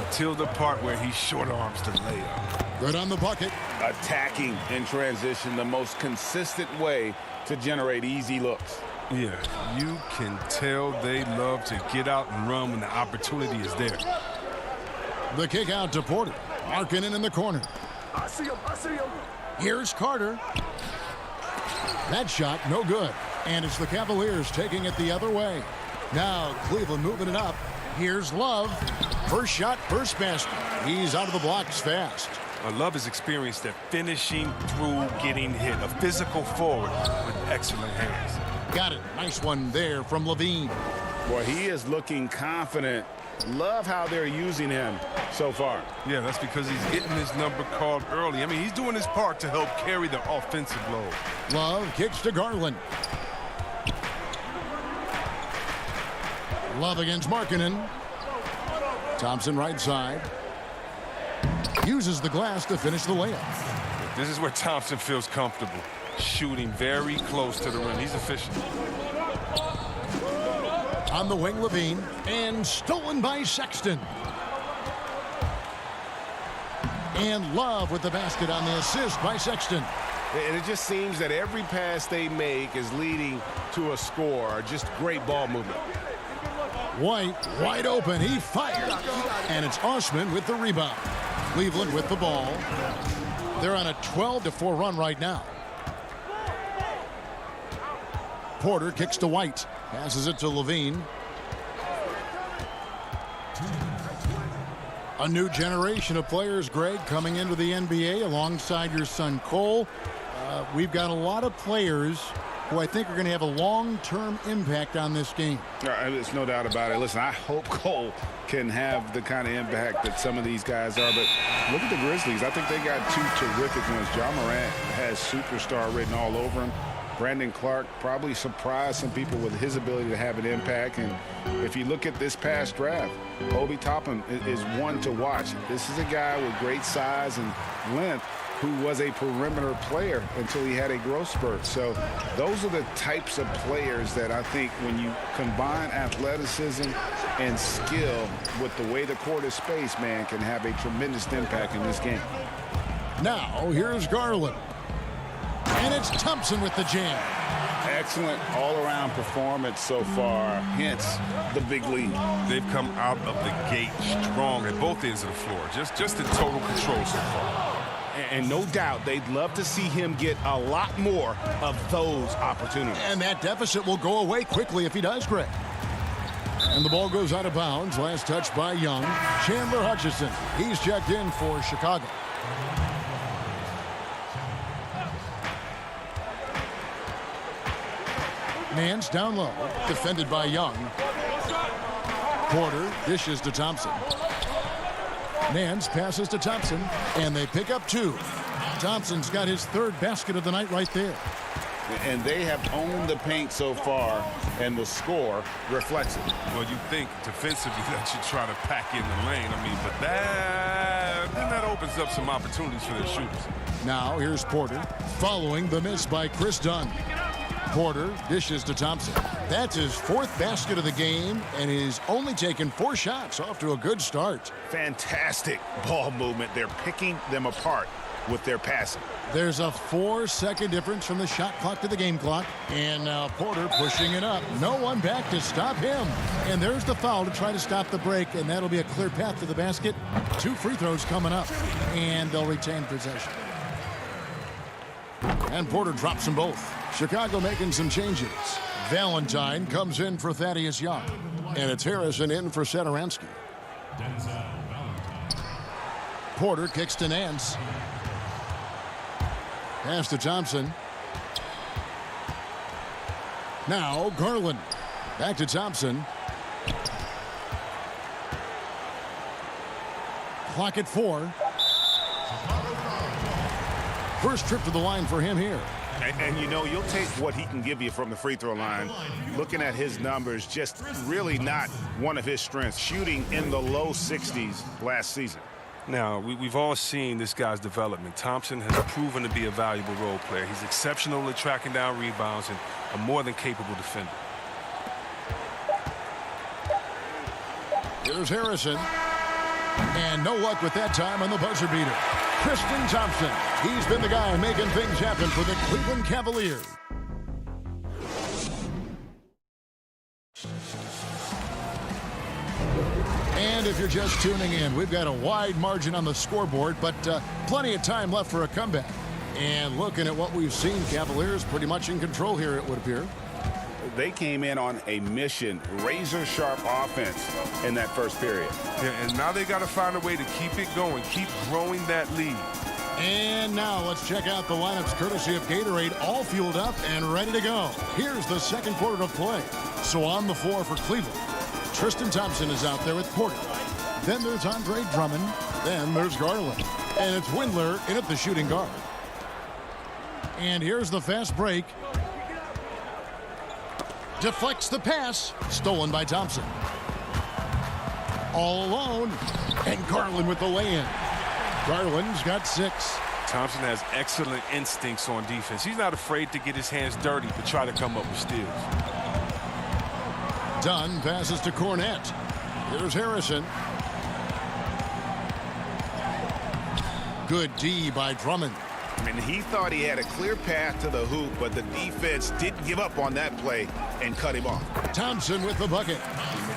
until the part where he short arms the layup. Good on the bucket. Attacking in transition, the most consistent way to generate easy looks. Yeah, you can tell they love to get out and run when the opportunity is there. The kick out to Porter. Markkanen in the corner. I see him. Here's Carter. That shot, no good. And it's the Cavaliers taking it the other way. Now Cleveland moving it up. Here's Love. First shot, first basket. He's out of the blocks fast. Love has experienced at finishing through getting hit. A physical forward with excellent hands. Got it. Nice one there from Levine. Boy, he is looking confident. Love how they're using him so far. Yeah, that's because he's getting his number called early. I mean, he's doing his part to help carry the offensive load. Love kicks to Garland. Love against Markkanen. Thompson right side. Uses the glass to finish the layup. This is where Thompson feels comfortable. Shooting very close to the rim. He's efficient. On the wing, Levine. And stolen by Sexton. And Love with the basket on the assist by Sexton. And it just seems that every pass they make is leading to a score. Just great ball movement. White wide open. He fired. And it's Osman with the rebound. Cleveland with the ball. They're on a 12-4 run right now. Porter kicks to White. Passes it to Levine. A new generation of players, Greg, coming into the NBA alongside your son Cole. We've got a lot of players who I think are going to have a long-term impact on this game. There's no doubt about it. Listen, I hope Cole can have the kind of impact that some of these guys are. But look at the Grizzlies. I think they got two terrific ones. Ja Morant has superstar written all over him. Brandon Clark probably surprised some people with his ability to have an impact. And if you look at this past draft, Obi Toppin is one to watch. This is a guy with great size and length who was a perimeter player until he had a growth spurt. So those are the types of players that I think when you combine athleticism and skill with the way the court is spaced, man, can have a tremendous impact in this game. Now, here's Garland. And it's Thompson with the jam. Excellent all-around performance so far, hence the big lead. They've come out of the gate strong at both ends of the floor, just in total control so far. And no doubt they'd love to see him get a lot more of those opportunities. And that deficit will go away quickly if he does, Greg. And the ball goes out of bounds. Last touch by Young. Chandler Hutchison. He's checked in for Chicago. Nance down low. Defended by Young. Porter dishes to Thompson. Nance passes to Thompson, and they pick up 2. Thompson's got his 3rd basket of the night right there. And they have owned the paint so far, and the score reflects it. Well, you think defensively that you try to pack in the lane. I mean, but that opens up some opportunities for their shooters. Now here's Porter following the miss by Chris Dunn. Porter dishes to Thompson. That's his 4th basket of the game, and he's only taken 4 shots. Off to a good start. Fantastic ball movement. They're picking them apart with their passing. There's a 4-second difference from the shot clock to the game clock. And now Porter pushing it up. No one back to stop him. And there's the foul to try to stop the break, and that'll be a clear path to the basket. 2 free throws coming up, and they'll retain possession. And Porter drops them both. Chicago making some changes. Valentine comes in for Thaddeus Young. And it's Harrison in for Satoransky. Porter kicks to Nance. Pass to Thompson. Now Garland. Back to Thompson. Clock at 4. First trip to the line for him here. And you know, you'll take what he can give you from the free throw line. Looking at his numbers, just really not one of his strengths. Shooting in the low 60s last season. Now, we've all seen this guy's development. Thompson has proven to be a valuable role player. He's exceptional at tracking down rebounds and a more than capable defender. Here's Harrison. And no luck with that time on the buzzer beater. Tristan Thompson. He's been the guy making things happen for the Cleveland Cavaliers. And if you're just tuning in, we've got a wide margin on the scoreboard, but plenty of time left for a comeback. And looking at what we've seen, Cavaliers pretty much in control here, it would appear. They came in on a mission, razor-sharp offense in that first period. Yeah, and now they got to find a way to keep it going, keep growing that lead. And now let's check out the lineups courtesy of Gatorade, all fueled up and ready to go. Here's the second quarter of play. So on the floor for Cleveland, Tristan Thompson is out there with Porter. Then there's Andre Drummond. Then there's Garland. And it's Windler in at the shooting guard. And here's the fast break. Deflects the pass. Stolen by Thompson. All alone. And Garland with the lay-in. Garland's got 6. Thompson has excellent instincts on defense. He's not afraid to get his hands dirty to try to come up with steals. Dunn passes to Cornette. Here's Harrison. Good D by Drummond. I mean, he thought he had a clear path to the hoop, but the defense didn't give up on that play and cut him off. Thompson with the bucket.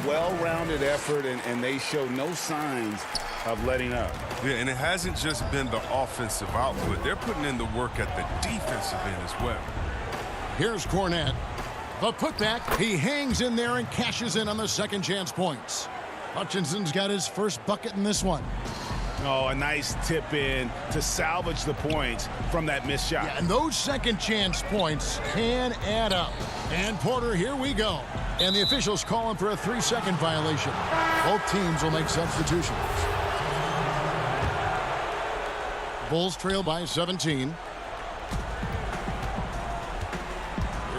Well-rounded effort, and they show no signs of letting up. Yeah, and it hasn't just been the offensive output. They're putting in the work at the defensive end as well. Here's Cornette. The putback. He hangs in there and cashes in on the second chance points. Hutchinson's got his first bucket in this one. Oh, a nice tip in to salvage the points from that missed shot. Yeah, and those second chance points can add up. And Porter, here we go. And the officials calling for a 3-second violation. Both teams will make substitutions. Bulls trail by 17.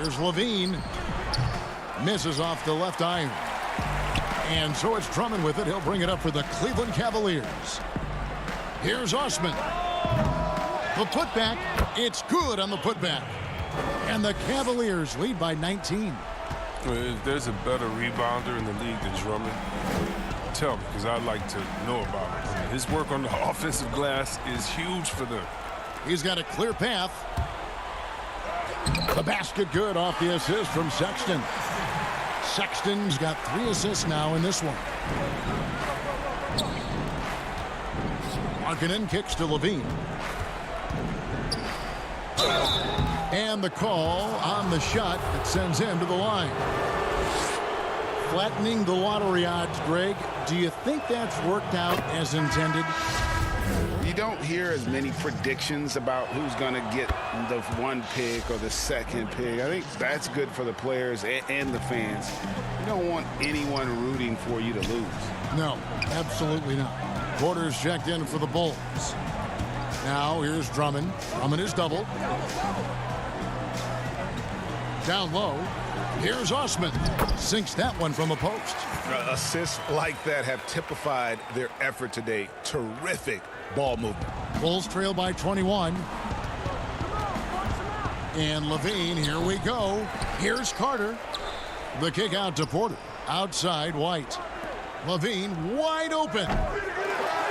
Here's Levine. Misses off the left iron. And so it's Drummond with it. He'll bring it up for the Cleveland Cavaliers. Here's Osman. The putback. It's good on the putback. And the Cavaliers lead by 19. If there's a better rebounder in the league than Drummond, tell me, because I'd like to know about it. His work on the offensive glass is huge for them. He's got a clear path. The basket good off the assist from Sexton. Sexton's got 3 assists now in this one. Markkanen kicks to Levine. And the call on the shot that sends him to the line. Flattening the lottery odds, Greg. Do you think that's worked out as intended? You don't hear as many predictions about who's going to get the 1 pick or the 2nd pick. I think that's good for the players and the fans. You don't want anyone rooting for you to lose. No, absolutely not. Porter's checked in for the Bulls. Now here's Drummond. Drummond is doubled. Down low. Here's Osman. Sinks that one from the post. Assists like that have typified their effort today. Terrific ball movement. Bulls trail by 21. And Levine, here we go. Here's Carter. The kick out to Porter. Outside White. Levine wide open.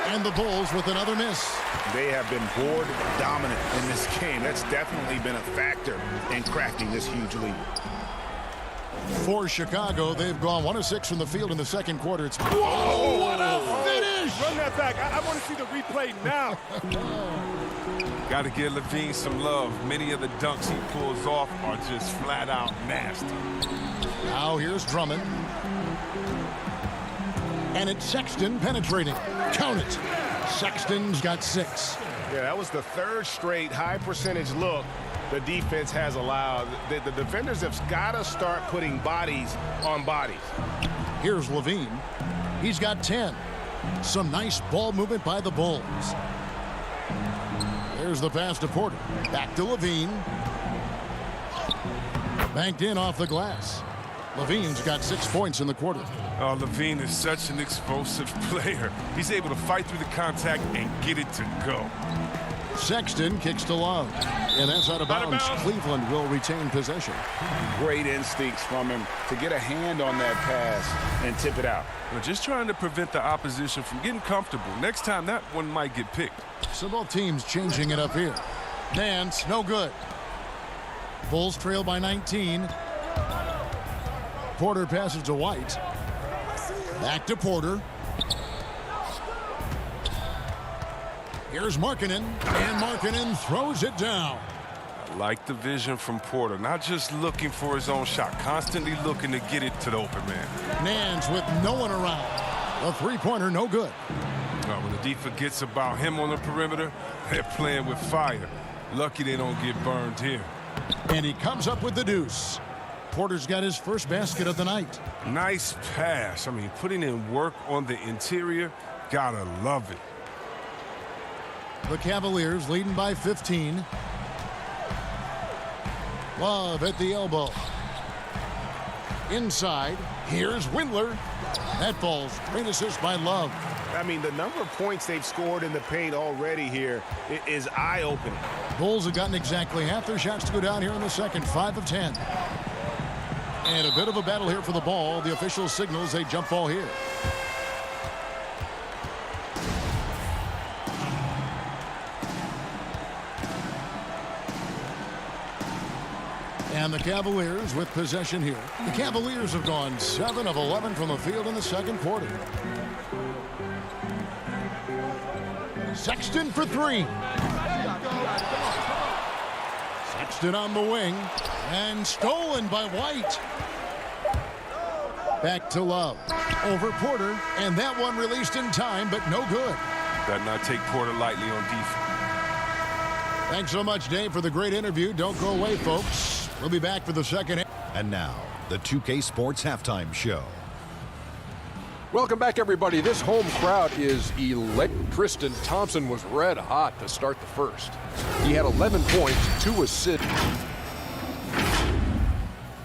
And the Bulls with another miss. They have been board dominant in this game. That's definitely been a factor in crafting this huge lead. For Chicago, they've gone 1 of 6 from the field in the second quarter. It's whoa, what a finish! Run that back. I want to see the replay now. Got to give Levine some love. Many of the dunks he pulls off are just flat out nasty. Now here's Drummond. And it's Sexton penetrating. Count it. Sexton's got 6. Yeah, that was the 3rd straight high percentage look the defense has allowed. The defenders have got to start putting bodies on bodies. Here's Levine. He's got 10. Some nice ball movement by the Bulls. There's the pass to Porter. Back to Levine. Banked in off the glass. Levine's got 6 points in the quarter. Oh, Levine is such an explosive player. He's able to fight through the contact and get it to go. Sexton kicks to Love. And that's out of bounds. Cleveland will retain possession. Great instincts from him to get a hand on that pass and tip it out. We're just trying to prevent the opposition from getting comfortable. Next time, that one might get picked. So both teams changing it up here. Nance, no good. Bulls trail by 19. Porter passes to White. Back to Porter. Here's Markkanen, and Markkanen throws it down. I like the vision from Porter. Not just looking for his own shot, constantly looking to get it to the open man. Nance with no one around. A three-pointer, no good. When the D forgets about him on the perimeter, they're playing with fire. Lucky they don't get burned here. And he comes up with the deuce. Porter's got his first basket of the night. Nice pass. I mean, putting in work on the interior, gotta love it. The Cavaliers leading by 15. Love at the elbow. Inside, here's Windler. That falls. Great assist by Love. I mean, the number of points they've scored in the paint already here is eye-opening. Bulls have gotten exactly half their shots to go down here in the second. 5 of 10. And a bit of a battle here for the ball. The official signals a jump ball here. And the Cavaliers with possession here. The Cavaliers have gone 7 of 11 from the field in the second quarter. Sexton for 3. Sexton on the wing. And stolen by White. Back to Love. Over Porter. And that one released in time, but no good. Better not take Porter lightly on defense. Thanks so much, Dave, for the great interview. Don't go away, folks. We'll be back for the second. And now, the 2K Sports Halftime Show. Welcome back, everybody. This home crowd is electric. Tristan Thompson was red hot to start the first. He had 11 points, 2 assists.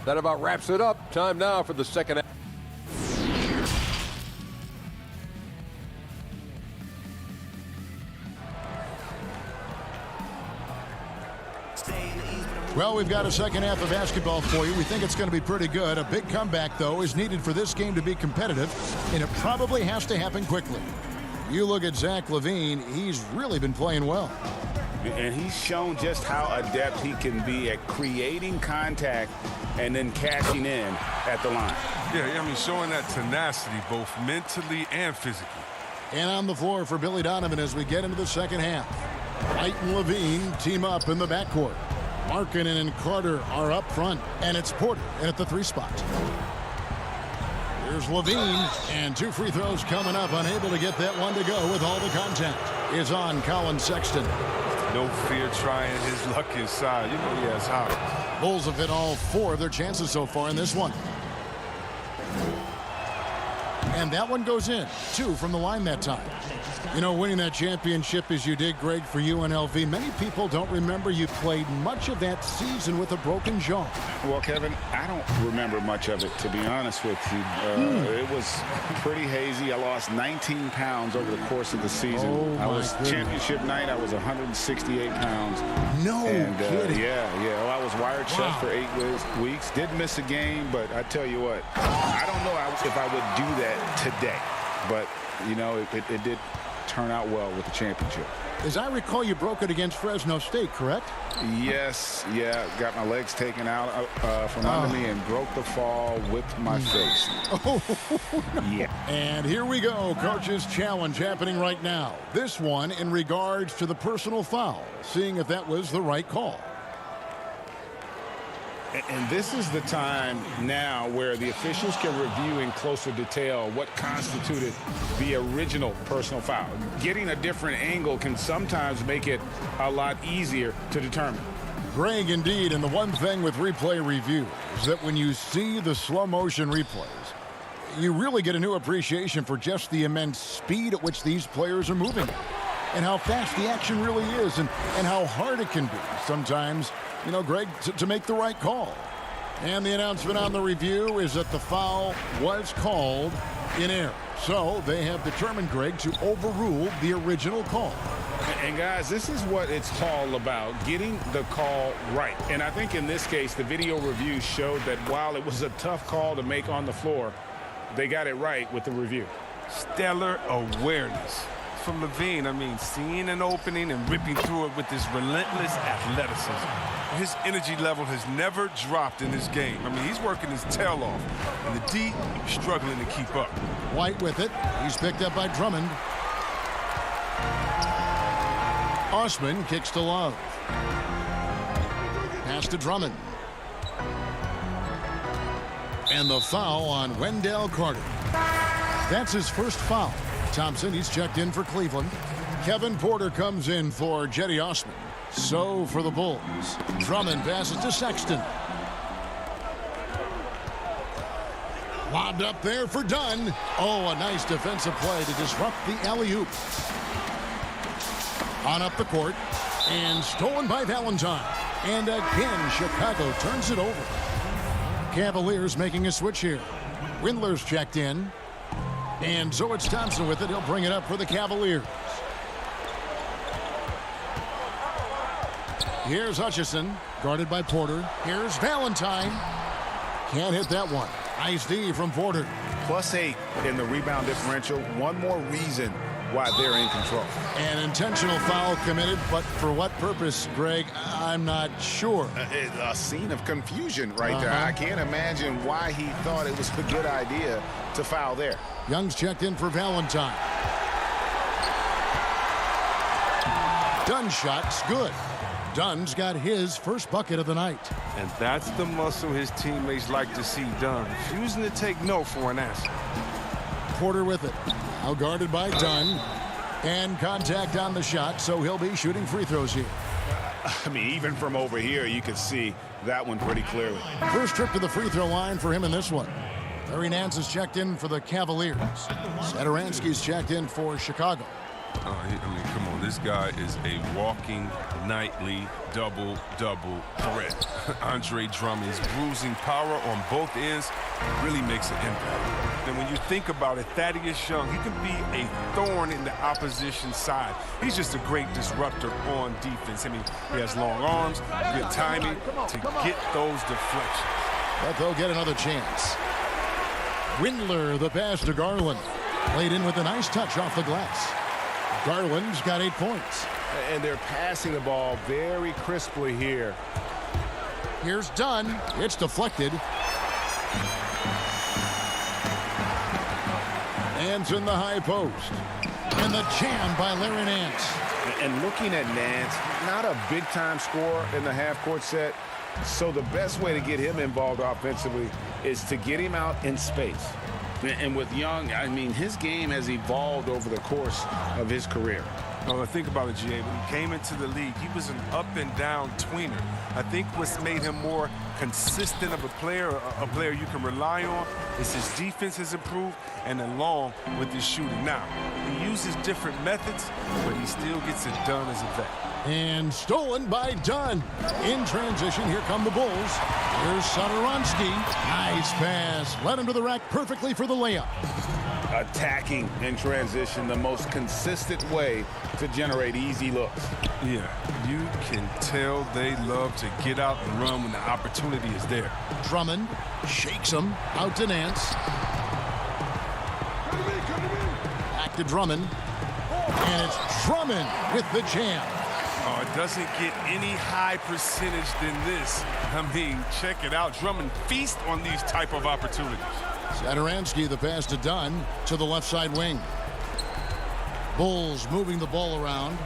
That about wraps it up. Time now for the second half. Well, we've got a second half of basketball for you. We think it's going to be pretty good. A big comeback, though, is needed for this game to be competitive, and it probably has to happen quickly. You look at Zach LaVine, he's really been playing well. And he's shown just how adept he can be at creating contact and then cashing in at the line. Yeah, I mean, showing that tenacity both mentally and physically. And on the floor for Billy Donovan as we get into the second half. White and Levine team up in the backcourt. Markkanen and Carter are up front, and it's Porter in at the 3 spot. Here's Levine, and 2 free throws coming up, unable to get that one to go with all the contact. Is on Colin Sexton. No fear trying his luck inside. You know he has hot. Bulls have hit all 4 of their chances so far in this one. And that one goes in. 2 from the line that time. You know, winning that championship as you did, Greg, for UNLV, many people don't remember you played much of that season with a broken jaw. Well, Kevin, I don't remember much of it, to be honest with you. It was pretty hazy. I lost 19 pounds over the course of the season. Oh, I was goodness. Championship night. I was 168 pounds. No kidding. Yeah. Well, I was wired shut for 8 weeks. Did miss a game, but I tell you what, I don't know if I would do that today. But, you know, it did turn out well with the championship. As I recall, you broke it against Fresno State, correct? Yes, yeah. Got my legs taken out from under me and broke the fall with my face. Oh, no. Yeah. And here we go. Coach's challenge happening right now. This one in regards to the personal foul, seeing if that was the right call. And this is the time now where the officials can review in closer detail what constituted the original personal foul. Getting a different angle can sometimes make it a lot easier to determine. Greg, indeed, and the one thing with replay review is that when you see the slow motion replays, you really get a new appreciation for just the immense speed at which these players are moving and how fast the action really is and how hard it can be sometimes, you know, Greg, to make the right call. And the announcement on the review is that the foul was called in error. So they have determined, Greg, to overrule the original call. And guys, this is what it's all about, getting the call right. And I think in this case, the video review showed that while it was a tough call to make on the floor, they got it right with the review. Stellar awareness from LaVine. I mean, seeing an opening and ripping through it with this relentless athleticism. His energy level has never dropped in this game. I mean, he's working his tail off. And the D, struggling to keep up. White with it. He's picked up by Drummond. Osman kicks to Love. Pass to Drummond. And the foul on Wendell Carter. That's his first foul. Thompson, he's checked in for Cleveland. Kevin Porter comes in for Jetty Osman. So for the Bulls. Drummond passes to Sexton. Lobbed up there for Dunn. Oh, a nice defensive play to disrupt the alley-oop. On up the court. And stolen by Valentine. And again, Chicago turns it over. Cavaliers making a switch here. Windler's checked in. And so it's Thompson with it. He'll bring it up for the Cavaliers. Here's Hutchison, guarded by Porter. Here's Valentine. Can't hit that one. Nice D from Porter. +8 in the rebound differential. One more reason why they're in control. An intentional foul committed, but for what purpose, Greg? I'm not sure. A scene of confusion right there. I can't imagine why he thought it was a good idea to foul there. Young's checked in for Valentine. Dunn's shot's good. Dunn's got his first bucket of the night. And that's the muscle his teammates like to see done. Refusing to take no for an answer. Porter with it. Now guarded by Dunn. And contact on the shot, so he'll be shooting free throws here. I mean, even from over here, you could see that one pretty clearly. First trip to the free throw line for him in this one. Larry Nance is checked in for the Cavaliers. Satoransky's checked in for Chicago. I mean, come on. This guy is a walking nightly double-double threat. Andre Drummond's bruising power on both ends really makes an impact. And when you think about it, Thaddeus Young, he can be a thorn in the opposition side. He's just a great disruptor on defense. I mean, he has long arms, good timing to get those deflections. But they'll get another chance. Windler, the pass to Garland. Played in with a nice touch off the glass. Garland's got 8 points. And they're passing the ball very crisply here. Here's Dunn. It's deflected. Nance in the high post. And the jam by Larry Nance. And looking at Nance, not a big-time scorer in the half-court set. So the best way to get him involved offensively is to get him out in space. And with Young, I mean, his game has evolved over the course of his career. Well, think about it, G.A. When he came into the league, he was an up-and-down tweener. I think what's made him more consistent of a player you can rely on, is his defense has improved, and along with his shooting. Now, he uses different methods, but he still gets it done as a vet. And stolen by Dunn. In transition, here come the Bulls. Here's Satoransky. Nice pass. Led him to the rack perfectly for the layup. Attacking in transition, the most consistent way to generate easy looks. Yeah, you can tell they love to get out and run when the opportunity is there. Drummond shakes him out to Nance. Back to Drummond. And it's Drummond with the jam. Oh, it doesn't get any high percentage than this. I mean, check it out. Drummond feast on these type of opportunities. Satoransky, the pass to Dunn to the left side wing. Bulls moving the ball around.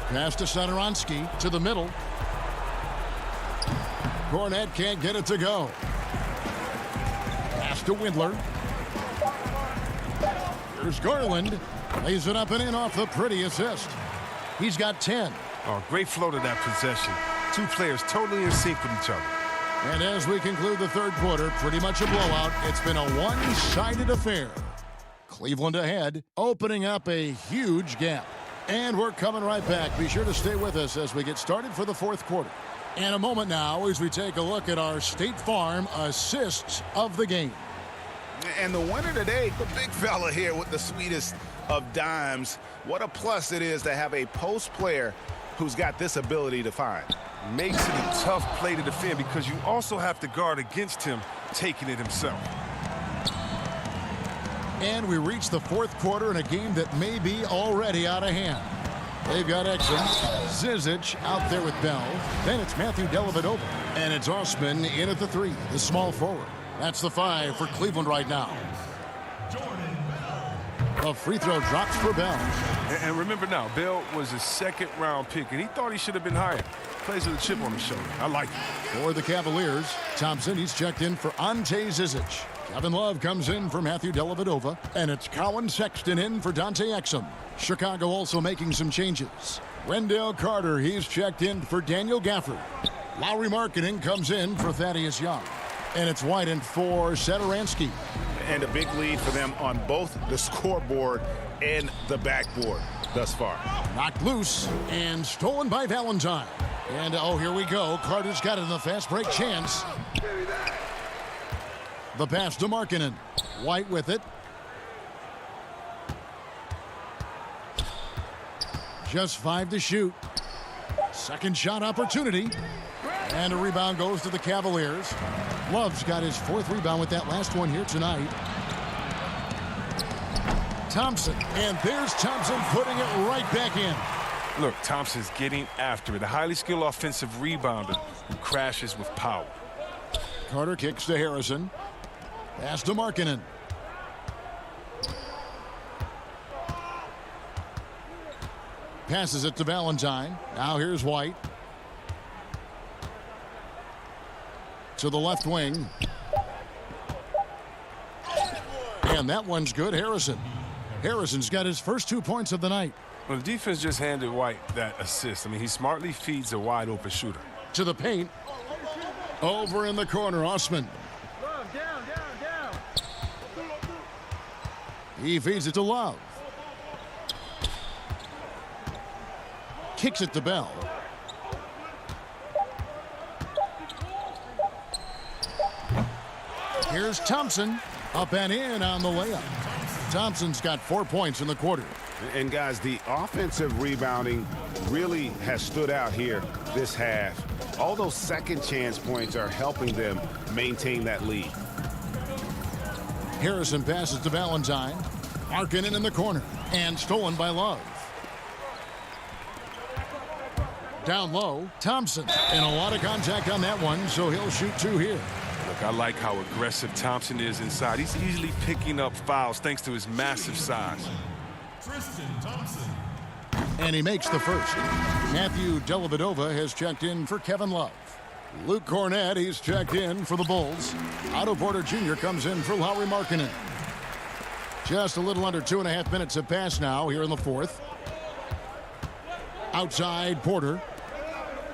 Pass to Satoransky to the middle. Cornette can't get it to go. Pass to Windler. Here's Garland. Lays it up and in off the pretty assist. He's got 10. Oh, great flow to that possession. Two players totally in sync with each other. And as we conclude the third quarter, pretty much a blowout. It's been a one-sided affair. Cleveland ahead, opening up a huge gap. And we're coming right back. Be sure to stay with us as we get started for the fourth quarter. In a moment now, as we take a look at our State Farm assists of the game. And the winner today, the big fella here with the sweetest of dimes. What a plus it is to have a post player who's got this ability to find. Makes it a tough play to defend because you also have to guard against him taking it himself. And we reach the fourth quarter in a game that may be already out of hand. They've got Exum, Zizic out there with Bell. Then it's Matthew Dellavedova. And it's Osman in at the 3, the small forward. That's the 5 for Cleveland right now. A free throw drops for Bell. And remember now, Bell was a second-round pick, and he thought he should have been higher. Plays with a chip on his shoulder. I like it. For the Cavaliers, Thompson, he's checked in for Ante Zizic. Kevin Love comes in for Matthew Dellavedova. And it's Colin Sexton in for Dante Exum. Chicago also making some changes. Wendell Carter, he's checked in for Daniel Gafford. Lowry Marketing comes in for Thaddeus Young. And it's Whiten for Satoransky. And a big lead for them on both the scoreboard and the backboard thus far. Knocked loose and stolen by Valentine. And oh, here we go. Carter's got it in the fast break chance. The pass to Markkanen. White with it. Just 5 to shoot. Second shot opportunity. And a rebound goes to the Cavaliers. Love's got his 4th rebound with that last one here tonight. Thompson, and there's Thompson putting it right back in. Look, Thompson's getting after it. A highly skilled offensive rebounder who crashes with power. Carter kicks to Harrison. Pass to Markkanen. Passes it to Valentine. Now here's White. To the left wing. And that one's good. Harrison's got his first 2 points of the night. Well, the defense just handed White that assist. I mean, he smartly feeds a wide-open shooter. To the paint. Over in the corner, Osman. Down. He feeds it to Love. kicks it to Bell. Here's Thompson. Up and in on the layup. Thompson's got 4 points in the quarter. And guys, the offensive rebounding really has stood out here this half. All those second chance points are helping them maintain that lead. Harrison passes to Valentine. Markkanen in the corner and stolen by Love. Down low, Thompson, and a lot of contact on that one, so he'll shoot 2 here. Look, I like how aggressive Thompson is inside. He's easily picking up fouls thanks to his massive size. And he makes the first. Matthew Dellavedova has checked in for Kevin Love. Luke Cornett, he's checked in for the Bulls. Otto Porter Jr. comes in for Lauri Markkanen. Just a little under 2.5 minutes have passed now here in the fourth. Outside Porter.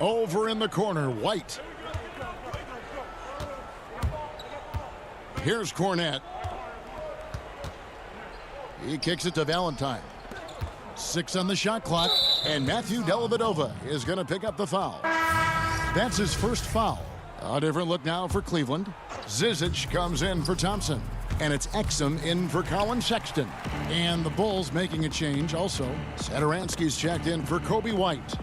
Over in the corner, White. Here's Cornett. He kicks it to Valentine. 6 on the shot clock, and Matthew Dellavedova is going to pick up the foul. That's his first foul. A different look now for Cleveland. Zizic comes in for Thompson, and it's Exum in for Colin Sexton. And the Bulls making a change also. Satoransky's checked in for Kobe White.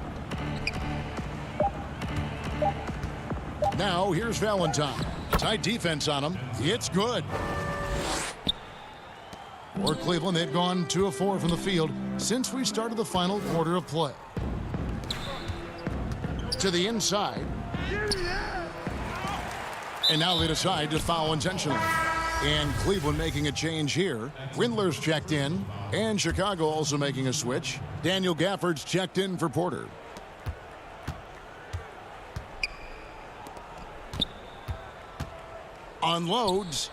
Now here's Valentine. Tight defense on him. It's good. For Cleveland, they've gone 2 of 4 from the field since we started the final quarter of play. To the inside. And now they decide to foul intentionally. And Cleveland making a change here. Windler's checked in. And Chicago also making a switch. Daniel Gafford's checked in for Porter. Unloads.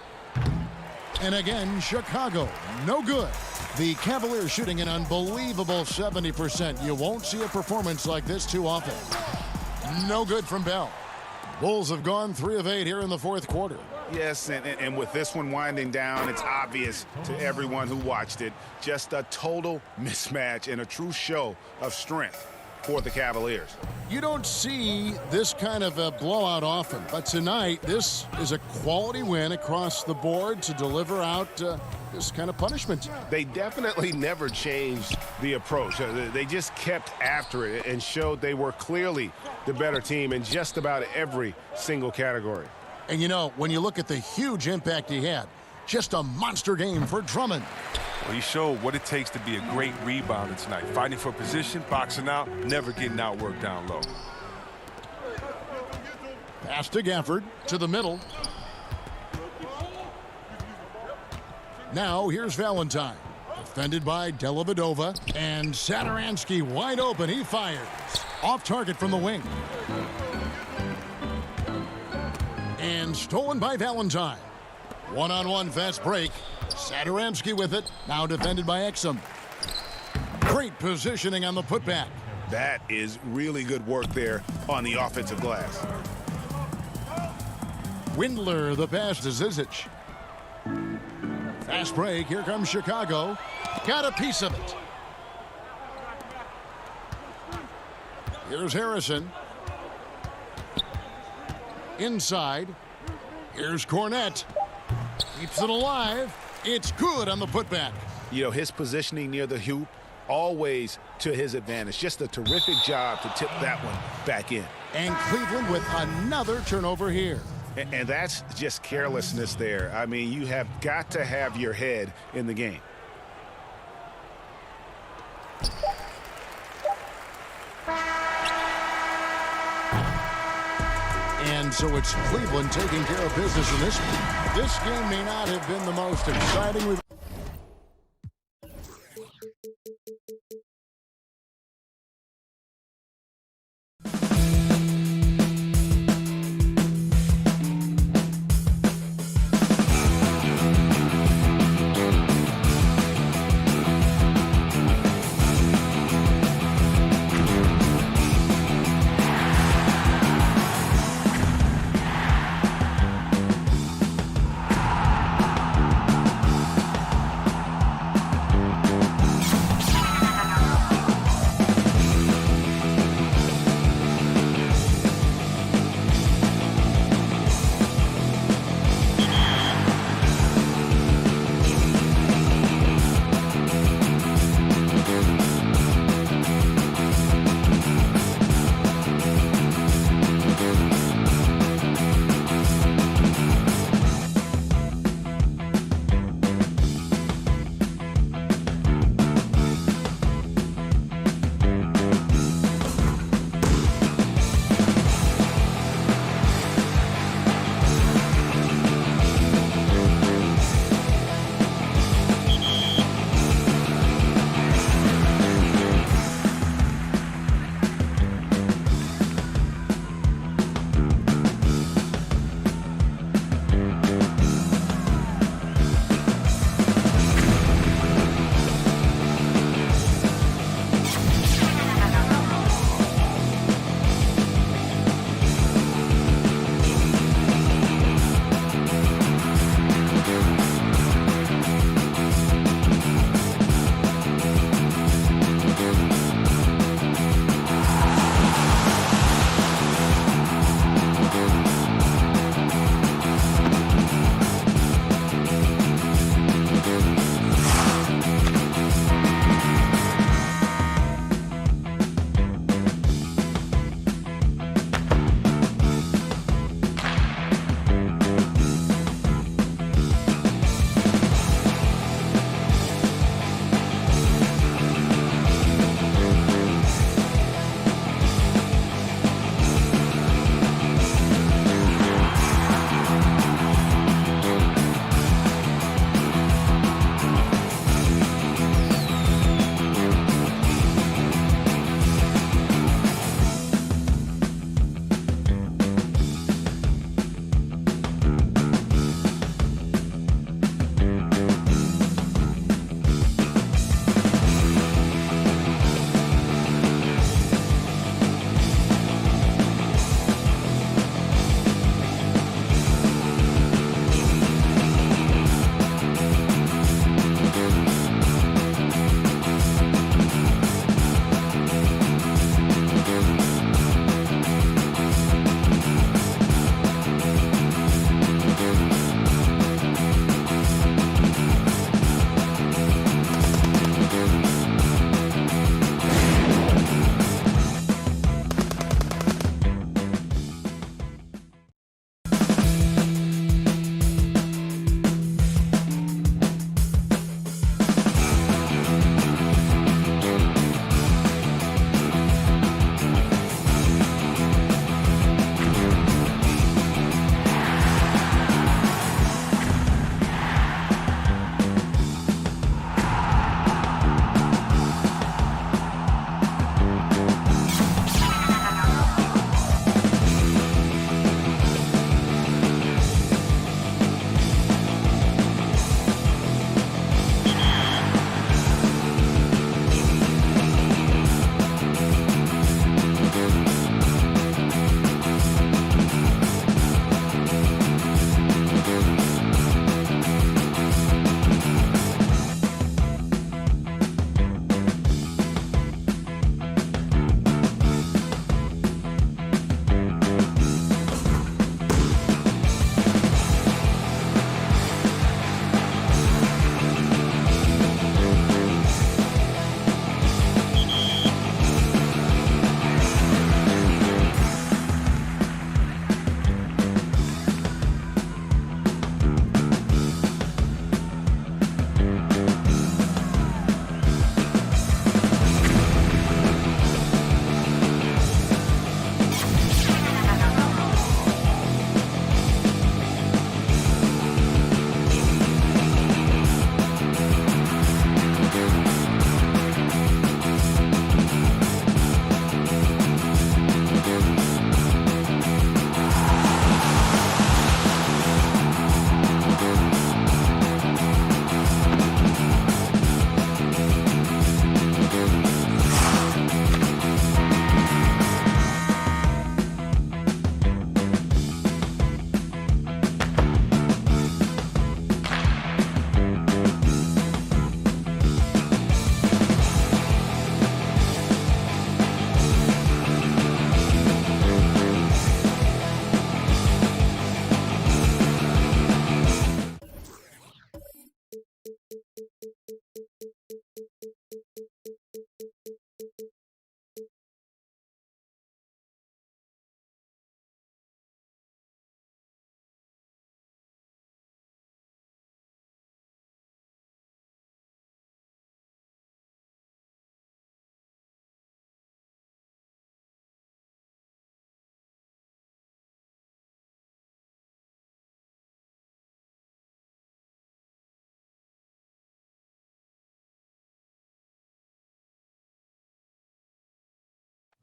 And again, Chicago, no good. The Cavaliers shooting an unbelievable 70%. You won't see a performance like this too often. No good from Bell. Bulls have gone 3 of 8 here in the fourth quarter. Yes, and with this one winding down, it's obvious to everyone who watched it. Just a total mismatch and a true show of strength for the Cavaliers. You don't see this kind of a blowout often, but tonight this is a quality win across the board to deliver out this kind of punishment. They definitely never changed the approach. They just kept after it and showed they were clearly the better team in just about every single category. And you know, when you look at the huge impact he had, just a monster game for Drummond. Well, he showed what it takes to be a great rebounder tonight. Fighting for position, boxing out, never getting outworked down low. Pass to Gafford, to the middle. Now here's Valentine. Defended by Dellavedova. And Satoransky wide open. He fires. Off target from the wing. And stolen by Valentine. One-on-one fast break. Satoransky with it. Now defended by Exum. Great positioning on the putback. That is really good work there on the offensive glass. Windler, the pass to Zizic. Fast break. Here comes Chicago. Got a piece of it. Here's Harrison. Inside. Here's Cornett. Keeps it alive. It's good on the putback. You know, his positioning near the hoop, always to his advantage. Just a terrific job to tip that one back in. And Cleveland with another turnover here. And that's just carelessness there. I mean, you have got to have your head in the game. And so it's Cleveland taking care of business in this one. This game may not have been the most exciting.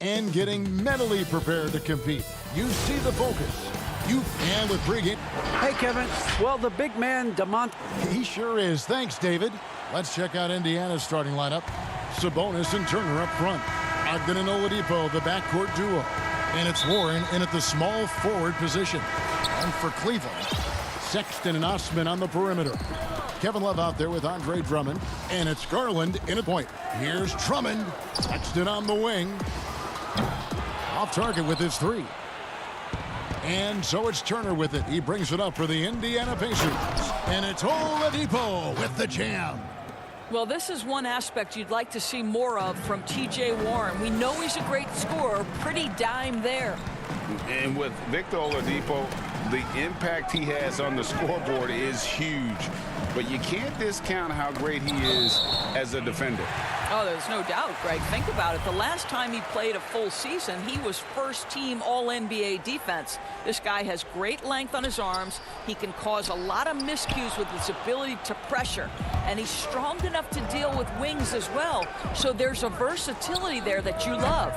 and getting mentally prepared to compete. You see the focus. And with pregame. Hey, Kevin. Well, the big man, He sure is. Thanks, David. Let's check out Indiana's starting lineup. Sabonis and Turner up front. Ogden and Oladipo, the backcourt duo. And it's Warren in at the small forward position. And for Cleveland, Sexton and Osman on the perimeter. Kevin Love out there with Andre Drummond. And it's Garland in at point. Here's Drummond. Sexton on the wing. Off target with his three. And so it's Turner with it. He brings it up for the Indiana Pacers. And it's Oladipo with the jam. Well, this is one aspect you'd like to see more of from T.J. Warren. We know he's a great scorer. Pretty dime there. And with Victor Oladipo, the impact he has on the scoreboard is huge. But you can't discount how great he is as a defender. Oh, there's no doubt, Greg. Think about it. The last time he played a full season, he was first-team All-NBA defense. This guy has great length on his arms. He can cause a lot of miscues with his ability to pressure. And he's strong enough to deal with wings as well. So there's a versatility there that you love.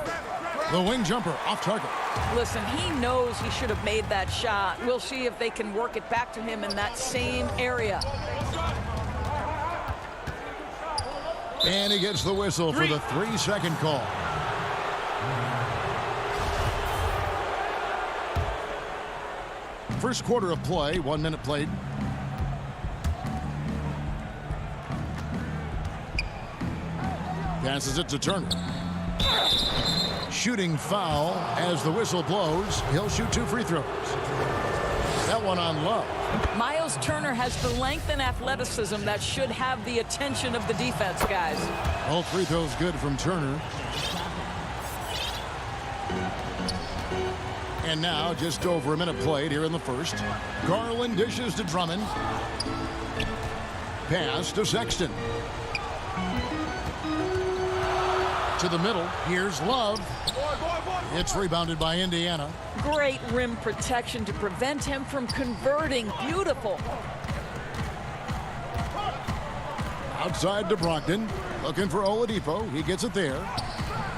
The wing jumper off target. Listen, he knows he should have made that shot. We'll see if they can work it back to him in that same area. And he gets the whistle for the 3-second call. First quarter of play, 1 minute played. Passes it to Turner. Shooting foul as the whistle blows. He'll shoot 2 free throws. That one on Love. Miles Turner has the length and athleticism that should have the attention of the defense, guys. All free throws good from Turner. And now just over a minute played here in the first. Garland dishes to Drummond. Pass to Sexton. To the middle. Here's Love. It's rebounded by Indiana. Great rim protection to prevent him from converting. Beautiful. Outside to Brogdon. Looking for Oladipo. He gets it there.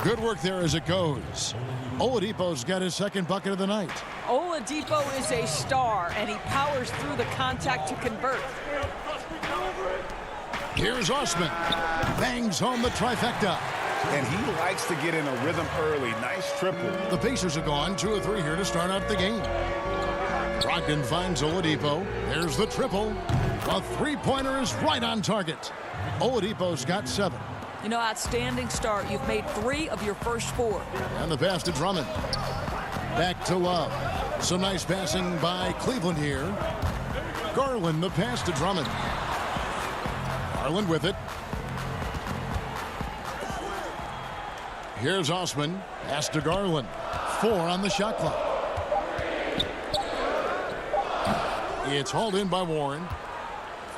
Good work there as it goes. Oladipo's got his second bucket of the night. Oladipo is a star, and he powers through the contact to convert. Here's Osman. Bangs home the trifecta. And he likes to get in a rhythm early. Nice triple. The Pacers are gone 2 of 3 here to start out the game. Brogdon finds Oladipo. There's the triple. A three-pointer is right on target. Oladipo's got 7. You know, outstanding start. You've made 3 of your first 4. And the pass to Drummond. Back to Love. Some nice passing by Cleveland here. Garland, the pass to Drummond. Garland with it. Here's Osman. Pass to Garland. 4 on the shot clock. It's hauled in by Warren.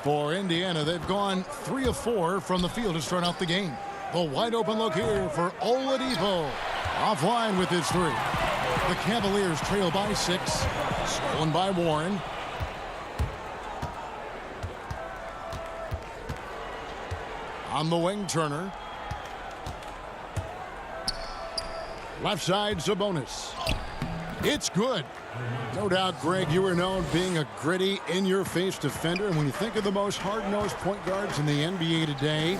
For Indiana, they've gone 3 of 4 from the field to start out the game. The wide open look here for Oladipo. Offline with his 3. The Cavaliers trail by 6. Stolen by Warren. On the wing, Turner. Left side, Sabonis. It's good. No doubt, Greg, you were known being a gritty, in-your-face defender. And when you think of the most hard-nosed point guards in the NBA today,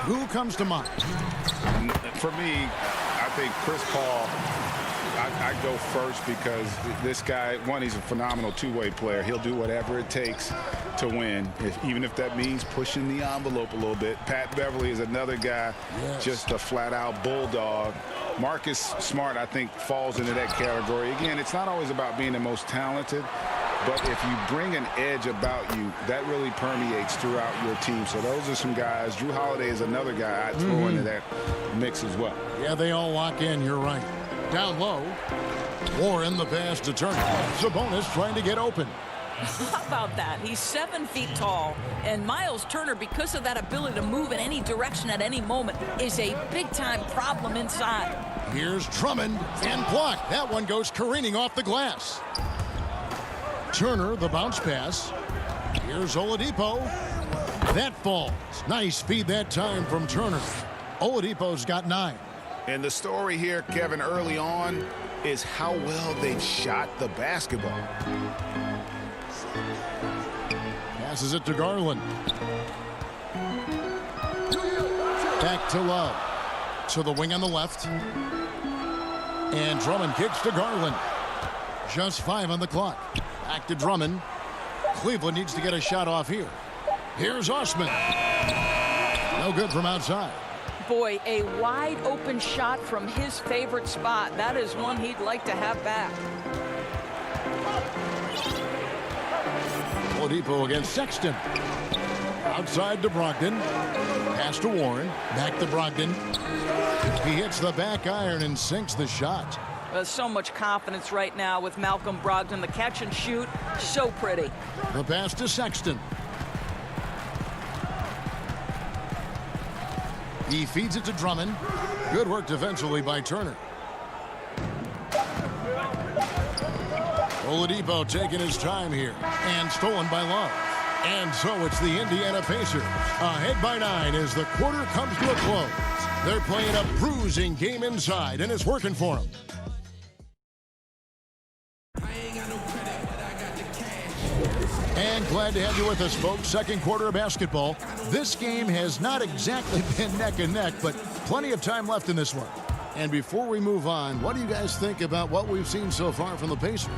who comes to mind? For me, I think Chris Paul. I go first because this guy, one, he's a phenomenal two-way player. He'll do whatever it takes to win, even if that means pushing the envelope a little bit. Pat Beverly is another guy, just a flat-out bulldog. Marcus Smart, I think, falls into that category. Again, it's not always about being the most talented, but if you bring an edge about you, that really permeates throughout your team. So those are some guys. Drew Holiday is another guy I'd throw into that mix as well. Yeah, they all lock in. You're right. Down low. Warren, the pass to Turner. Sabonis trying to get open. How about that? He's 7 feet tall, and Miles Turner, because of that ability to move in any direction at any moment, is a big-time problem inside. Here's Drummond, and blocked. That one goes careening off the glass. Turner, the bounce pass. Here's Oladipo. That falls. Nice feed that time from Turner. Oladipo's got 9. And the story here, Kevin, early on is how well they've shot the basketball. Passes it to Garland. Back to Love. To the wing on the left. And Drummond kicks to Garland. Just 5 on the clock. Back to Drummond. Cleveland needs to get a shot off here. Here's Osman. No good from outside. Boy, a wide open shot from his favorite spot. That is one he'd like to have back. Oladipo against Sexton. Outside to Brogdon. Pass to Warren. Back to Brogdon. He hits the back iron and sinks the shot. There's so much confidence right now with Malcolm Brogdon. The catch and shoot, so pretty. The pass to Sexton. He feeds it to Drummond. Good work defensively by Turner. Oladipo taking his time here. And stolen by Love. And so it's the Indiana Pacers. Ahead by 9 as the quarter comes to a close. They're playing a bruising game inside, and it's working for them. And glad to have you with us, folks. Second quarter of basketball. This game has not exactly been neck and neck, but plenty of time left in this one. And before we move on, what do you guys think about what we've seen so far from the Pacers?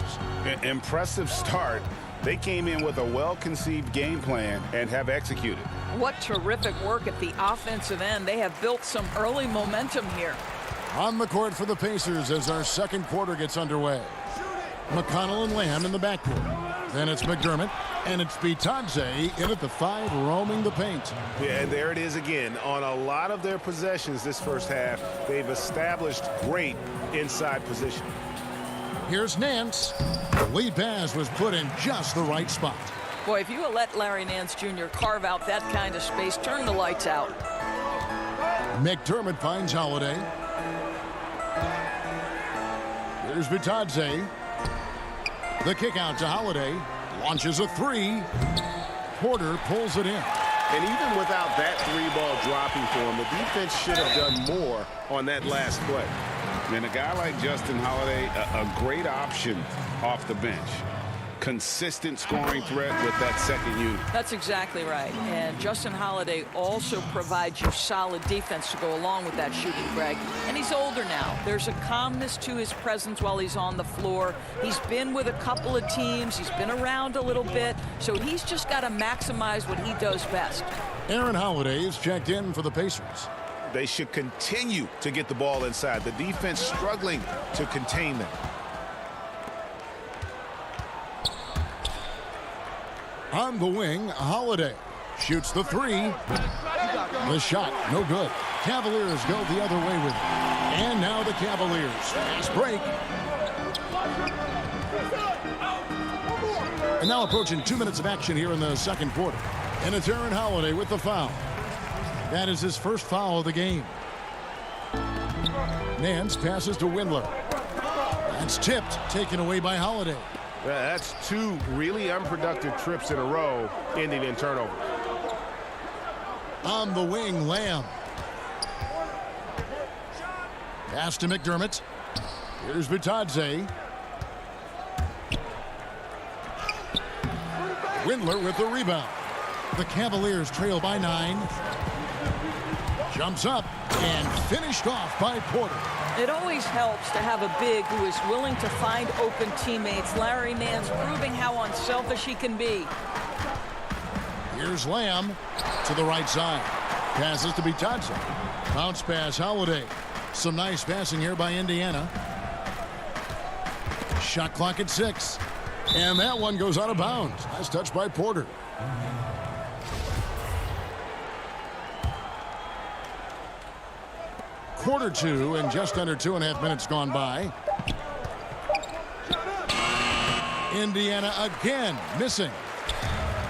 Impressive start. They came in with a well-conceived game plan and have executed. What terrific work at the offensive end. They have built some early momentum here. On the court for the Pacers as our second quarter gets underway. McConnell and Lamb in the backcourt. Then it's McDermott, and it's Bitadze in at the 5, roaming the paint. Yeah, and there it is again. On a lot of their possessions this first half, they've established great inside position. Here's Nance. The lead pass was put in just the right spot. Boy, if you let Larry Nance Jr. carve out that kind of space, turn the lights out. McDermott finds Holiday. Here's Bitadze. The kick out to Holiday. Launches a 3. Porter pulls it in. And even without that 3-ball dropping for him, the defense should have done more on that last play. And a guy like Justin Holiday, a great option off the bench. Consistent scoring threat with that second unit. That's exactly right. And Justin Holiday also provides you solid defense to go along with that shooting, Greg. And he's older now. There's a calmness to his presence while he's on the floor. He's been with a couple of teams. He's been around a little bit. So he's just got to maximize what he does best. Aaron Holiday is checked in for the Pacers. They should continue to get the ball inside. The defense struggling to contain them. On the wing, Holiday shoots the 3. The shot, no good. Cavaliers go the other way with it. And now the Cavaliers. Fast break. And now approaching 2 minutes of action here in the second quarter. And it's Aaron Holiday with the foul. That is his first foul of the game. Nance passes to Windler. That's tipped, taken away by Holiday. That's 2 really unproductive trips in a row, ending in turnovers. On the wing, Lamb. Pass to McDermott. Here's Bitadze. Windler with the rebound. The Cavaliers trail by 9. Jumps up and finished off by Porter. It always helps to have a big who is willing to find open teammates. Larry Nance proving how unselfish he can be. Here's Lamb to the right side. Passes to Bitadze. Bounce pass, Holiday. Some nice passing here by Indiana. Shot clock at 6. And that one goes out of bounds. Nice touch by Porter. Quarter 2 and just under 2.5 minutes gone by. Indiana again missing.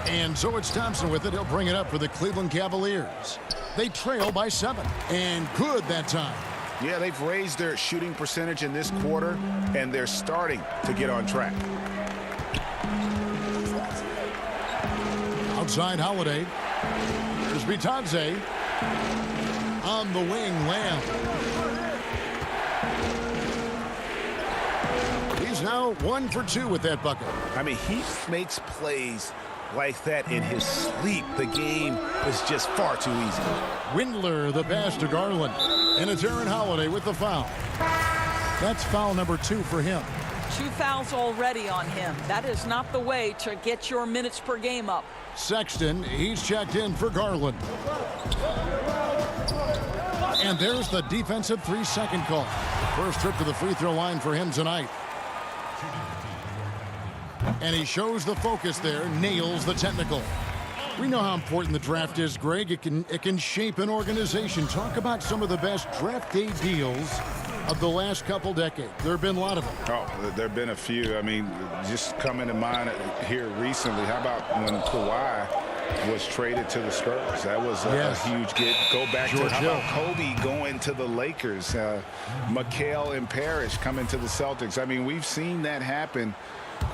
And so it's Thompson with it. He'll bring it up for the Cleveland Cavaliers. They trail by 7. And good that time. Yeah, they've raised their shooting percentage in this quarter, and they're starting to get on track. Outside Holiday. There's Bitadze. On the wing, Lamb. He's now 1 for 2 with that bucket. I mean, he makes plays like that in his sleep. The game is just far too easy. Windler, the pass to Garland. And it's Aaron Holiday with the foul. That's foul number 2 for him. 2 fouls already on him. That is not the way to get your minutes per game up. Sexton, he's checked in for Garland. And there's the defensive 3-second call. First trip to the free throw line for him tonight. And he shows the focus there, nails the technical. We know how important the draft is, Greg. It can shape an organization. Talk about some of the best draft day deals of the last couple decades. There have been a lot of them. Oh, there have been a few. I mean, just coming to mind here recently. How about when Kawhi was traded to the Spurs? That was a huge get. Go back to how about Kobe going to the Lakers? Mikal and Parrish coming to the Celtics. I mean, we've seen that happen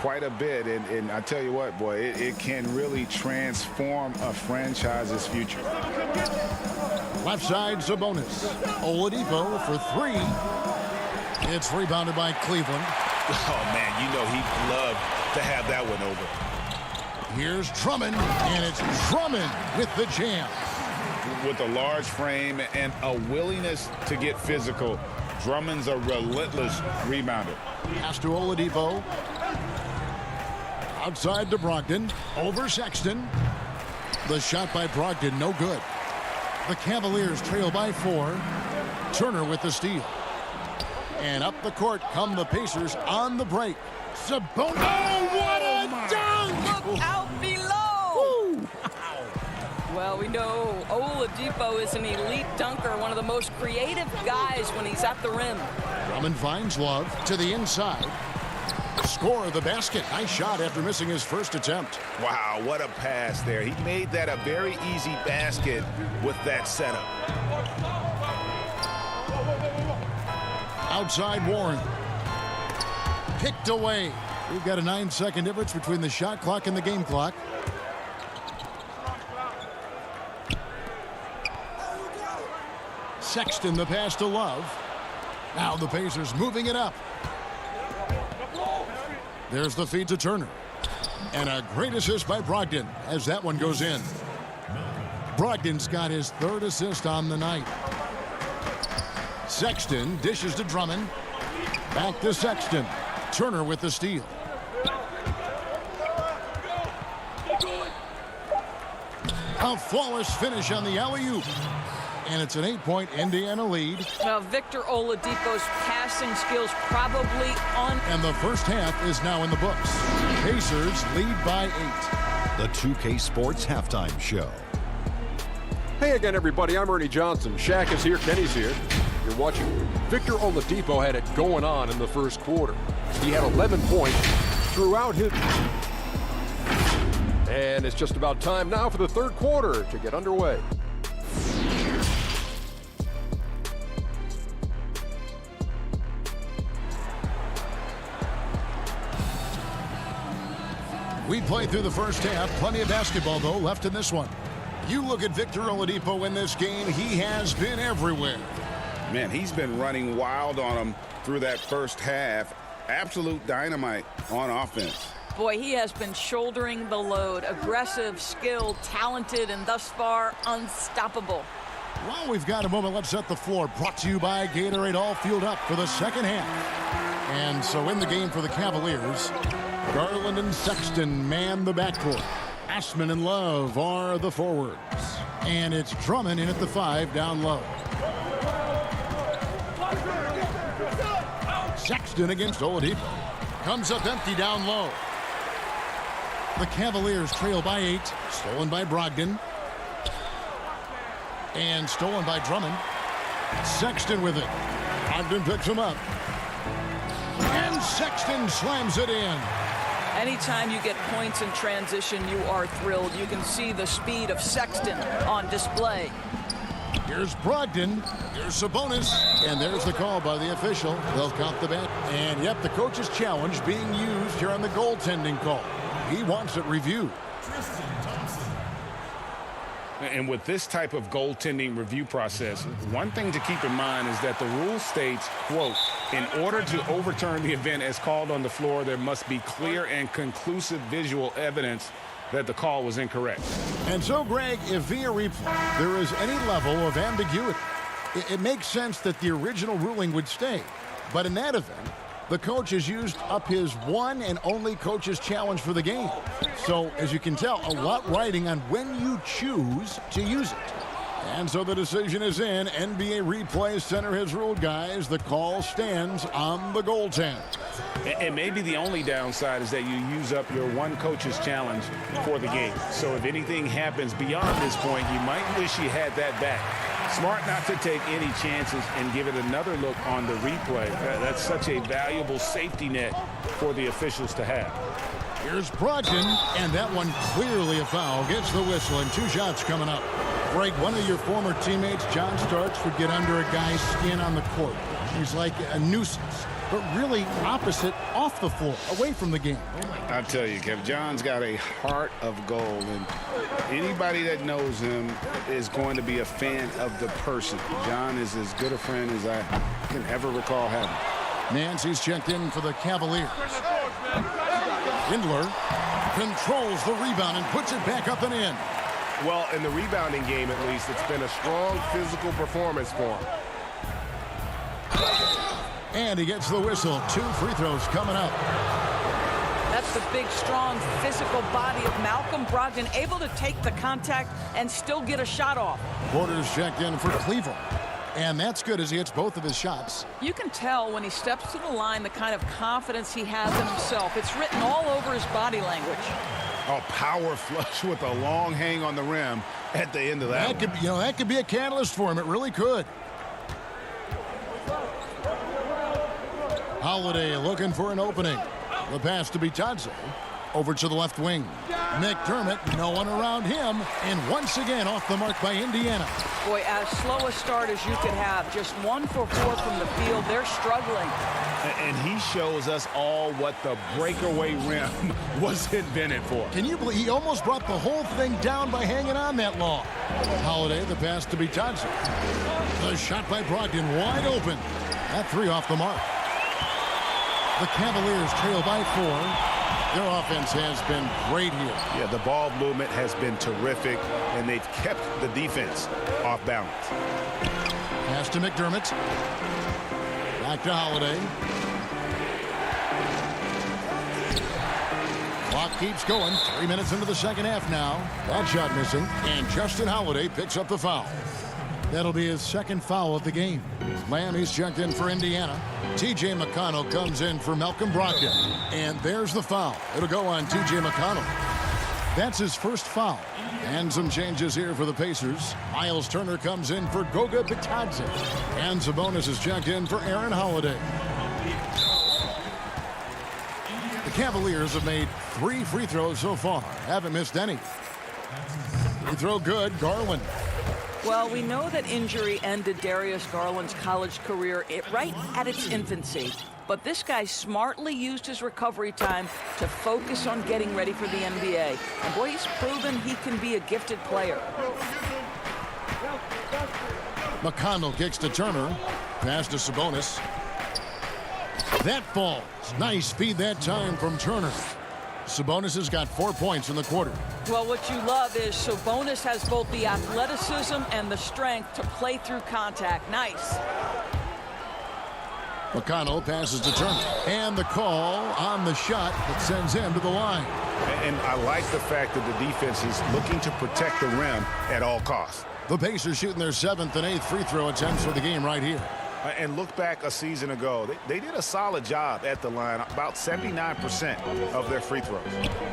quite a bit, and I tell you what, boy, it can really transform a franchise's future. Left side, Sabonis. Oladipo for 3. It's rebounded by Cleveland. Oh, man, you know he'd love to have that one over. Here's Drummond, and it's Drummond with the jam. With a large frame and a willingness to get physical, Drummond's a relentless rebounder. Pass to Oladipo. Outside to Brogdon. Over Sexton. The shot by Brogdon, no good. The Cavaliers trail by 4. Turner with the steal. And up the court come the Pacers on the break. Sabonis. Oh, what a dunk! Look out below! Well, we know Oladipo is an elite dunker, one of the most creative guys when he's at the rim. Drummond finds Love to the inside. Score the basket. Nice shot after missing his first attempt. Wow, what a pass there. He made that a very easy basket with that setup. Outside Warren. Picked away. We've got a 9-second difference between the shot clock and the game clock. Sexton, the pass to Love. Now the Pacers moving it up. There's the feed to Turner. And a great assist by Brogdon as that one goes in. Brogdon's got his 3rd assist on the night. Sexton dishes to Drummond. Back to Sexton. Turner with the steal. A flawless finish on the alley-oop. And it's an 8-point Indiana lead. Now, Victor Oladipo's passing skills probably on. And the first half is now in the books. Pacers lead by 8. The 2K Sports Halftime Show. Hey again, everybody. I'm Ernie Johnson. Shaq is here. Kenny's here. You're watching. Victor Oladipo had it going on in the first quarter. He had 11 points throughout his... And it's just about time now for the third quarter to get underway. We played through the first half. Plenty of basketball, though, left in this one. You look at Victor Oladipo in this game. He has been everywhere. Man, he's been running wild on him through that first half. Absolute dynamite on offense. Boy, he has been shouldering the load. Aggressive, skilled, talented, and thus far unstoppable. Well, we've got a moment. Let's set the floor. Brought to you by Gatorade, all fueled up for the second half. And so in the game for the Cavaliers, Garland and Sexton man the backcourt. Ashman and Love are the forwards. And it's Drummond in at the 5 down low. Sexton against Oladipo. Comes up empty down low. The Cavaliers trail by 8. Stolen by Brogdon. And stolen by Drummond. Sexton with it. Brogdon picks him up. And Sexton slams it in. Anytime you get points in transition, you are thrilled. You can see the speed of Sexton on display. Here's Brogdon. Here's Sabonis. And there's the call by the official. They'll count the bet. And yep, the coach's challenge being used here on the goaltending call. He wants it reviewed. And with this type of goaltending review process, one thing to keep in mind is that the rule states, quote, In order to overturn the event as called on the floor, there must be clear and conclusive visual evidence that the call was incorrect. And so, Greg, if via replay there is any level of ambiguity, it makes sense that the original ruling would stay. But in that event, the coach has used up his one and only coach's challenge for the game. So, as you can tell, a lot riding on when you choose to use it. And so the decision is in. NBA Replay Center has ruled, guys. The call stands on the goaltend. And maybe the only downside is that you use up your one coach's challenge for the game. So if anything happens beyond this point, you might wish you had that back. Smart not to take any chances and give it another look on the replay. That's such a valuable safety net for the officials to have. Here's Brogdon, and that one clearly a foul. Gets the whistle, and 2 shots coming up. Greg, one of your former teammates, John Starks, would get under a guy's skin on the court. He's like a nuisance, but really opposite off the floor, away from the game. I tell you, Kev, John's got a heart of gold, and anybody that knows him is going to be a fan of the person. John is as good a friend as I can ever recall having. Nancy's checked in for the Cavaliers. Windler controls the rebound and puts it back up and in. Well, in the rebounding game, at least, it's been a strong physical performance for him. And he gets the whistle. 2 free throws coming up. That's the big, strong, physical body of Malcolm Brogdon, able to take the contact and still get a shot off. Porter's checked in for Cleveland. And that's good as he hits both of his shots. You can tell when he steps to the line the kind of confidence he has in himself. It's written all over his body language. A power flush with a long hang on the rim at the end of that. That could be a catalyst for him. It really could. Holiday looking for an opening. The pass to Bitadze. Over to the left wing. McDermott, no one around him. And once again off the mark by Indiana. Boy, as slow a start as you could have. Just 1 for 4 from the field. They're struggling. And he shows us all what the breakaway rim was invented for. Can you believe he almost brought the whole thing down by hanging on that long? Holiday, the pass to Bitadze. The shot by Brogdon, wide open. That 3 off the mark. The Cavaliers trail by 4. Their offense has been great here. Yeah, the ball movement has been terrific, and they've kept the defense off balance. Pass to McDermott. Back to Holiday. Clock keeps going. 3 minutes into the second half now. That shot missing, and Justin Holiday picks up the foul. That'll be his second foul of the game. Lammy's checked in for Indiana. T.J. McConnell comes in for Malcolm Brogdon. And there's the foul. It'll go on T.J. McConnell. That's his first foul. And some changes here for the Pacers. Miles Turner comes in for Goga Bitadze. And Sabonis is checked in for Aaron Holiday. The Cavaliers have made 3 free throws so far. Haven't missed any. Free throw good. Garland. Well, we know that injury ended Darius Garland's college career right at its infancy. But this guy smartly used his recovery time to focus on getting ready for the NBA. And boy, he's proven he can be a gifted player. McConnell kicks to Turner. Pass to Sabonis. That falls. Nice feed that time from Turner. Sabonis has got 4 points in the quarter. Well, what you love is Sabonis has both the athleticism and the strength to play through contact. Nice. McConnell passes to Turner. And the call on the shot that sends him to the line. And I like the fact that the defense is looking to protect the rim at all costs. The Pacers shooting their 7th and 8th free throw attempts for the game right here. And look back a season ago, they did a solid job at the line, about 79% of their free throws.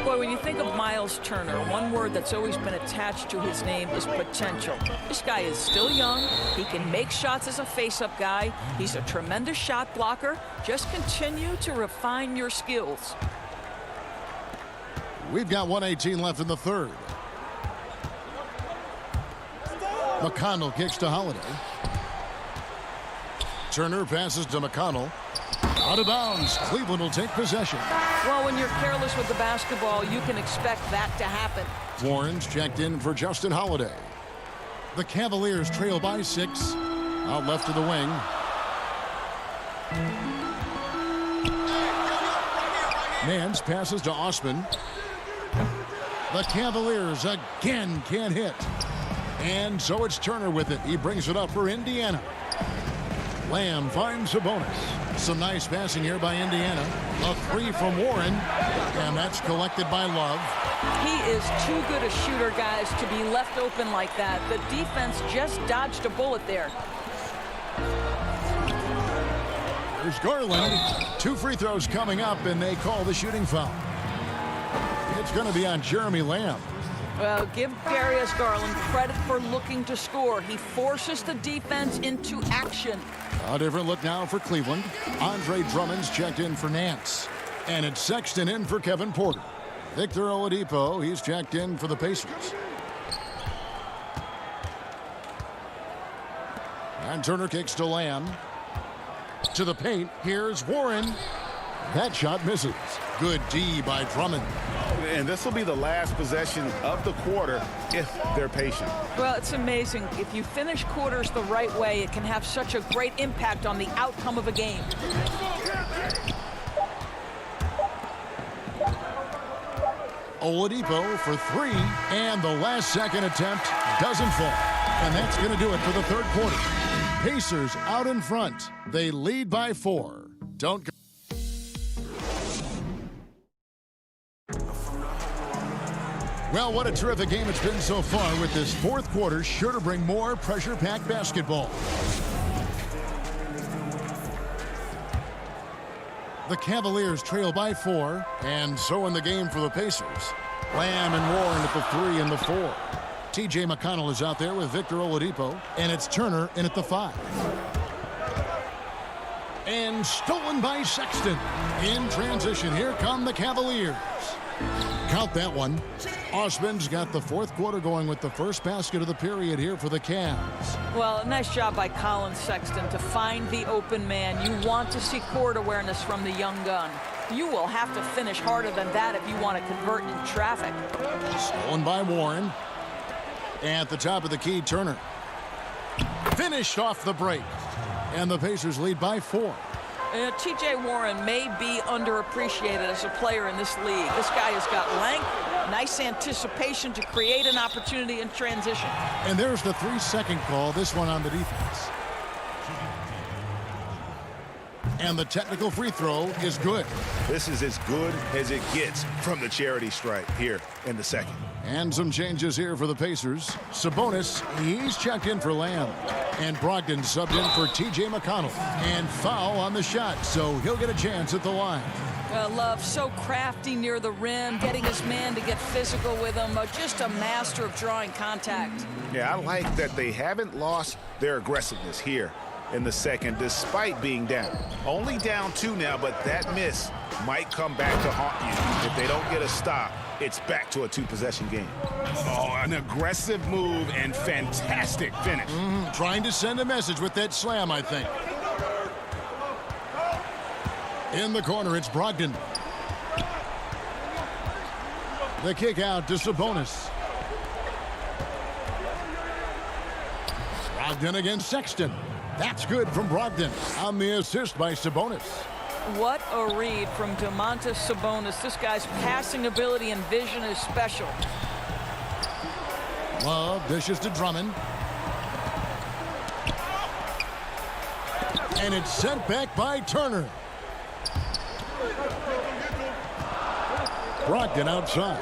Boy, when you think of Miles Turner, one word that's always been attached to his name is potential. This guy is still young. He can make shots as a face-up guy. He's a tremendous shot blocker. Just continue to refine your skills. We've got 1:18 left in the third. McConnell kicks to Holiday. Turner passes to McConnell. Out of bounds. Cleveland will take possession. Well, when you're careless with the basketball, you can expect that to happen. Warren's checked in for Justin Holiday. The Cavaliers trail by 6. Out left to the wing. Nance passes to Osman. The Cavaliers again can't hit. And so it's Turner with it. He brings it up for Indiana. Lamb finds Sabonis. Some nice passing here by Indiana. A three from Warren. And that's collected by Love. He is too good a shooter, guys, to be left open like that. The defense just dodged a bullet there. There's Garland. 2 free throws coming up, and they call the shooting foul. It's going to be on Jeremy Lamb. Well, give Darius Garland credit for looking to score. He forces the defense into action. A different look now for Cleveland. Andre Drummond's checked in for Nance. And it's Sexton in for Kevin Porter. Victor Oladipo, he's checked in for the Pacers. And Turner kicks to Lamb. To the paint, here's Warren. That shot misses. Good D by Drummond. And this will be the last possession of the quarter if they're patient. Well, it's amazing. If you finish quarters the right way, it can have such a great impact on the outcome of a game. Oladipo for 3, and the last second attempt doesn't fall. And that's going to do it for the third quarter. Pacers out in front. They lead by 4. Don't go. Well, what a terrific game it's been so far, with this fourth quarter sure to bring more pressure-packed basketball. The Cavaliers trail by 4, and so in the game for the Pacers. Lamb and Warren at the 3 and the 4. T.J. McConnell is out there with Victor Oladipo, and it's Turner in at the 5. And stolen by Sexton. In transition, here come the Cavaliers. Count that one. Osman's got the fourth quarter going with the first basket of the period here for the Cavs. Well, nice job by Colin Sexton to find the open man. You want to see court awareness from the young gun. You will have to finish harder than that if you want to convert in traffic. Stolen by Warren. At the top of the key, Turner. Finished off the break. And the Pacers lead by 4. T.J. Warren may be underappreciated as a player in this league. This guy has got length, nice anticipation to create an opportunity in transition. And there's the 3-second call, this one on the defense. And the technical free throw is good. This is as good as it gets from the charity stripe here in the second. And some changes here for the Pacers. Sabonis, he's checked in for Lamb. And Brogdon subbed in for T.J. McConnell. And foul on the shot, so he'll get a chance at the line. Love, so crafty near the rim, getting his man to get physical with him. Just a master of drawing contact. Yeah, I like that they haven't lost their aggressiveness here in the second, despite being down. Only down 2 now, but that miss might come back to haunt you. If they don't get a stop, it's back to a 2-possession game. Oh, an aggressive move and fantastic finish. Trying to send a message with that slam, I think. In the corner, it's Brogdon. The kick out to Sabonis. Brogdon against Sexton. That's good from Brogdon on the assist by Sabonis. What a read from Domantas Sabonis. This guy's passing ability and vision is special. Love dishes to Drummond. And it's sent back by Turner. Brogdon outside.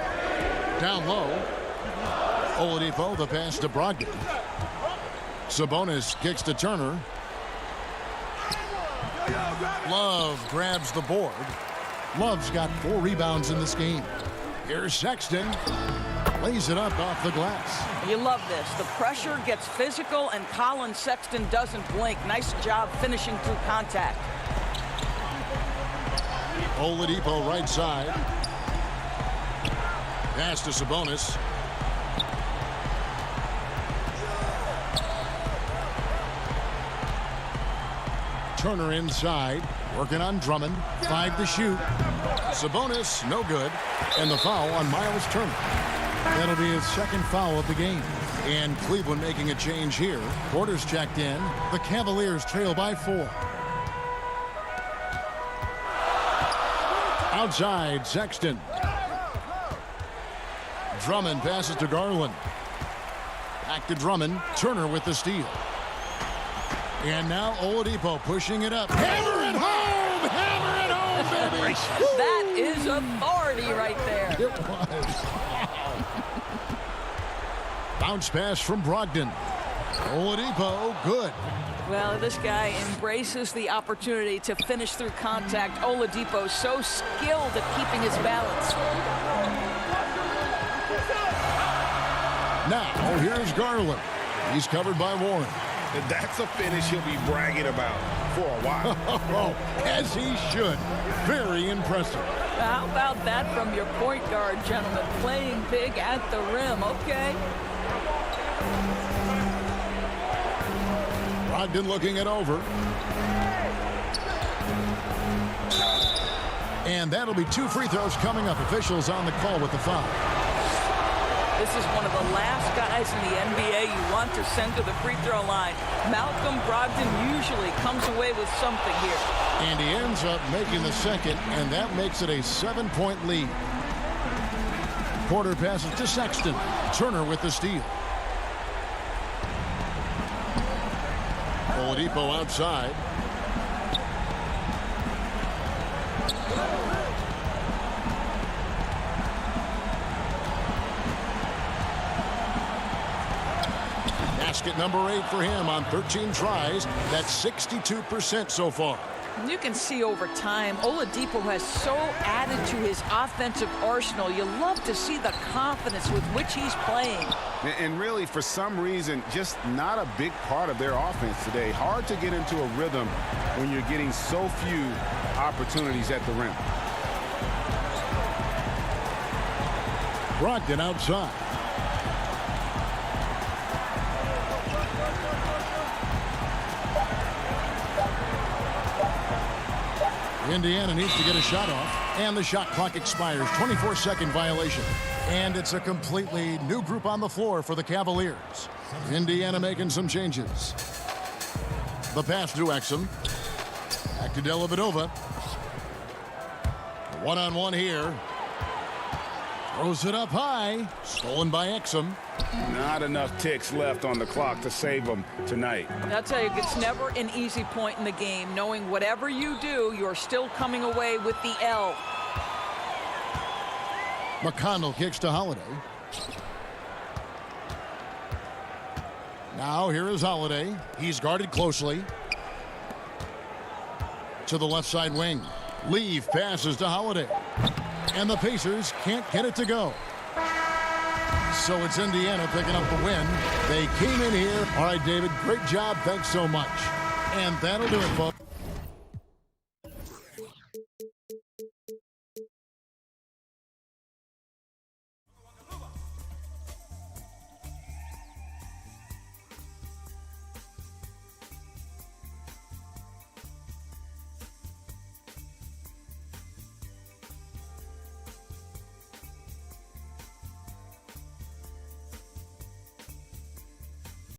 Down low. Oladipo, the pass to Brogdon. Sabonis kicks to Turner. Love grabs the board. Love's got 4 rebounds in this game. Here's Sexton. Lays it up off the glass. You love this. The pressure gets physical, and Colin Sexton doesn't blink. Nice job finishing through contact. Oladipo right side. Pass to Sabonis. Turner inside, working on Drummond. 5 to shoot. Sabonis, no good. And the foul on Miles Turner. That'll be his second foul of the game. And Cleveland making a change here. Porter's checked in. The Cavaliers trail by 4. Outside, Sexton. Drummond passes to Garland. Back to Drummond. Turner with the steal. And now Oladipo pushing it up. Hammer it home! Hammer it home, baby! That is authority right there. It was. Bounce pass from Brogdon. Oladipo, good. Well, this guy embraces the opportunity to finish through contact. Oladipo so skilled at keeping his balance. Now, here's Garland. He's covered by Warren. That's a finish he'll be bragging about for a while. As he should. Very impressive. How about that from your point guard, gentlemen? Playing big at the rim, okay? Brogdon looking it over. And that'll be 2 free throws coming up. Officials on the call with the foul. This is one of the last guys in the NBA you want to send to the free throw line. Malcolm Brogdon usually comes away with something here. And he ends up making the second, and that makes it a 7-point lead. Porter passes to Sexton. Turner with the steal. Oladipo outside. Basket number 8 for him on 13 tries. That's 62% so far. You can see over time, Oladipo has so added to his offensive arsenal. You love to see the confidence with which he's playing. And really, for some reason, just not a big part of their offense today. Hard to get into a rhythm when you're getting so few opportunities at the rim. Brogdon outside. Indiana needs to get a shot off, and the shot clock expires. 24-second violation. And it's a completely new group on the floor for the Cavaliers. Indiana making some changes. The pass to Exum. Back to Dellavedova. One-on-one here. Throws it up high. Stolen by Exum. Not enough ticks left on the clock to save them tonight. I'll tell you, it's never an easy point in the game, knowing whatever you do, you're still coming away with the L. McConnell kicks to Holiday. Now here is Holiday. He's guarded closely. To the left side wing. Leave passes to Holiday. And the Pacers can't get it to go. So it's Indiana picking up the win. They came in here. All right, David, great job. Thanks so much. And that'll do it, folks.